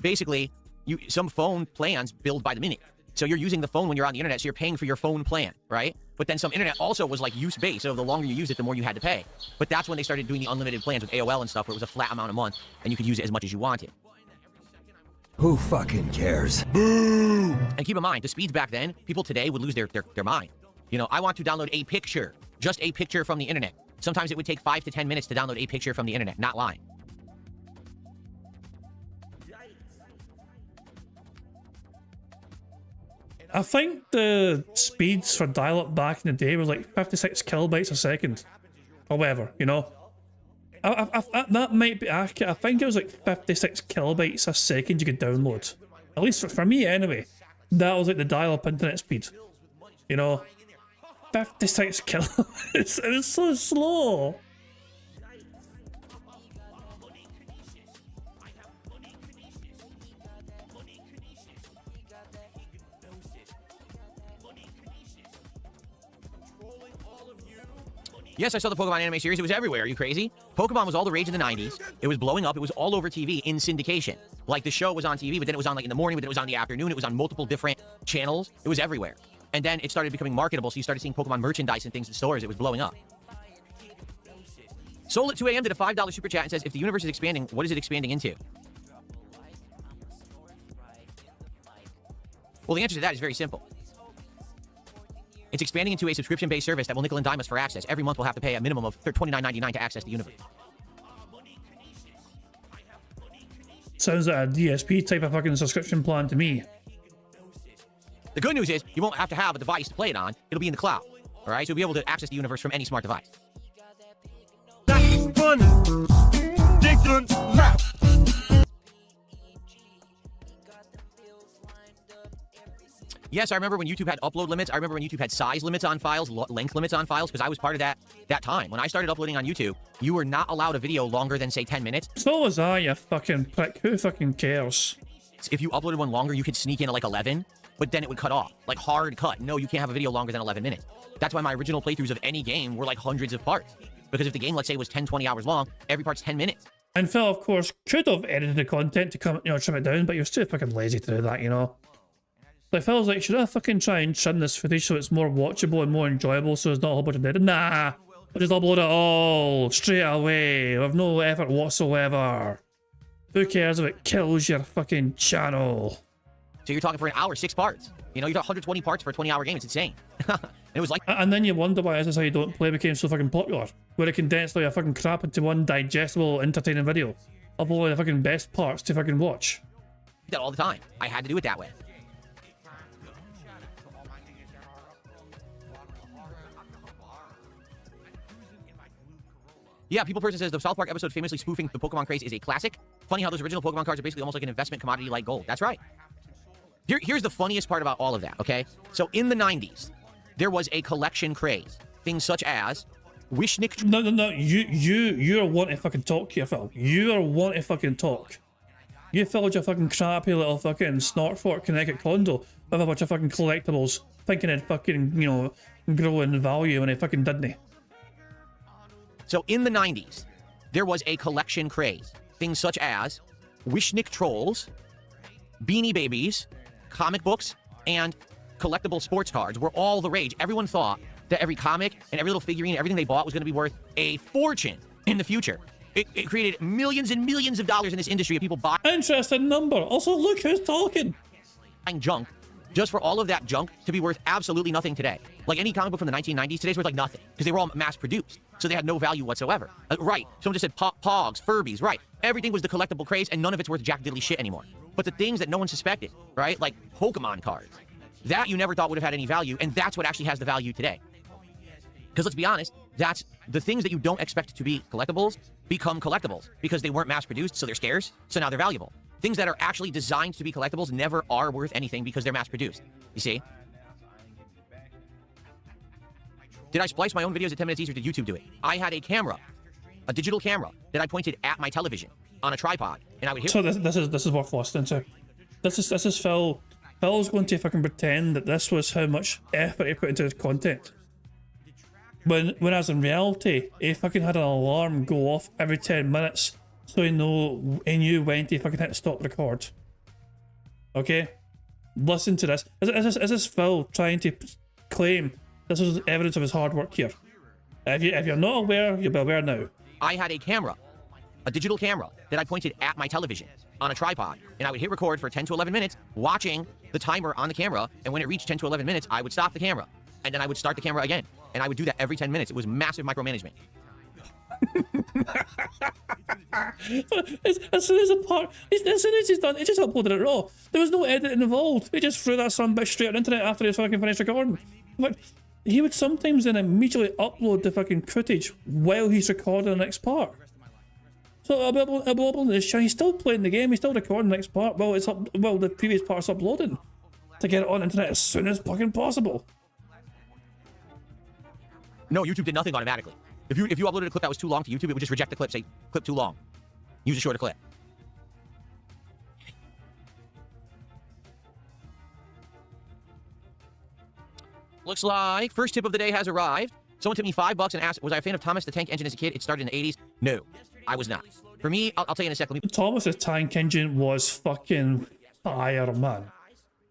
basically, some phone plans billed by the minute. So you're using the phone when you're on the internet, so you're paying for your phone plan, right? But then some internet also was like use-based, so the longer you use it, the more you had to pay. But that's when they started doing the unlimited plans with AOL and stuff, where it was a flat amount a month, and you could use it as much as you wanted. Who fucking cares? Boo! And keep in mind, the speeds back then, people today would lose their mind. You know, I want to download a picture, just a picture from the internet. Sometimes it would take 5 to 10 minutes to download a picture from the internet, not lying. I think the speeds for dial-up back in the day was like 56 kilobytes a second, or whatever, you know. That might be accurate. I think it was like 56 kilobytes a second you could download. At least for me, anyway. That was like the dial-up internet speed. You know, 56 kilobytes. It is so slow. Yes, I saw the Pokemon anime series. It was everywhere. Are you crazy? Pokemon was all the rage in the 90s. It was blowing up. It was all over TV in syndication. Like, the show was on TV, but then it was on, like, in the morning, but then it was on the afternoon. It was on multiple different channels. It was everywhere. And then it started becoming marketable, so you started seeing Pokemon merchandise and things in stores. It was blowing up. Soul at 2 a.m. did a $5 super chat and says, if the universe is expanding, what is it expanding into? Well, the answer to that is very simple. It's expanding into a subscription-based service that will nickel and dime us for access. Every month we'll have to pay a minimum of $29.99 to access the universe. Sounds like a DSP type of fucking subscription plan to me. The good news is you won't have to have a device to play it on. It'll be in the cloud. All right? So you'll be able to access the universe from any smart device. That's funny. Different map. Yes, I remember when YouTube had upload limits. I remember when YouTube had size limits on files, length limits on files, because I was part of that time. When I started uploading on YouTube, you were not allowed a video longer than, say, 10 minutes. So was I, you fucking prick. Who fucking cares? If you uploaded one longer, you could sneak in at like 11, but then it would cut off. Like, hard cut. No, you can't have a video longer than 11 minutes. That's why my original playthroughs of any game were like hundreds of parts. Because if the game, let's say, was 10, 20 hours long, every part's 10 minutes. And Phil, of course, could have edited the content to come, trim it down, but he was too fucking lazy to do that, Like, Phil's like, should I fucking try and trim this footage so it's more watchable and more enjoyable so it's not a whole bunch of dead? Nah, I'll just upload it all straight away with no effort whatsoever. Who cares if it kills your fucking channel? So you're talking for an hour, 6 parts. You got 120 parts for a 20-hour game. It's insane. And it was like... And then you wonder why this is how You Don't Play became so fucking popular. Where it condensed all your fucking crap into one digestible, entertaining video. Upload the fucking best parts to fucking watch. that all the time. I had to do it that way. Yeah, People Person says the South Park episode famously spoofing the Pokemon craze is a classic. Funny how those original Pokemon cards are basically almost like an investment commodity like gold. That's right. Here's the funniest part about all of that, okay? So in the 90s, there was a collection craze. Things such as Wishnick... No. You're wanting to fucking talk here, Phil. You're wanting to fucking talk. You filled your fucking crappy little fucking Snortfort Connecticut condo with a bunch of fucking collectibles, thinking it'd fucking, you know, grow in value, and it fucking didn't. So in the 90s, there was a collection craze. Things such as Wishnick Trolls, Beanie Babies, comic books, and collectible sports cards were all the rage. Everyone thought that every comic and every little figurine, everything they bought was going to be worth a fortune in the future. It created millions and millions of dollars in this industry of people buying... Interesting number. Also, look who's talking. ...buying junk just for all of that junk to be worth absolutely nothing today. Like any comic book from the 1990s, today's worth like nothing because they were all mass-produced, so they had no value whatsoever. Right. Someone just said Pogs, Furbies, right. Everything was the collectible craze, and none of it's worth jack diddly shit anymore. But the things that no one suspected, right, like Pokemon cards, that you never thought would have had any value, and that's what actually has the value today. Because let's be honest, that's the things that you don't expect to be collectibles become collectibles because they weren't mass-produced, so they're scarce, so now they're valuable. Things that are actually designed to be collectibles never are worth anything because they're mass-produced. You see? Did I splice my own videos at 10 minutes easier? Did YouTube do it? I had a camera, a digital camera, that I pointed at my television on a tripod, and I would hit... So this is worth listening to. This is Phil. Phil's going to fucking pretend that this was how much effort he put into his content. Whereas in reality, he fucking had an alarm go off every 10 minutes so he knew when to fucking hit stop record. Okay? Listen to this. Is this Phil trying to claim this is evidence of his hard work here? If you're not aware, you'll be aware now. I had a camera, a digital camera, that I pointed at my television on a tripod, and I would hit record for 10 to 11 minutes, watching the timer on the camera, and when it reached 10 to 11 minutes, I would stop the camera, and then I would start the camera again. And I would do that every 10 minutes. It was massive micromanagement. as soon as he's done, he just uploaded it raw. There was no editing involved. He just threw that son bitch straight on the internet after he fucking finished recording. But he would sometimes then immediately upload the fucking footage while he's recording the next part. So I'll be uploading this show. He's still playing the game. He's still recording the next part while the previous part's uploading to get it on the internet as soon as fucking possible. No, YouTube did nothing automatically. If you uploaded a clip that was too long to YouTube, it would just reject the clip, say, clip too long. Use a shorter clip. Looks like first tip of the day has arrived. Someone tipped me $5 and asked, was I a fan of Thomas the Tank Engine as a kid? It started in the 80s. No, I was not. For me, I'll tell you in a second. Thomas the Tank Engine was fucking fire, man.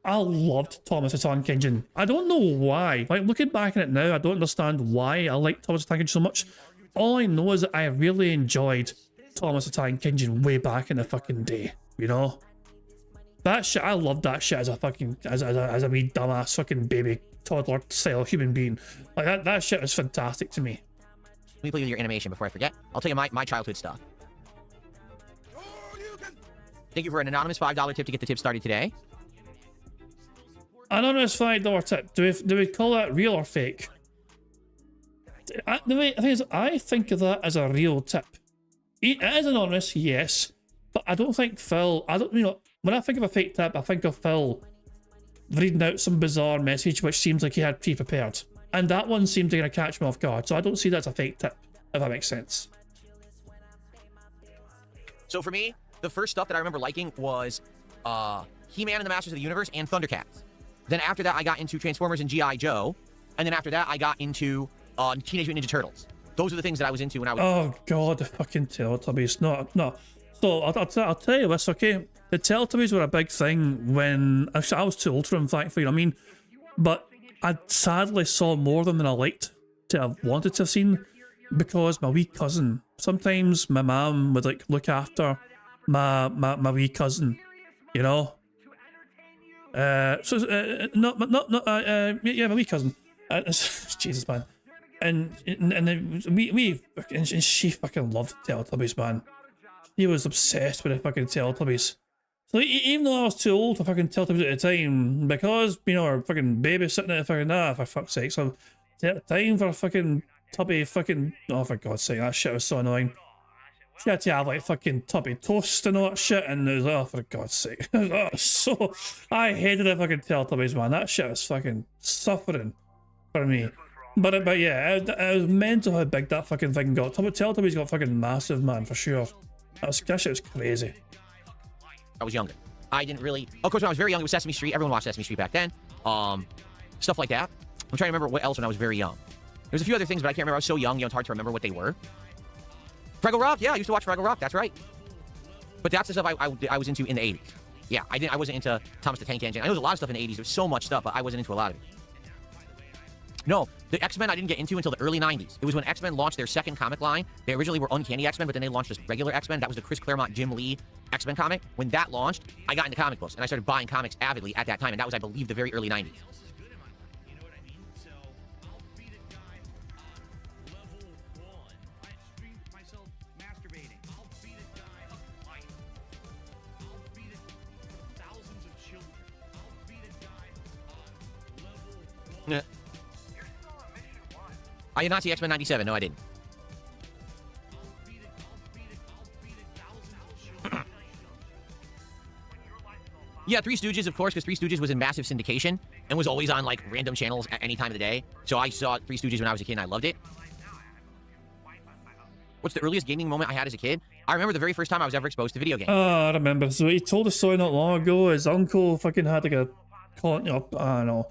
I loved Thomas the Tank Engine. I don't know why. Like, looking back at it now, I don't understand why I like Thomas the Tank Engine so much. All I know is that I really enjoyed Thomas the Tank Engine way back in the fucking day, you know? That shit, I loved that shit as a fucking, as a wee dumbass fucking baby toddler style human being. Like, that shit was fantastic to me. Let me play with your animation before I forget. I'll tell you my childhood stuff. Thank you for an anonymous $5 tip to get the tip started today. Anonymous $5 tip. Do we call that real or fake? The thing is, I think of that as a real tip. It is anonymous, yes, but I don't think Phil. When I think of a fake tip, I think of Phil reading out some bizarre message which seems like he had pre-prepared, and that one seemed to kind of catch me off guard. So I don't see that as a fake tip, if that makes sense. So for me, the first stuff that I remember liking was He-Man and the Masters of the Universe and Thundercats. Then after that, I got into Transformers and G.I. Joe, and then after that, I got into Teenage Mutant Ninja Turtles. Those are the things that I was into when I was. Oh god, the fucking Teletubbies! No. So I'll tell you this, okay? The Teletubbies were a big thing when I was too old for them, thankfully. I mean, but I sadly saw more of them than I liked to have wanted to have seen, because my wee cousin. Sometimes my mum would like look after my wee cousin, you know. Yeah, my wee cousin. Jesus, man. And she fucking loved Teletubbies, man. She was obsessed with the fucking Teletubbies. So even though I was too old for fucking Teletubbies at the time, because, you know, our fucking babysitting at fucking, for fuck's sake, so time for a fucking tubby fucking, oh for God's sake, that shit was so annoying. She had to have like fucking tubby toast and all that shit, and it was, oh for God's sake. So, I hated the fucking Teletubbies, man. That shit was fucking suffering for me. But yeah, it was mental how big that fucking thing got. Teletubbies got fucking massive, man, for sure. That shit was crazy. I was younger. I didn't really. Of course, when I was very young, it was Sesame Street. Everyone watched Sesame Street back then. Stuff like that. I'm trying to remember what else when I was very young. There's a few other things, but I can't remember. I was so young, it's hard to remember what they were. Fraggle Rock, yeah, I used to watch Fraggle Rock. That's right. But that's the stuff I was into in the 80s. Yeah, I wasn't into Thomas the Tank Engine. I know there's a lot of stuff in the 80s. There was so much stuff, but I wasn't into a lot of it. No, the X-Men I didn't get into until the early 90s. It was when X-Men launched their second comic line. They originally were Uncanny X-Men, but then they launched just regular X-Men. That was the Chris Claremont, Jim Lee X-Men comic. When that launched, I got into comic books, and I started buying comics avidly at that time, and that was, I believe, the very early 90s. Yeah. I did not see X-Men 97. No, I didn't. Yeah, Three Stooges, of course, because Three Stooges was in massive syndication and was always on, like, random channels at any time of the day. So I saw Three Stooges when I was a kid, and I loved it. What's the earliest gaming moment I had as a kid? I remember the very first time I was ever exposed to video games. Oh, I remember. So he told a story not long ago. His uncle fucking had like a... I don't know.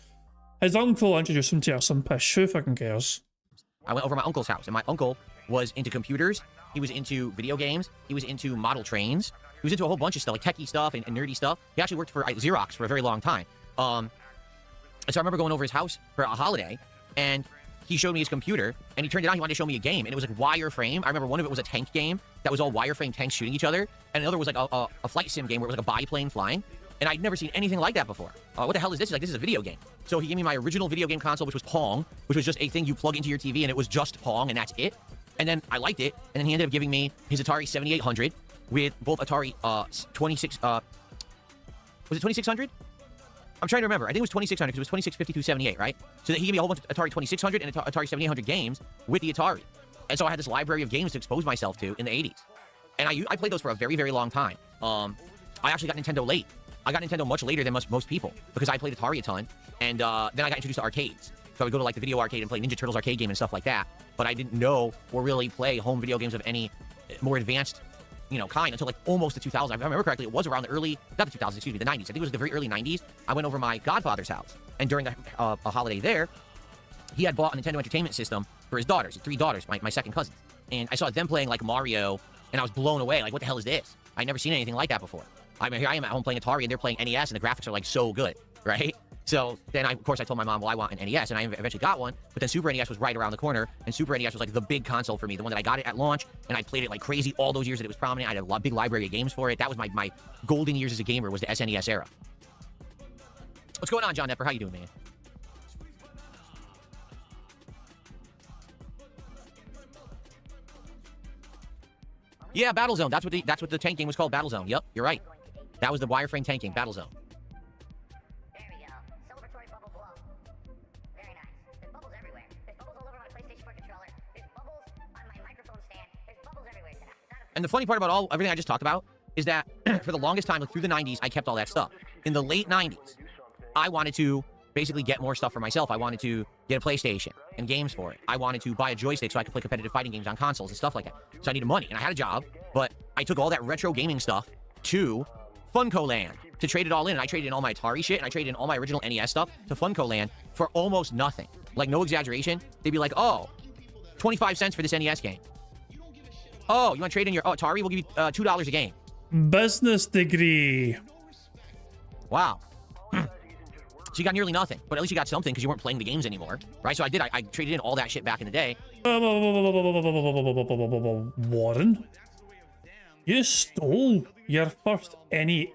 His uncle introduced him to some pish. Who fucking cares? I went over to my uncle's house, and my uncle was into computers. He was into video games. He was into model trains. He was into a whole bunch of stuff, like techie stuff and nerdy stuff. He actually worked for Xerox for a very long time. And so I remember going over his house for a holiday, and he showed me his computer, and he turned it on. He wanted to show me a game, and it was like wireframe. I remember one of it was a tank game that was all wireframe tanks shooting each other, and another was like a flight sim game where it was like a biplane flying. And I'd never seen anything like that before. What the hell is this? He's like, this is a video game. So he gave me my original video game console, which was Pong, which was just a thing you plug into your TV, and it was just Pong, and that's it. And then I liked it, and then he ended up giving me his Atari 7800 with both Atari 26... was it 2600? I'm trying to remember. I think it was 2600 because it was 265278, right? So that he gave me a whole bunch of Atari 2600 and Atari 7800 games with the Atari. And so I had this library of games to expose myself to in the 80s. And I played those for a very, very long time. I actually got Nintendo late. I got Nintendo much later than most people because I played Atari a ton, and then I got introduced to arcades. So I would go to like the video arcade and play Ninja Turtles arcade game and stuff like that. But I didn't know or really play home video games of any more advanced, kind until like almost the 2000s. If I remember correctly, it was around the early, not the 2000s, excuse me, the 90s. I think it was the very early 90s. I went over my godfather's house, and during a holiday there, he had bought a Nintendo Entertainment System for his daughters, 3 daughters, my second cousins. And I saw them playing like Mario, and I was blown away. Like, what the hell is this? I'd never seen anything like that before. I mean, here I am at home playing Atari, and they're playing NES, and the graphics are like so good, right? So then, of course, I told my mom, well, I want an NES, and I eventually got one. But then Super NES was right around the corner, and Super NES was like the big console for me, the one that I got it at launch, and I played it like crazy all those years that it was prominent. I had a big library of games for it. That was my golden years as a gamer, was the SNES era. What's going on, John Nepper? How you doing, man? Yeah, Battlezone. That's what the tank game was called, Battlezone. Yep, you're right. That was the wireframe tank game, Battlezone. And the funny part about everything I just talked about is that for the longest time, like through the 90s, I kept all that stuff. In the late 90s, I wanted to basically get more stuff for myself. I wanted to get a PlayStation and games for it. I wanted to buy a joystick so I could play competitive fighting games on consoles and stuff like that. So I needed money, and I had a job, but I took all that retro gaming stuff to Funko Land to trade it all in. And I traded in all my Atari shit, and I traded in all my original NES stuff to Funko Land for almost nothing. Like, no exaggeration. They'd be like, oh, 25 cents for this NES game. Oh, you want to trade in your Atari? We'll give you $2 a game. Business degree. Wow. So you got nearly nothing, but at least you got something because you weren't playing the games anymore, right? So I did. I traded in all that shit back in the day. Warren, you stole your first NES.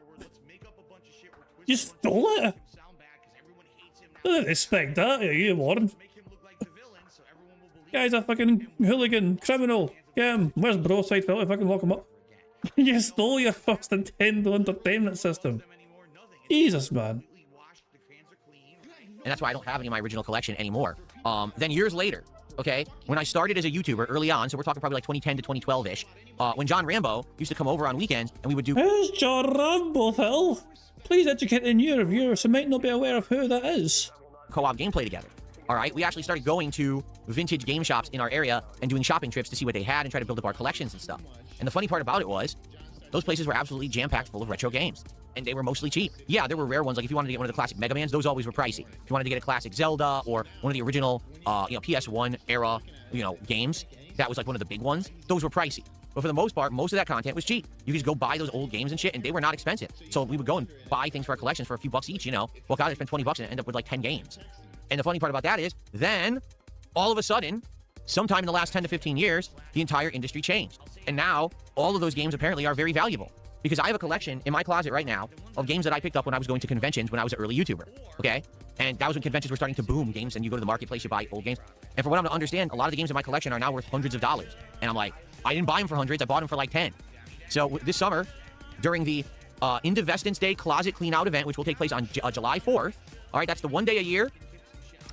You stole it. I didn't expect that, you Warren. Guy's a fucking hooligan, criminal. Get him. Where's Broside Phil? If I can lock him up. You stole your first Nintendo Entertainment System. Jesus, man. And that's why I don't have any of my original collection anymore. Then years later, okay, when I started as a YouTuber early on, so we're talking probably like 2010 to 2012-ish, when John Rambo used to come over on weekends, and we would do... Who's John Rambo, Phil? Please educate the newer viewers who might not be aware of who that is. Co-op gameplay together. All right, we actually started going to vintage game shops in our area and doing shopping trips to see what they had and try to build up our collections and stuff. And the funny part about it was, those places were absolutely jam-packed full of retro games. And they were mostly cheap. Yeah, there were rare ones, like if you wanted to get one of the classic Mega Mans, those always were pricey. If you wanted to get a classic Zelda or one of the original, PS1 era, games, that was like one of the big ones, those were pricey. But for the most part, most of that content was cheap. You could just go buy those old games and shit, and they were not expensive. So we would go and buy things for our collections for a few bucks each, Well, God, I spent 20 bucks and end up with like 10 games. And the funny part about that is, then, all of a sudden, sometime in the last 10 to 15 years, the entire industry changed. And now, all of those games apparently are very valuable. Because I have a collection in my closet right now of games that I picked up when I was going to conventions when I was an early YouTuber, okay? And that was when conventions were starting to boom games, and you go to the marketplace, you buy old games. And for what I'm to understand, a lot of the games in my collection are now worth hundreds of dollars. And I'm like, I didn't buy them for hundreds, I bought them for like 10. So this summer, during the Indivestance Day Closet Clean Out event, which will take place on July 4th, all right, that's the one day a year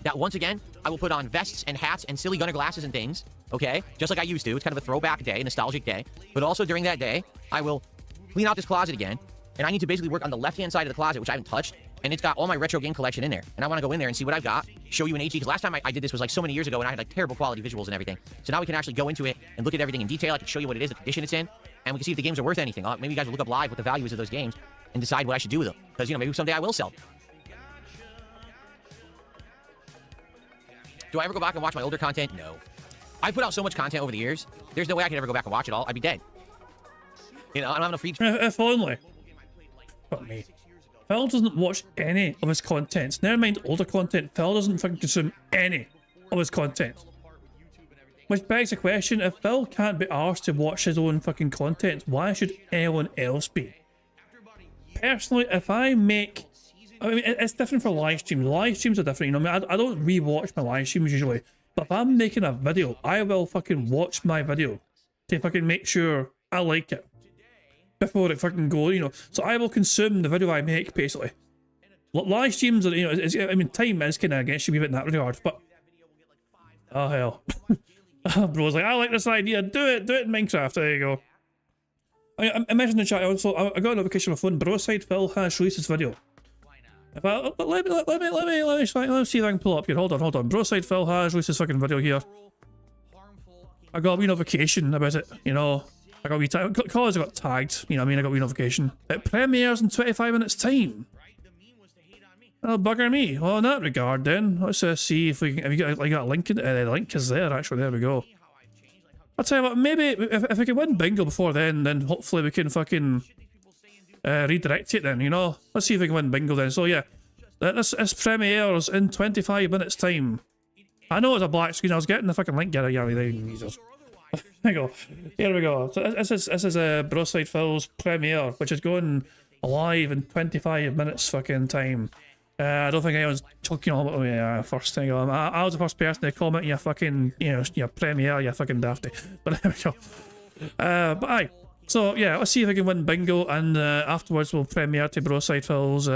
that once again, I will put on vests and hats and silly gunner glasses and things, okay? Just like I used to. It's kind of a throwback day, a nostalgic day. But also during that day, I will clean out this closet again, and I need to basically work on the left-hand side of the closet, which I haven't touched, and it's got all my retro game collection in there. And I want to go in there and see what I've got, show you in HD, because last time I did this was like so many years ago, and I had like terrible quality visuals and everything. So now we can actually go into it and look at everything in detail. I can show you what it is, the condition it's in, and we can see if the games are worth anything. Maybe you guys will look up live what the value is of those games and decide what I should do with them. Because, maybe someday I will sell them. Do I ever go back and watch my older content? No. I put out so much content over the years, there's no way I could ever go back and watch it all. I'd be dead. I don't have enough free... If only. Fuck me. Phil doesn't watch any of his content. Never mind older content. Phil doesn't fucking consume any of his content. Which begs the question, if Phil can't be arsed to watch his own fucking content, why should anyone else be? Personally, if I make... I mean, it's different for live streams. Live streams are different, I don't re-watch my live streams usually. But if I'm making a video, I will fucking watch my video to fucking make sure I like it before it fucking goes, So I will consume the video I make, basically. Live streams are, time is kind of against you a bit in that regard, but... Oh, hell. Bro's like, I like this idea, do it in Minecraft, there you go. I mentioned in the chat also, I got a notification on my phone, Broside Phil has released this video. If let me see if I can pull up here. Hold on. Broside Phil has released this fucking video here. I got a wee notification about it, I got a wee tag. Because I got tagged, I got a wee notification. It premieres in 25 minutes time. Oh, bugger me. Well, in that regard, then let's see if we can. Have you got like a link? The link is there actually. There we go. I'll tell you what. Maybe if we can win bingo before then hopefully we can fucking redirect it. Then you know. Let's see if we can win bingo then. So yeah, this premieres in 25 minutes time. I know it's a black screen. I was getting the fucking link. There Jesus. There we go. Here we go. So this is Broside Phil's premiere, which is going live in 25 minutes fucking time. I don't think anyone's chucking all about me first thing. I was the first person to comment your fucking, your premiere, you fucking dafty. But there we go. But aye. So yeah, let's see if I can win bingo, and afterwards we'll premiere to Broside Phil's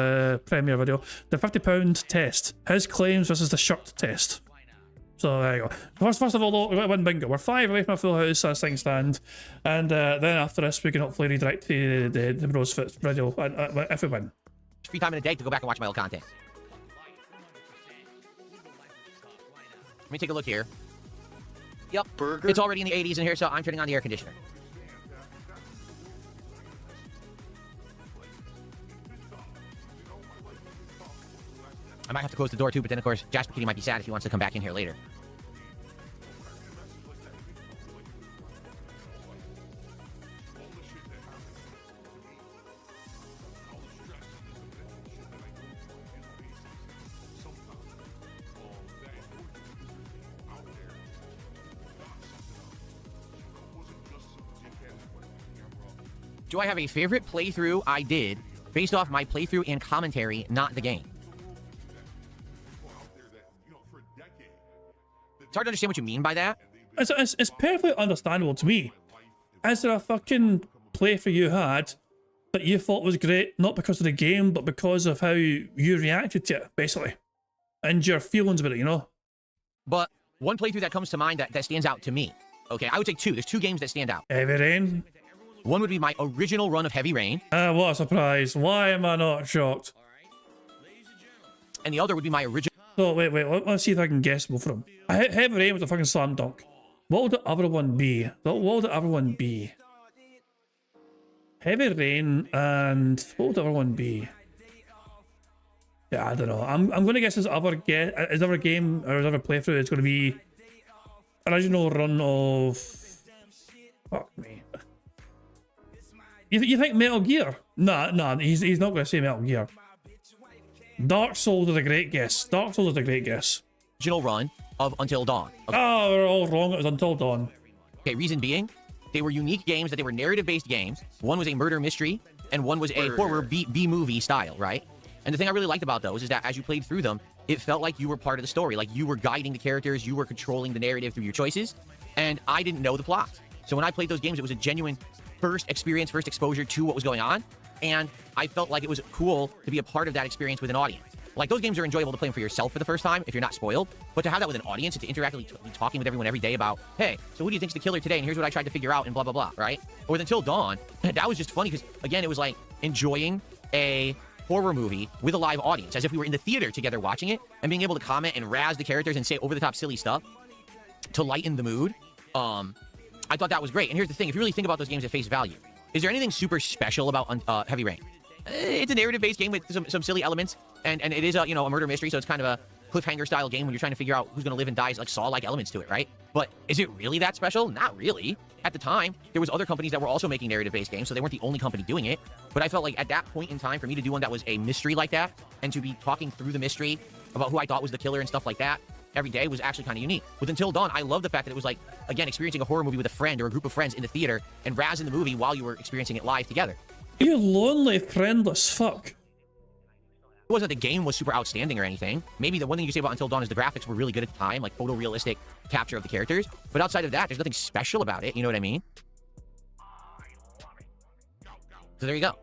premiere video. The £50 test. His claims versus the shirt test. So there you go. First of all, we're going to win bingo. We're 5 away from a full house as things stand. And then after this, we can hopefully redirect to the Bros Fit video if we win. Free time in a day to go back and watch my old content. Let me take a look here. Yep, burger. It's already in the 80s in here, so I'm turning on the air conditioner. I might have to close the door too, but then of course, Jasper Kitty might be sad if he wants to come back in here later. Do I have a favorite playthrough I did based off my playthrough and commentary, not the game? It's hard to understand what you mean by that. It's perfectly understandable to me. Is there a fucking playthrough you had that you thought was great, not because of the game, but because of how you reacted to it, basically? And your feelings about it, you know? But one playthrough that comes to mind that stands out to me. Okay, I would say two. There's two games that stand out. Heavy Rain. One would be my original run of Heavy Rain. What a surprise. Why am I not shocked? And the other would be my original... So, wait, let's see if I can guess both of them. Heavy Rain was a fucking slam dunk. What would the other one be? What would the other one be? Heavy Rain and... What would the other one be? Yeah, I don't know. I'm going to guess his other game or his other playthrough is going to be original run of... Fuck me. You think Metal Gear? Nah, he's not going to say Metal Gear. Dark Souls is a great guess. Dark Souls is a great guess. Original run of Until Dawn. Okay. Oh, we're all wrong. It was Until Dawn. Okay, reason being, they were unique games, that they were narrative-based games. One was a murder mystery, and one was a horror B-movie style, right? And the thing I really liked about those is that as you played through them, it felt like you were part of the story. Like you were guiding the characters, you were controlling the narrative through your choices, and I didn't know the plot. So when I played those games, it was a genuine first experience, first exposure to what was going on, and I felt like it was cool to be a part of that experience with an audience. Like, those games are enjoyable to play them for yourself for the first time, if you're not spoiled, but to have that with an audience and to interactively be talking with everyone every day about, hey, so who do you think's the killer today, and here's what I tried to figure out, and blah, blah, blah, right? Or with Until Dawn, that was just funny, because, again, it was like enjoying a horror movie with a live audience, as if we were in the theater together watching it, and being able to comment and razz the characters and say over-the-top silly stuff to lighten the mood. I thought that was great. And here's the thing, if you really think about those games at face value, is there anything super special about Heavy Rain? It's a narrative-based game with some silly elements, and it is a murder mystery, so it's kind of a cliffhanger-style game when you're trying to figure out who's going to live and die. Like Saw-like elements to it, right? But is it really that special? Not really. At the time, there was other companies that were also making narrative-based games, so they weren't the only company doing it. But I felt like at that point in time, for me to do one that was a mystery like that, and to be talking through the mystery about who I thought was the killer and stuff like that every day was actually kind of unique. With Until Dawn, I love the fact that it was like, again, experiencing a horror movie with a friend or a group of friends in the theater and razzing the movie while you were experiencing it live together. You lonely, friendless fuck. It wasn't that the game was super outstanding or anything. Maybe the one thing you say about Until Dawn is the graphics were really good at the time, like photorealistic capture of the characters. But outside of that, there's nothing special about it. You know what I mean? So there you go.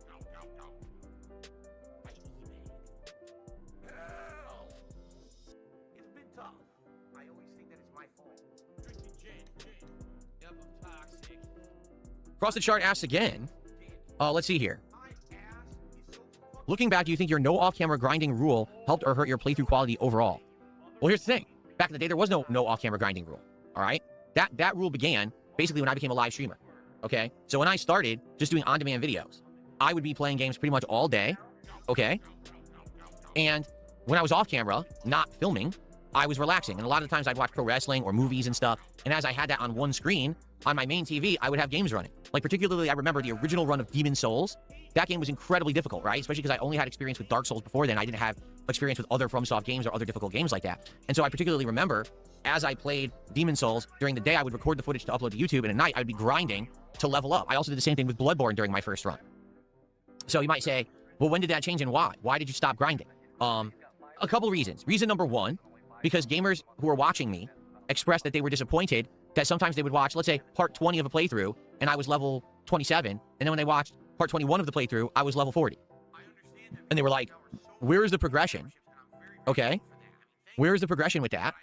Cross the Chart asks again. Let's see here. Looking back, do you think your no off-camera grinding rule helped or hurt your playthrough quality overall? Well, here's the thing. Back in the day, there was no off-camera grinding rule. All right? That rule began basically when I became a live streamer. Okay? So when I started just doing on-demand videos, I would be playing games pretty much all day. Okay? And when I was off camera, not filming, I was relaxing. And a lot of the times I'd watch pro wrestling or movies and stuff. And as I had that on one screen, on my main TV, I would have games running. Like particularly, I remember the original run of Demon's Souls. That game was incredibly difficult, right? Especially because I only had experience with Dark Souls before then. I didn't have experience with other FromSoft games or other difficult games like that. And so I particularly remember, as I played Demon's Souls, during the day I would record the footage to upload to YouTube, and at night I would be grinding to level up. I also did the same thing with Bloodborne during my first run. So you might say, well, when did that change and why? Why did you stop grinding? A couple reasons. Reason number one, because gamers who are watching me expressed that they were disappointed that sometimes they would watch, let's say, part 20 of a playthrough, and I was level 27, and then when they watched part 21 of the playthrough, I was level 40. And they were like, where's the progression? Okay? Where's the progression with that?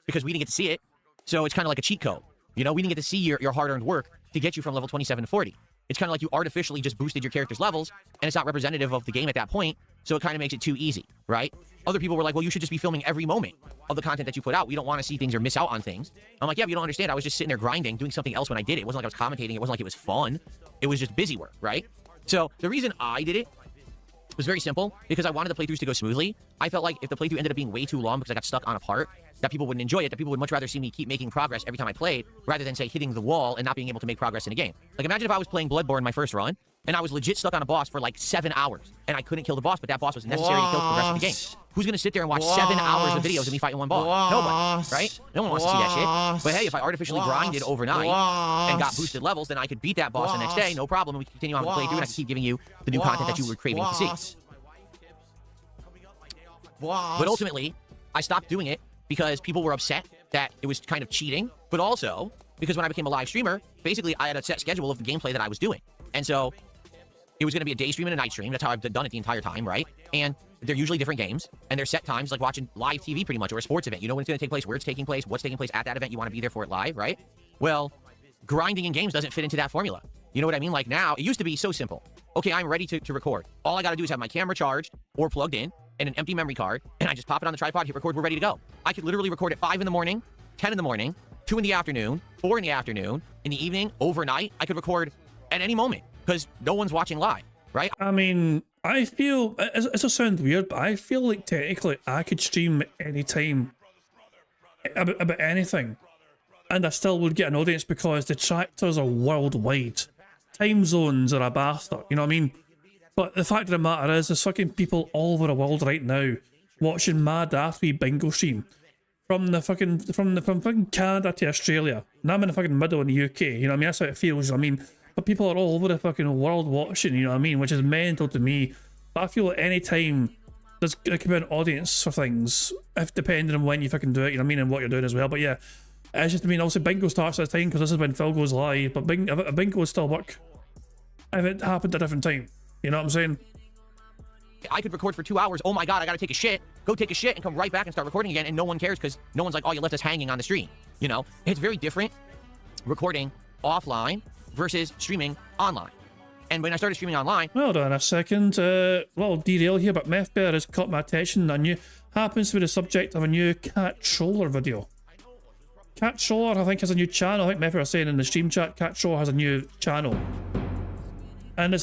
Because we didn't get to see it, so it's kind of like a cheat code. You know, we didn't get to see your hard-earned work to get you from level 27 to 40. It's kind of like you artificially just boosted your character's levels, and it's not representative of the game at that point, so it kind of makes it too easy, right? Other people were like, well, you should just be filming every moment of the content that you put out. We don't want to see things or miss out on things. I'm like, yeah, but you don't understand. I was just sitting there grinding, doing something else when I did it. It wasn't like I was commentating. It wasn't like it was fun. It was just busy work, right? So the reason I did it was very simple, because I wanted the playthroughs to go smoothly. I felt like if the playthrough ended up being way too long because I got stuck on a part, that people wouldn't enjoy it, that people would much rather see me keep making progress every time I played, rather than, say, hitting the wall and not being able to make progress in a game. Like, imagine if I was playing Bloodborne my first run, and I was legit stuck on a boss for like 7 hours, and I couldn't kill the boss, but that boss was necessary to kill the rest of the game. Who's going to sit there and watch 7 hours of videos of me fighting one boss? Nobody, right? No one wants to see that shit. But hey, if I artificially grinded overnight and got boosted levels, then I could beat that boss the next day, no problem, and we can continue on with the playthrough, and I can keep giving you the new content that you were craving to see. But ultimately, I stopped doing it because people were upset that it was kind of cheating, but also because when I became a live streamer, basically I had a set schedule of the gameplay that I was doing. And so it was going to be a day stream and a night stream. That's how I've done it the entire time, right? And they're usually different games, and they're set times, like watching live TV pretty much, or a sports event. You know when it's going to take place, where it's taking place, what's taking place at that event. You want to be there for it live, right? Well, grinding in games doesn't fit into that formula. You know what I mean? Like now, it used to be so simple. Okay, I'm ready to record. All I got to do is have my camera charged or plugged in, and an empty memory card, and I just pop it on the tripod, hit record, we're ready to go. I could literally record at 5 in the morning, 10 in the morning, 2 in the afternoon, 4 in the afternoon, in the evening, overnight. I could record at any moment because no one's watching live, right? I mean, I feel, it'll sound weird, but I feel like technically I could stream anytime about anything, and I still would get an audience because the detractors are worldwide. Time zones are a bastard, you know what I mean? But the fact of the matter is, there's fucking people all over the world right now watching my DSP Bingo stream from fucking Canada to Australia. And I'm in the fucking middle in the UK, you know what I mean? That's how it feels, you know what I mean? But people are all over the fucking world watching, you know what I mean? Which is mental to me. But I feel like any time there could be an audience for things, if depending on when you fucking do it, you know what I mean, and what you're doing as well. But yeah, it's just, I mean, obviously Bingo starts at a time because this is when Phil goes live, but Bingo would still work if it happened at a different time. You know what I'm saying? I could record for 2 hours. Oh my God, I gotta take a shit. Go take a shit and come right back and start recording again, and no one cares because no one's like, oh, you left us hanging on the stream. You know, it's very different recording offline versus streaming online. And when I started streaming online... Hold on a second. Little derail here, but Methbear has caught my attention. Happens to be the subject of a new Cat Troller video. Cat Troller, I think, has a new channel. I think Methbear was saying in the stream chat, Cat Troller has a new channel. And this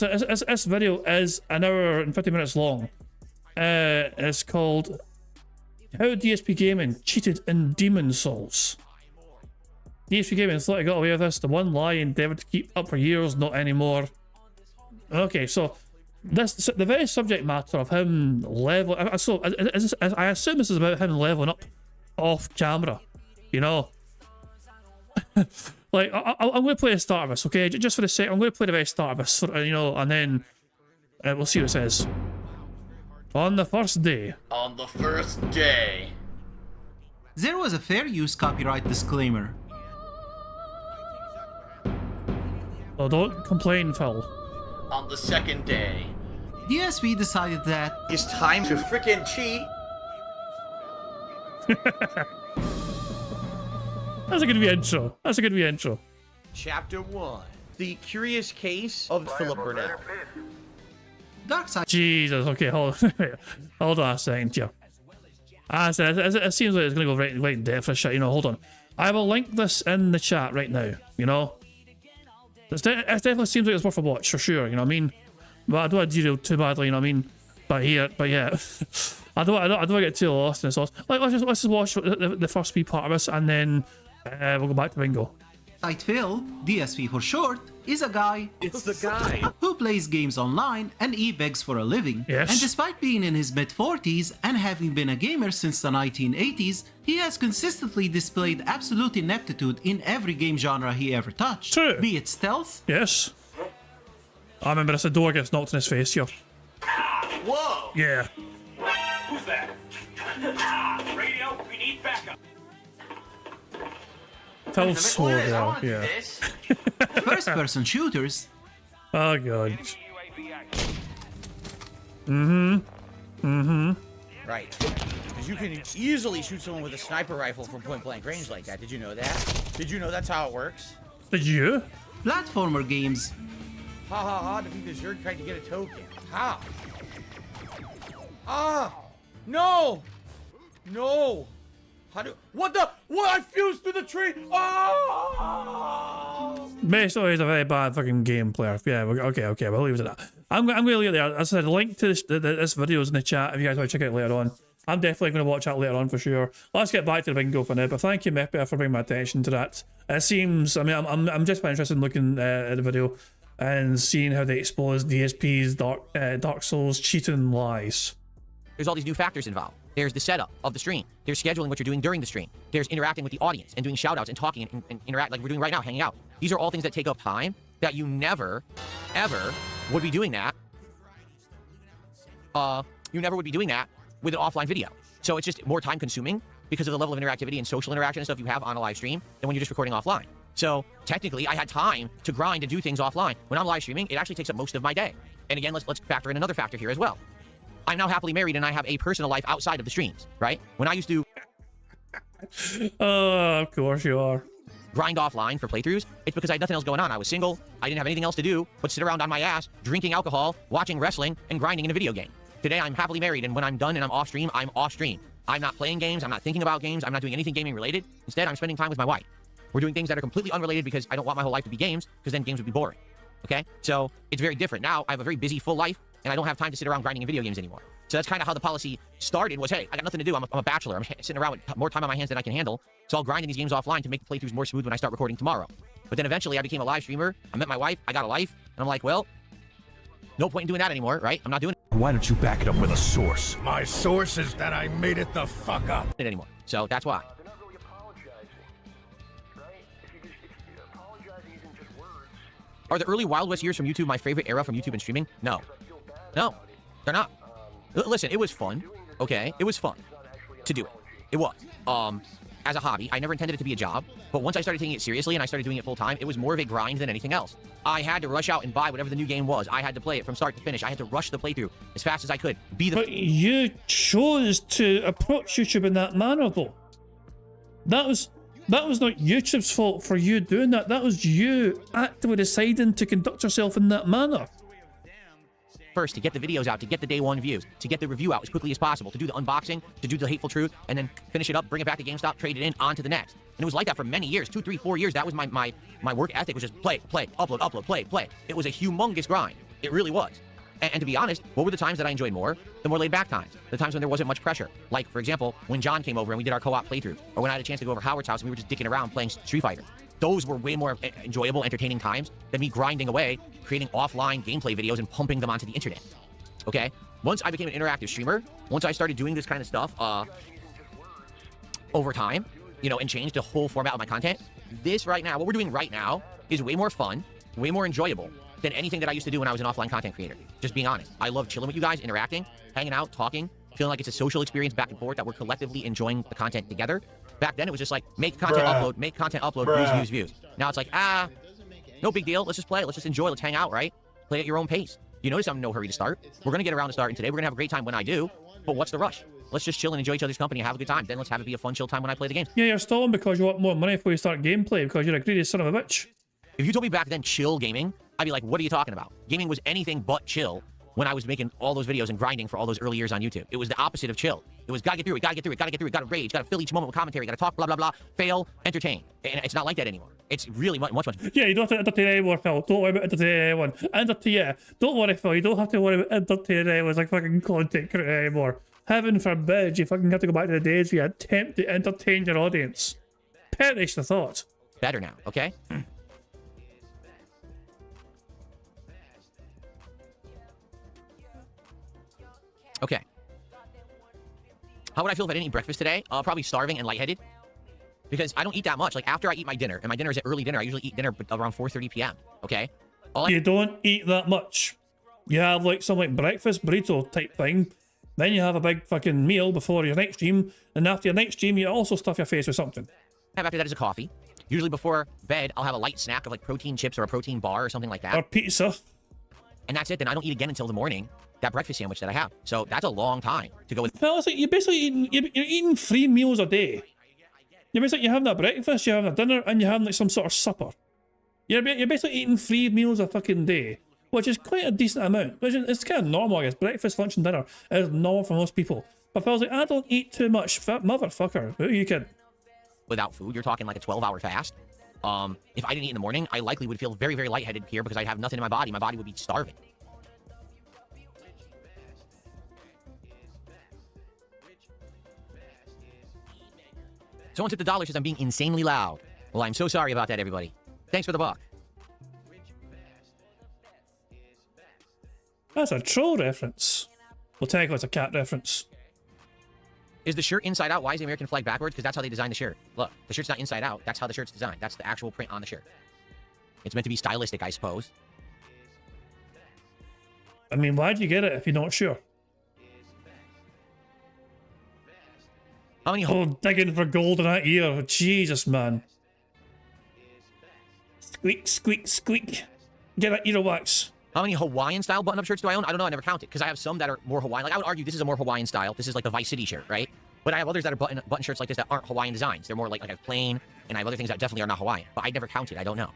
video is 1 hour and 50 minutes long. It's called How DSP Gaming Cheated in Demon's Souls. DSP Gaming thought he got away with this. The one lie endeavoured to keep up for years, not anymore. Okay, so the very subject matter of him leveling... So I assume this is about him leveling up off camera. You know? Like, I'm going to play the start of this, okay? Just for the sake, I'm going to play the very start of this, you know, and then we'll see what it says. On the first day. On the first day. There was a fair use copyright disclaimer. Oh, don't complain, Phil. On the second day. DSP decided that it's time to frickin' cheat. That's a good wee intro. That's a good wee intro. Chapter 1. The Curious Case of Philip Burnell. Darkside. Jesus, okay, hold on a second, yeah. It seems like it's going to go right in depth for shit, you know, hold on. I will link this in the chat right now, you know. It definitely seems like it's worth a watch, for sure, you know what I mean? But I don't want to derail too badly, you know what I mean? But yeah. I don't want to get too lost in the sauce. Like, let's just watch the first wee part of this, and then we'll go back to bingo. Site Phil, DSP for short, is a guy. It's the guy who plays games online and e-begs for a living. Yes. And despite being in his mid-40s and having been a gamer since the 1980s, he has consistently displayed absolute ineptitude in every game genre he ever touched. True. Be it stealth. Yes. I remember this. A door gets knocked in his face here. Whoa! Yeah. Who's that? Radio, we need backup. Phil's slow there. Yeah. First-person shooters. Oh god. Right. Because you can easily shoot someone with a sniper rifle from point-blank range like that. Did you know that? Did you know that's how it works? Did you? Platformer games. Ha ha ha, defeat the Zerg tried to get a token. How? Ah! No! No! How do... What the... What? I fused through the tree! Oh! Basically, he's a very bad fucking game player. Yeah, okay, we'll leave it at that. I'm going to leave it there. As I said, the link to this video is in the chat if you guys want to check it out later on. I'm definitely going to watch that later on for sure. Let's get back to the bingo for now, but thank you, Meppia, for bringing my attention to that. It seems... I mean, I'm just interested in looking at the video and seeing how they expose DSP's Dark Souls cheating lies. There's all these new factors involved. There's the setup of the stream. There's scheduling what you're doing during the stream. There's interacting with the audience and doing shoutouts and talking and interact like we're doing right now, hanging out. These are all things that take up time that you never, ever would be doing that. You never would be doing that with an offline video. So it's just more time consuming because of the level of interactivity and social interaction and stuff you have on a live stream than when you're just recording offline. So technically, I had time to grind and do things offline. When I'm live streaming, it actually takes up most of my day. And again, let's factor in another factor here as well. I'm now happily married and I have a personal life outside of the streams, right? When I used to... Of course you are. Grind offline for playthroughs, it's because I had nothing else going on. I was single, I didn't have anything else to do but sit around on my ass, drinking alcohol, watching wrestling, and grinding in a video game. Today, I'm happily married, and when I'm done and I'm off stream, I'm off stream. I'm not playing games, I'm not thinking about games, I'm not doing anything gaming related. Instead, I'm spending time with my wife. We're doing things that are completely unrelated because I don't want my whole life to be games, because then games would be boring. Okay? So, it's very different. Now, I have a very busy, full life, and I don't have time to sit around grinding in video games anymore. So that's kind of how the policy started was, hey, I got nothing to do. I'm a bachelor. I'm sitting around with more time on my hands than I can handle. So I'll grind in these games offline to make the playthroughs more smooth when I start recording tomorrow. But then eventually I became a live streamer. I met my wife. I got a life. And I'm like, well, no point in doing that anymore, right? I'm not doing it. Why don't you back it up with a source? My source is that I made it the fuck up. It anymore. So that's why. Are the early Wild West years from YouTube my favorite era from YouTube and streaming? No. No, they're not. Listen, it was fun, okay? It was fun to do it. It was. As a hobby, I never intended it to be a job, but once I started taking it seriously and I started doing it full time, it was more of a grind than anything else. I had to rush out and buy whatever the new game was. I had to play it from start to finish. I had to rush the playthrough as fast as I could. But you chose to approach YouTube in that manner, though. That was not YouTube's fault for you doing that. That was you actively deciding to conduct yourself in that manner. First, to get the videos out, to get the day one views, to get the review out as quickly as possible, to do the unboxing, to do the hateful truth, and then finish it up, bring it back to GameStop, trade it in, on to the next. And it was like that for many years, 2, 3, 4 years. That was my work ethic, was just play, upload, play. It was a humongous grind. It really was. And to be honest, what were the times that I enjoyed more? The more laid back times. The times when there wasn't much pressure. Like, for example, when John came over and we did our co-op playthrough, or when I had a chance to go over Howard's house and we were just dicking around playing Street Fighter. Those were way more enjoyable, entertaining times than me grinding away, creating offline gameplay videos and pumping them onto the internet. Okay? Once I became an interactive streamer, once I started doing this kind of stuff over time, you know, and changed the whole format of my content, this right now, what we're doing right now, is way more fun, way more enjoyable than anything that I used to do when I was an offline content creator. Just being honest. I love chilling with you guys, interacting, hanging out, talking, feeling like it's a social experience back and forth that we're collectively enjoying the content together. Back then, it was just like, make content upload, views. Now it's like, no big deal. Let's just play. Let's just enjoy. Let's hang out, right? Play at your own pace. You notice I'm in no hurry to start. We're going to get around to starting today. We're going to have a great time when I do. But what's the rush? Let's just chill and enjoy each other's company and have a good time. Then let's have it be a fun, chill time when I play the games. Yeah, you're stalling because you want more money before you start gameplay because you're a greedy son of a bitch. If you told me back then chill gaming, I'd be like, what are you talking about? Gaming was anything but chill when I was making all those videos and grinding for all those early years on YouTube. It was the opposite of chill. It was gotta get through it, gotta rage, gotta fill each moment with commentary, gotta talk, blah, blah, blah, fail, entertain. And it's not like that anymore. It's really much. Yeah, you don't have to entertain anyone, Phil. Don't worry about entertaining anyone. Don't worry, Phil. You don't have to worry about entertaining anyone as a fucking content creator anymore. Heaven forbid you fucking have to go back to the days where you attempt to entertain your audience. Perish the thought. Better now, okay? Okay. How would I feel if I didn't eat breakfast today? Probably starving and lightheaded. Because I don't eat that much. Like, after I eat my dinner, and my dinner is at early dinner, I usually eat dinner around 4:30 p.m., okay? You don't eat that much. You have, like, some, like, breakfast burrito type thing. Then you have a big fucking meal before your night stream. And after your night stream, you also stuff your face with something. After that is a coffee. Usually before bed, I'll have a light snack of, like, protein chips or a protein bar or something like that. Or pizza. And that's it. Then I don't eat again until the morning. That breakfast sandwich that I have. So that's a long time to go with. Well, it's like you're basically you're eating 3 meals a day. You're basically having a breakfast, you're having a dinner, and you're having like some sort of supper. You're basically eating 3 meals a fucking day, which is quite a decent amount. Which is, it's kind of normal, I guess. Breakfast, lunch, and dinner is normal for most people. But I was like, I don't eat too much. Motherfucker, who are you kidding? Without food, you're talking like a 12-hour fast. If I didn't eat in the morning, I likely would feel very, very lightheaded here because I'd have nothing in my body. My body would be starving. Someone tipped $1 says I'm being insanely loud. Well, I'm so sorry about that, everybody. Thanks for the buck. That's a troll reference. Well, technically it's a cat reference. Is the shirt inside out? Why is the American flag backwards? Because that's how they designed the shirt. Look, the shirt's not inside out. That's how the shirt's designed. That's the actual print on the shirt. It's meant to be stylistic, I suppose. I mean, why'd you get it if you're not sure? How many digging for gold in that ear. Jesus, man. Squeak, squeak, squeak. Get that earwax. How many Hawaiian-style button-up shirts do I own? I don't know. I never counted because I have some that are more Hawaiian. Like, I would argue this is a more Hawaiian style. This is like the Vice City shirt, right? But I have others that are button shirts like this that aren't Hawaiian designs. They're more like I have plain, and I have other things that definitely are not Hawaiian. But I never counted. I don't know.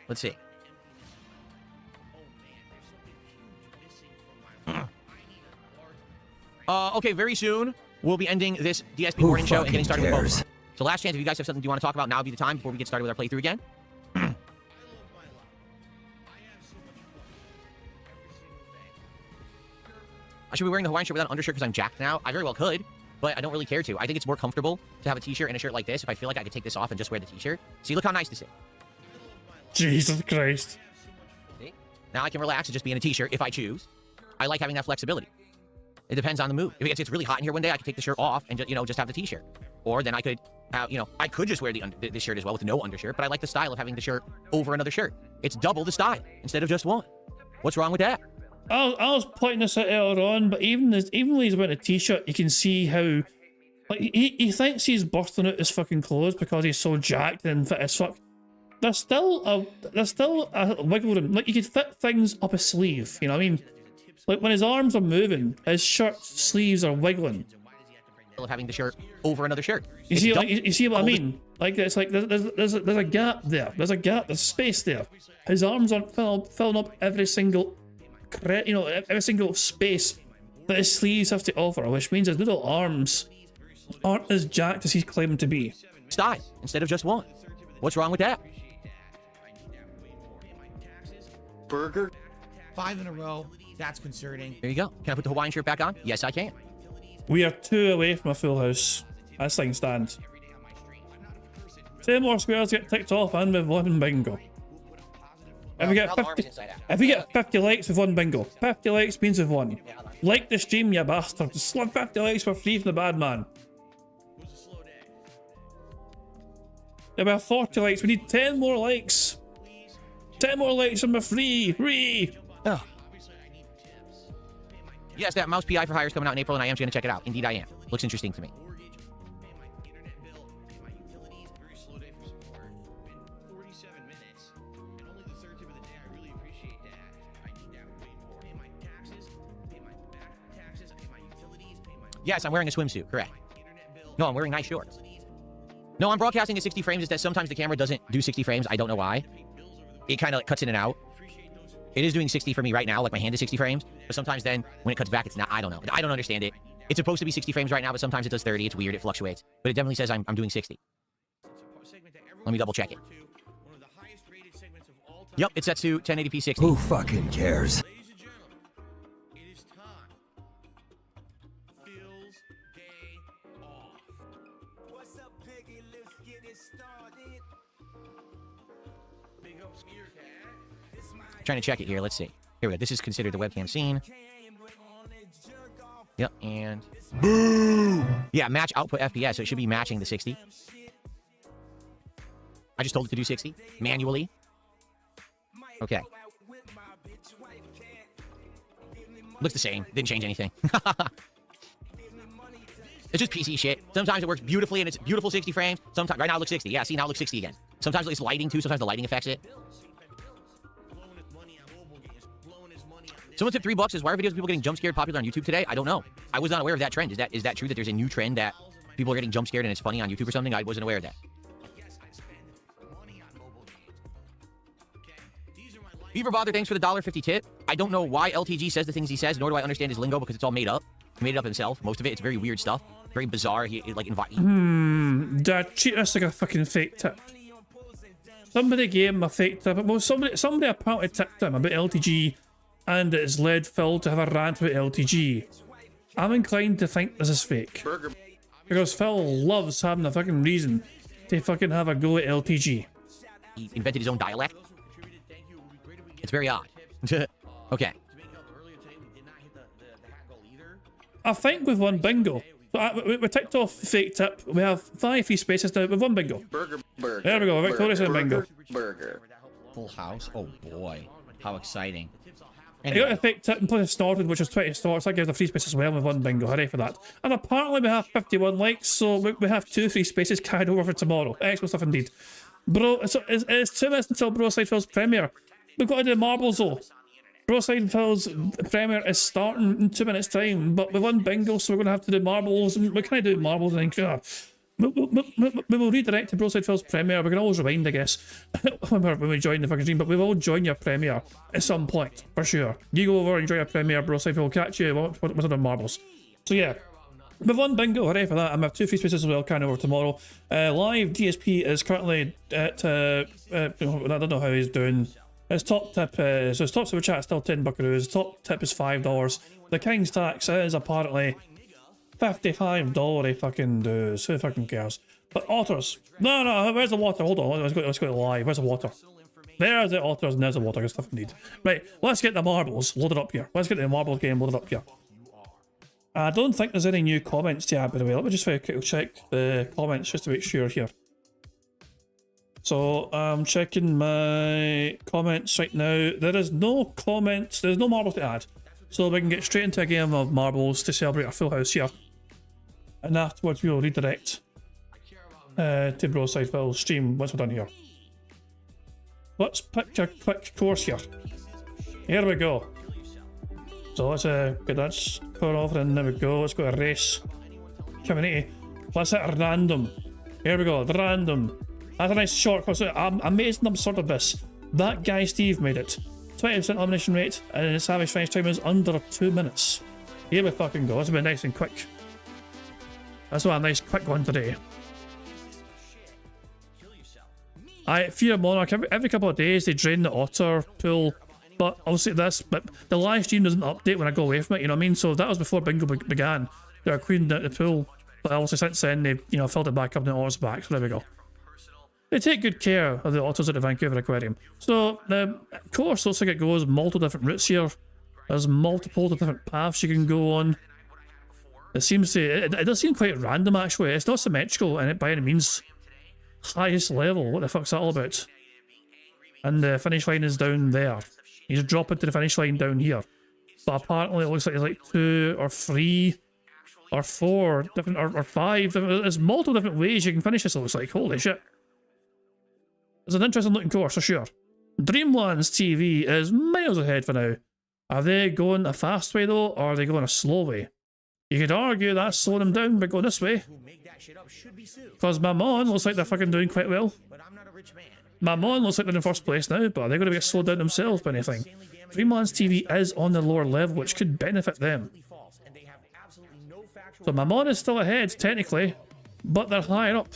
Let's see. Okay, very soon we'll be ending this DSP morning show and getting started with bonus. So last chance, if you guys have something you want to talk about, now would be the time before we get started with our playthrough again. I should be wearing the Hawaiian shirt without an undershirt because I'm jacked now. I very well could, but I don't really care to. I think it's more comfortable to have a t-shirt and a shirt like this if I feel like I could take this off and just wear the t-shirt. See, look how nice this is. Jesus Christ. See? Now I can relax and just be in a t-shirt if I choose. I like having that flexibility. It depends on the mood. If it gets really hot in here one day, I could take the shirt off and just, just have the t-shirt. Or then I could, I could just wear this shirt as well with no undershirt, but I like the style of having the shirt over another shirt. It's double the style instead of just one. What's wrong with that? I was pointing this out earlier on, but even when he's wearing a t-shirt, you can see how, like, he thinks he's bursting out his fucking clothes because he's so jacked and fit as fuck. There's still a wiggle room. Like, you could fit things up his sleeve, you know what I mean? Like, when his arms are moving, his shirt sleeves are wiggling. Of having the shirt over another shirt. You see what I mean? Like, it's like there's a gap there. There's a gap. There's space there. His arms aren't filling up every single space that his sleeves have to offer, which means his little arms aren't as jacked as he's claiming to be. Style instead of just one. What's wrong with that? Burger. 5 in a row. That's concerning. There you go. Can I put the Hawaiian shirt back on? Yes, I can. We are 2 away from a full house. As things stand. 2 more squares get ticked off and we've won bingo. If we get 50 likes, we've won bingo. 50 likes means we've won. Like the stream, you bastard. Just 50 likes for free from the bad man. Yeah, we have 40 likes. We need 10 more likes. 10 more likes and we're free. Free. Oh. Yes, that Mouse PI for Hire is coming out in April, and I am going to check it out. Indeed, I am. Looks interesting to me. Yes, I'm wearing a swimsuit, correct. No, I'm wearing nice shorts. No, I'm broadcasting at 60 frames. It's that sometimes the camera doesn't do 60 frames. I don't know why. It kind of cuts in and out. It is doing 60 for me right now, like my hand is 60 frames. But sometimes then, when it cuts back, it's not. I don't know. I don't understand it. It's supposed to be 60 frames right now, but sometimes it does 30. It's weird. It fluctuates. But it definitely says I'm doing 60. Let me double check it. Yep, it's set to 1080p 60. Who fucking cares? Trying to check it here. Let's see. Here we go. This is considered the webcam scene. Yep, and... Boo! Yeah, match output FPS, so it should be matching the 60. I just told it to do 60, manually. Okay. Looks the same. Didn't change anything. It's just PC shit. Sometimes it works beautifully and it's beautiful 60 frames. Sometimes, right now it looks 60. Yeah, see, now it looks 60 again. Sometimes it's lighting too. Sometimes the lighting affects it. Someone tipped $3. Is why are videos of people getting jump scared popular on YouTube today? I don't know. I was not aware of that trend. Is that true that there's a new trend that people are getting jump scared and it's funny on YouTube or something? I wasn't aware of that. Beaver Bother, thanks for the $1.50 tip. I don't know why LTG says the things he says, nor do I understand his lingo because it's all made up. He made it up himself. Most of it, it's very weird stuff. Very bizarre. He like invite. Dad, treat us like a fucking fake tip. Somebody gave him a fake tip. Well, somebody apparently tipped him about LTG, and it's led Phil to have a rant about LTG. I'm inclined to think this is fake. Because Phil loves having a fucking reason to fucking have a go at LTG. He invented his own dialect. It's very odd. Okay. I think we've won bingo. So we ticked off fake tip. We have 5 free spaces now. We've won bingo. Burger. There we go. Victorious in bingo. Burger. Full house. Oh boy. How exciting. Anyway. You got a fake tip and plus started, which is 20 starts. That gives a free space as well. We've won bingo. Hooray for that. And apparently we have 51 likes, so we have 2 free spaces carried over for tomorrow. Excellent stuff indeed. Bro, it's 2 minutes until Bro Side Phil's premiere. We've got to do marbles though. Bro Side Phil's premiere is starting in 2 minutes time, but we've won bingo, so we're going to have to do marbles. We can't do marbles and then we will redirect to Bro Side Phil's premiere. We can always rewind, I guess, when we join the fucking stream, but we will join your premiere at some point, for sure. You go over and enjoy your premiere, Bro Side Phil will catch you with other marbles. So yeah. We've won bingo, hooray for that, and we have 2 free spaces as well, carrying over tomorrow. Live DSP is currently at, I don't know how he's doing. His top tip is, so his top super chat is still 10 buckaroos, his top tip is $5. The King's tax is apparently $55 he fucking does, who fucking cares? But otters, no, where's the water? Hold on, let's go to live, where's the water? There's the otters and there's the water, good stuff indeed. Right, let's get the marbles loaded up here. Let's get the marbles game loaded up here. I don't think there's any new comments to add, by the way. Let me just very quickly check the comments just to make sure here. So I'm checking my comments right now. There is no comments, there's no marbles to add. So we can get straight into a game of marbles to celebrate our full house here. And afterwards we will redirect to Bro Side Phil's stream once we're done here. Let's pick a quick course here. Here we go. So let's get that score off and there we go. Let's go to race. Community. Let's hit random. Here we go, random. That's a nice short course. Amazing absurd of this. That guy Steve made it. 20% elimination rate and his average finish time is under 2 minutes. Here we fucking go. That's a bit nice and quick. That's a nice quick one today. Fear Monarch, every couple of days they drain the otter pool. But obviously but the live stream doesn't update when I go away from it, you know what I mean? So that was before bingo began. They were cleaning out the pool. But obviously since then they've, filled it back up and the otter's back, so there we go. They take good care of the otters at the Vancouver Aquarium. So the course looks like it goes multiple different routes here. There's multiple different paths you can go on. It seems to, it does seem quite random actually. It's not symmetrical and it by any means highest level. What the fuck's that all about? And the finish line is down there. You just drop it to the finish line down here. But apparently it looks like there's like 2 or 3 or 4 different, or 5 different, there's multiple different ways you can finish this, it looks like. Holy shit. It's an interesting looking course for sure. Dreamlands TV is miles ahead for now. Are they going a fast way though, or are they going a slow way? You could argue that's slowing them down, but go this way. Because Mammon looks like they're fucking doing quite well. Mammon looks like they're in first place now, but they're going to get slowed down themselves by anything. Dreamlands TV is on the lower level, which could benefit them. So Mammon is still ahead, technically, but they're higher up.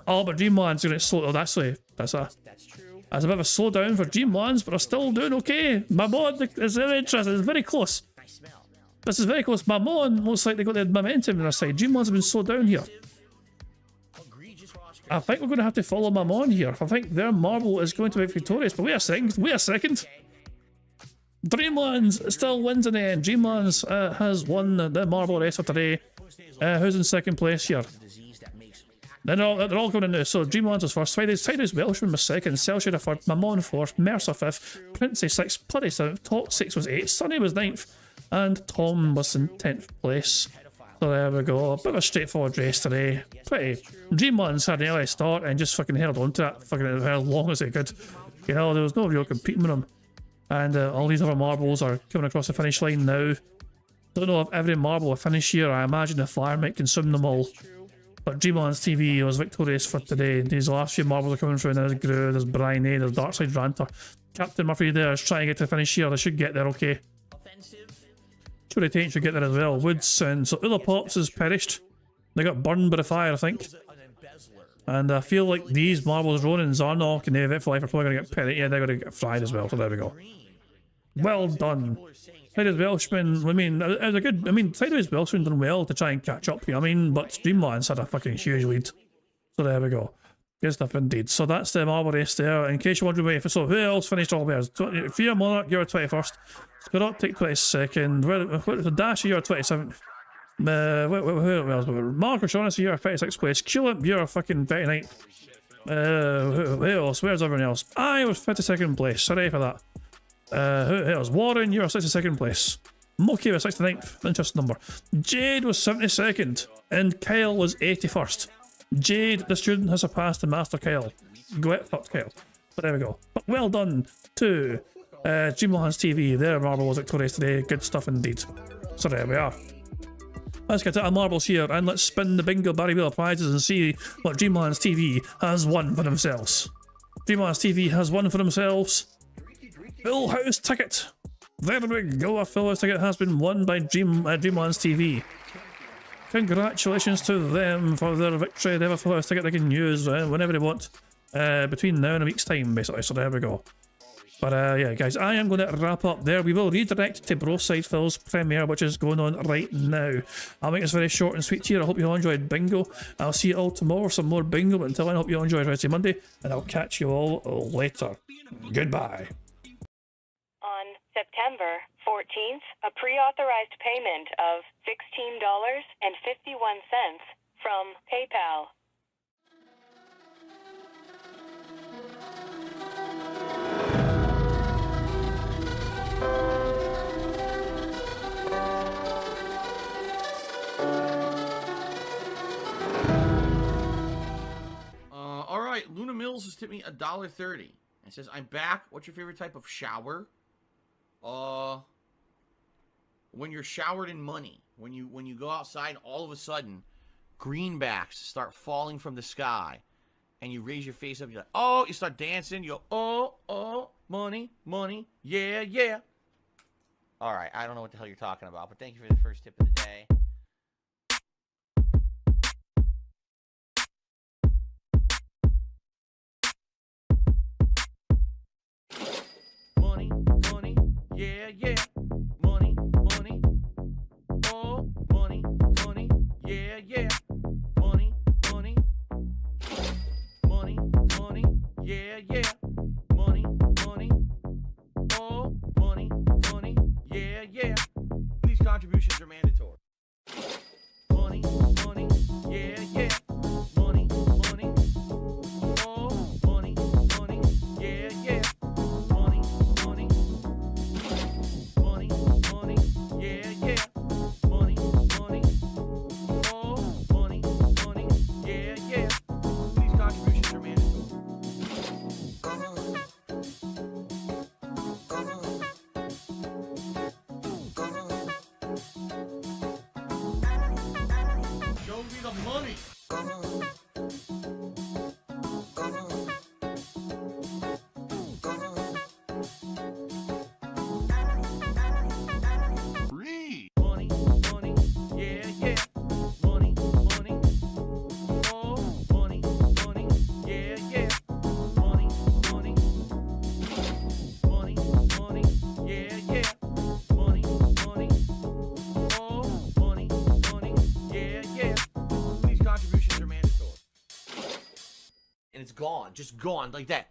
Oh, but Dreamlands are going to slow. Oh, that's a bit of a slowdown for Dreamlands, but they're still doing okay. Mammon is very interesting. It's very close. This is very close. Mammon looks like they got the momentum on their side. Dreamlands have been slowed down here. I think we're going to have to follow Mammon here. I think their marble is going to be victorious. But wait a second. Wait a second. Dreamlands still wins in the end. Dreamlands has won the marble race of today. Who's in second place here? They're all going in now. So Dreamlands was first. Tidus Welshman was second. Celsius third. Mammon fourth. Mercer fifth. Princey sixth. Bloody seventh. Top six was eighth. Sunny was ninth. And Tom was in 10th place. So there we go. A bit of a straightforward race today. Pretty. Dreamlands had an early start and just fucking held on to that fucking as long as they could. You know, there was no real competing with them. And all these other marbles are coming across the finish line now. Don't know if every marble will finish here. I imagine the fire might consume them all. But Dreamlands TV was victorious for today. These last few marbles are coming through. There's Gru, there's Bryony, there's Darkside Ranter. Captain Murphy there is trying to get to the finish here. They should get there okay. Sure, they should get there as well. Woods and so Ullapops has perished. They got burned by the fire, I think. And I feel like these marbles, Ronan, Zarnok, and Event for Life are probably going to get perished. Yeah, they're going to get fried as well. So there we go. Well done. Tidus Welshman, I mean, it was a good. I mean, Tidus Welshman done well to try and catch up, you know what I mean? But Dreamlands had a fucking huge lead. So there we go. Good stuff indeed. So that's the marble race there. In case you're wondering where, so who else finished all theirs? Fear Monarch, you're 21st. Spirotic 22nd. Where Dash, you're 27th. Who else? Mark O'Shaughnessy, you're 36th place. Culip, you're fucking 39th. Who else? Where's everyone else? I was 52nd place. Sorry for that. Who else? Warren, you're 62nd place. Moki was 69th. Interesting number. Jade was 72nd. And Kyle was 81st. Jade, the student, has surpassed the Master Kyle. Go it, fuck Kyle. But there we go. But well done to Dreamlands TV. Their marble was victorious today. Good stuff indeed. So there we are. Let's get to our marbles here and let's spin the bingo Barry Wheel of prizes and see what Dreamlands TV has won for themselves. Dreamlands TV has won for themselves Full House Ticket. There we go. A Full House Ticket has been won by Dreamlands TV. Congratulations to them for their victory. They have a Full House Ticket they can use whenever they want between now and a week's time, basically. So there we go. But yeah, guys, I am going to wrap up there. We will redirect to Broside Phil's premiere, which is going on right now. I'll make this very short and sweet here. I hope you all enjoyed Bingo. I'll see you all tomorrow for some more Bingo. But until then, I hope you all enjoy the rest of Monday, and I'll catch you all later. Goodbye. On September 14th, a pre-authorized payment of $16.51 from PayPal. All right, Luna Mills has tipped me $1.30. It says, "I'm back. What's your favorite type of shower?" When you're showered in money. When you go outside, all of a sudden, greenbacks start falling from the sky, and you raise your face up. You're like, oh, you start dancing. You go, oh, money, money, yeah, yeah. All right, I don't know what the hell you're talking about, but thank you for the first tip of the day. Money, money, yeah, yeah. Money, money, oh, money, money, yeah, yeah. Money, money, money, money, yeah, yeah. Money, money, oh, money, money, yeah, yeah. These contributions are mandatory. Money, money, yeah, yeah. Money, money, oh, money, money, yeah, yeah. Money, money, money, it's gone. Just gone like that.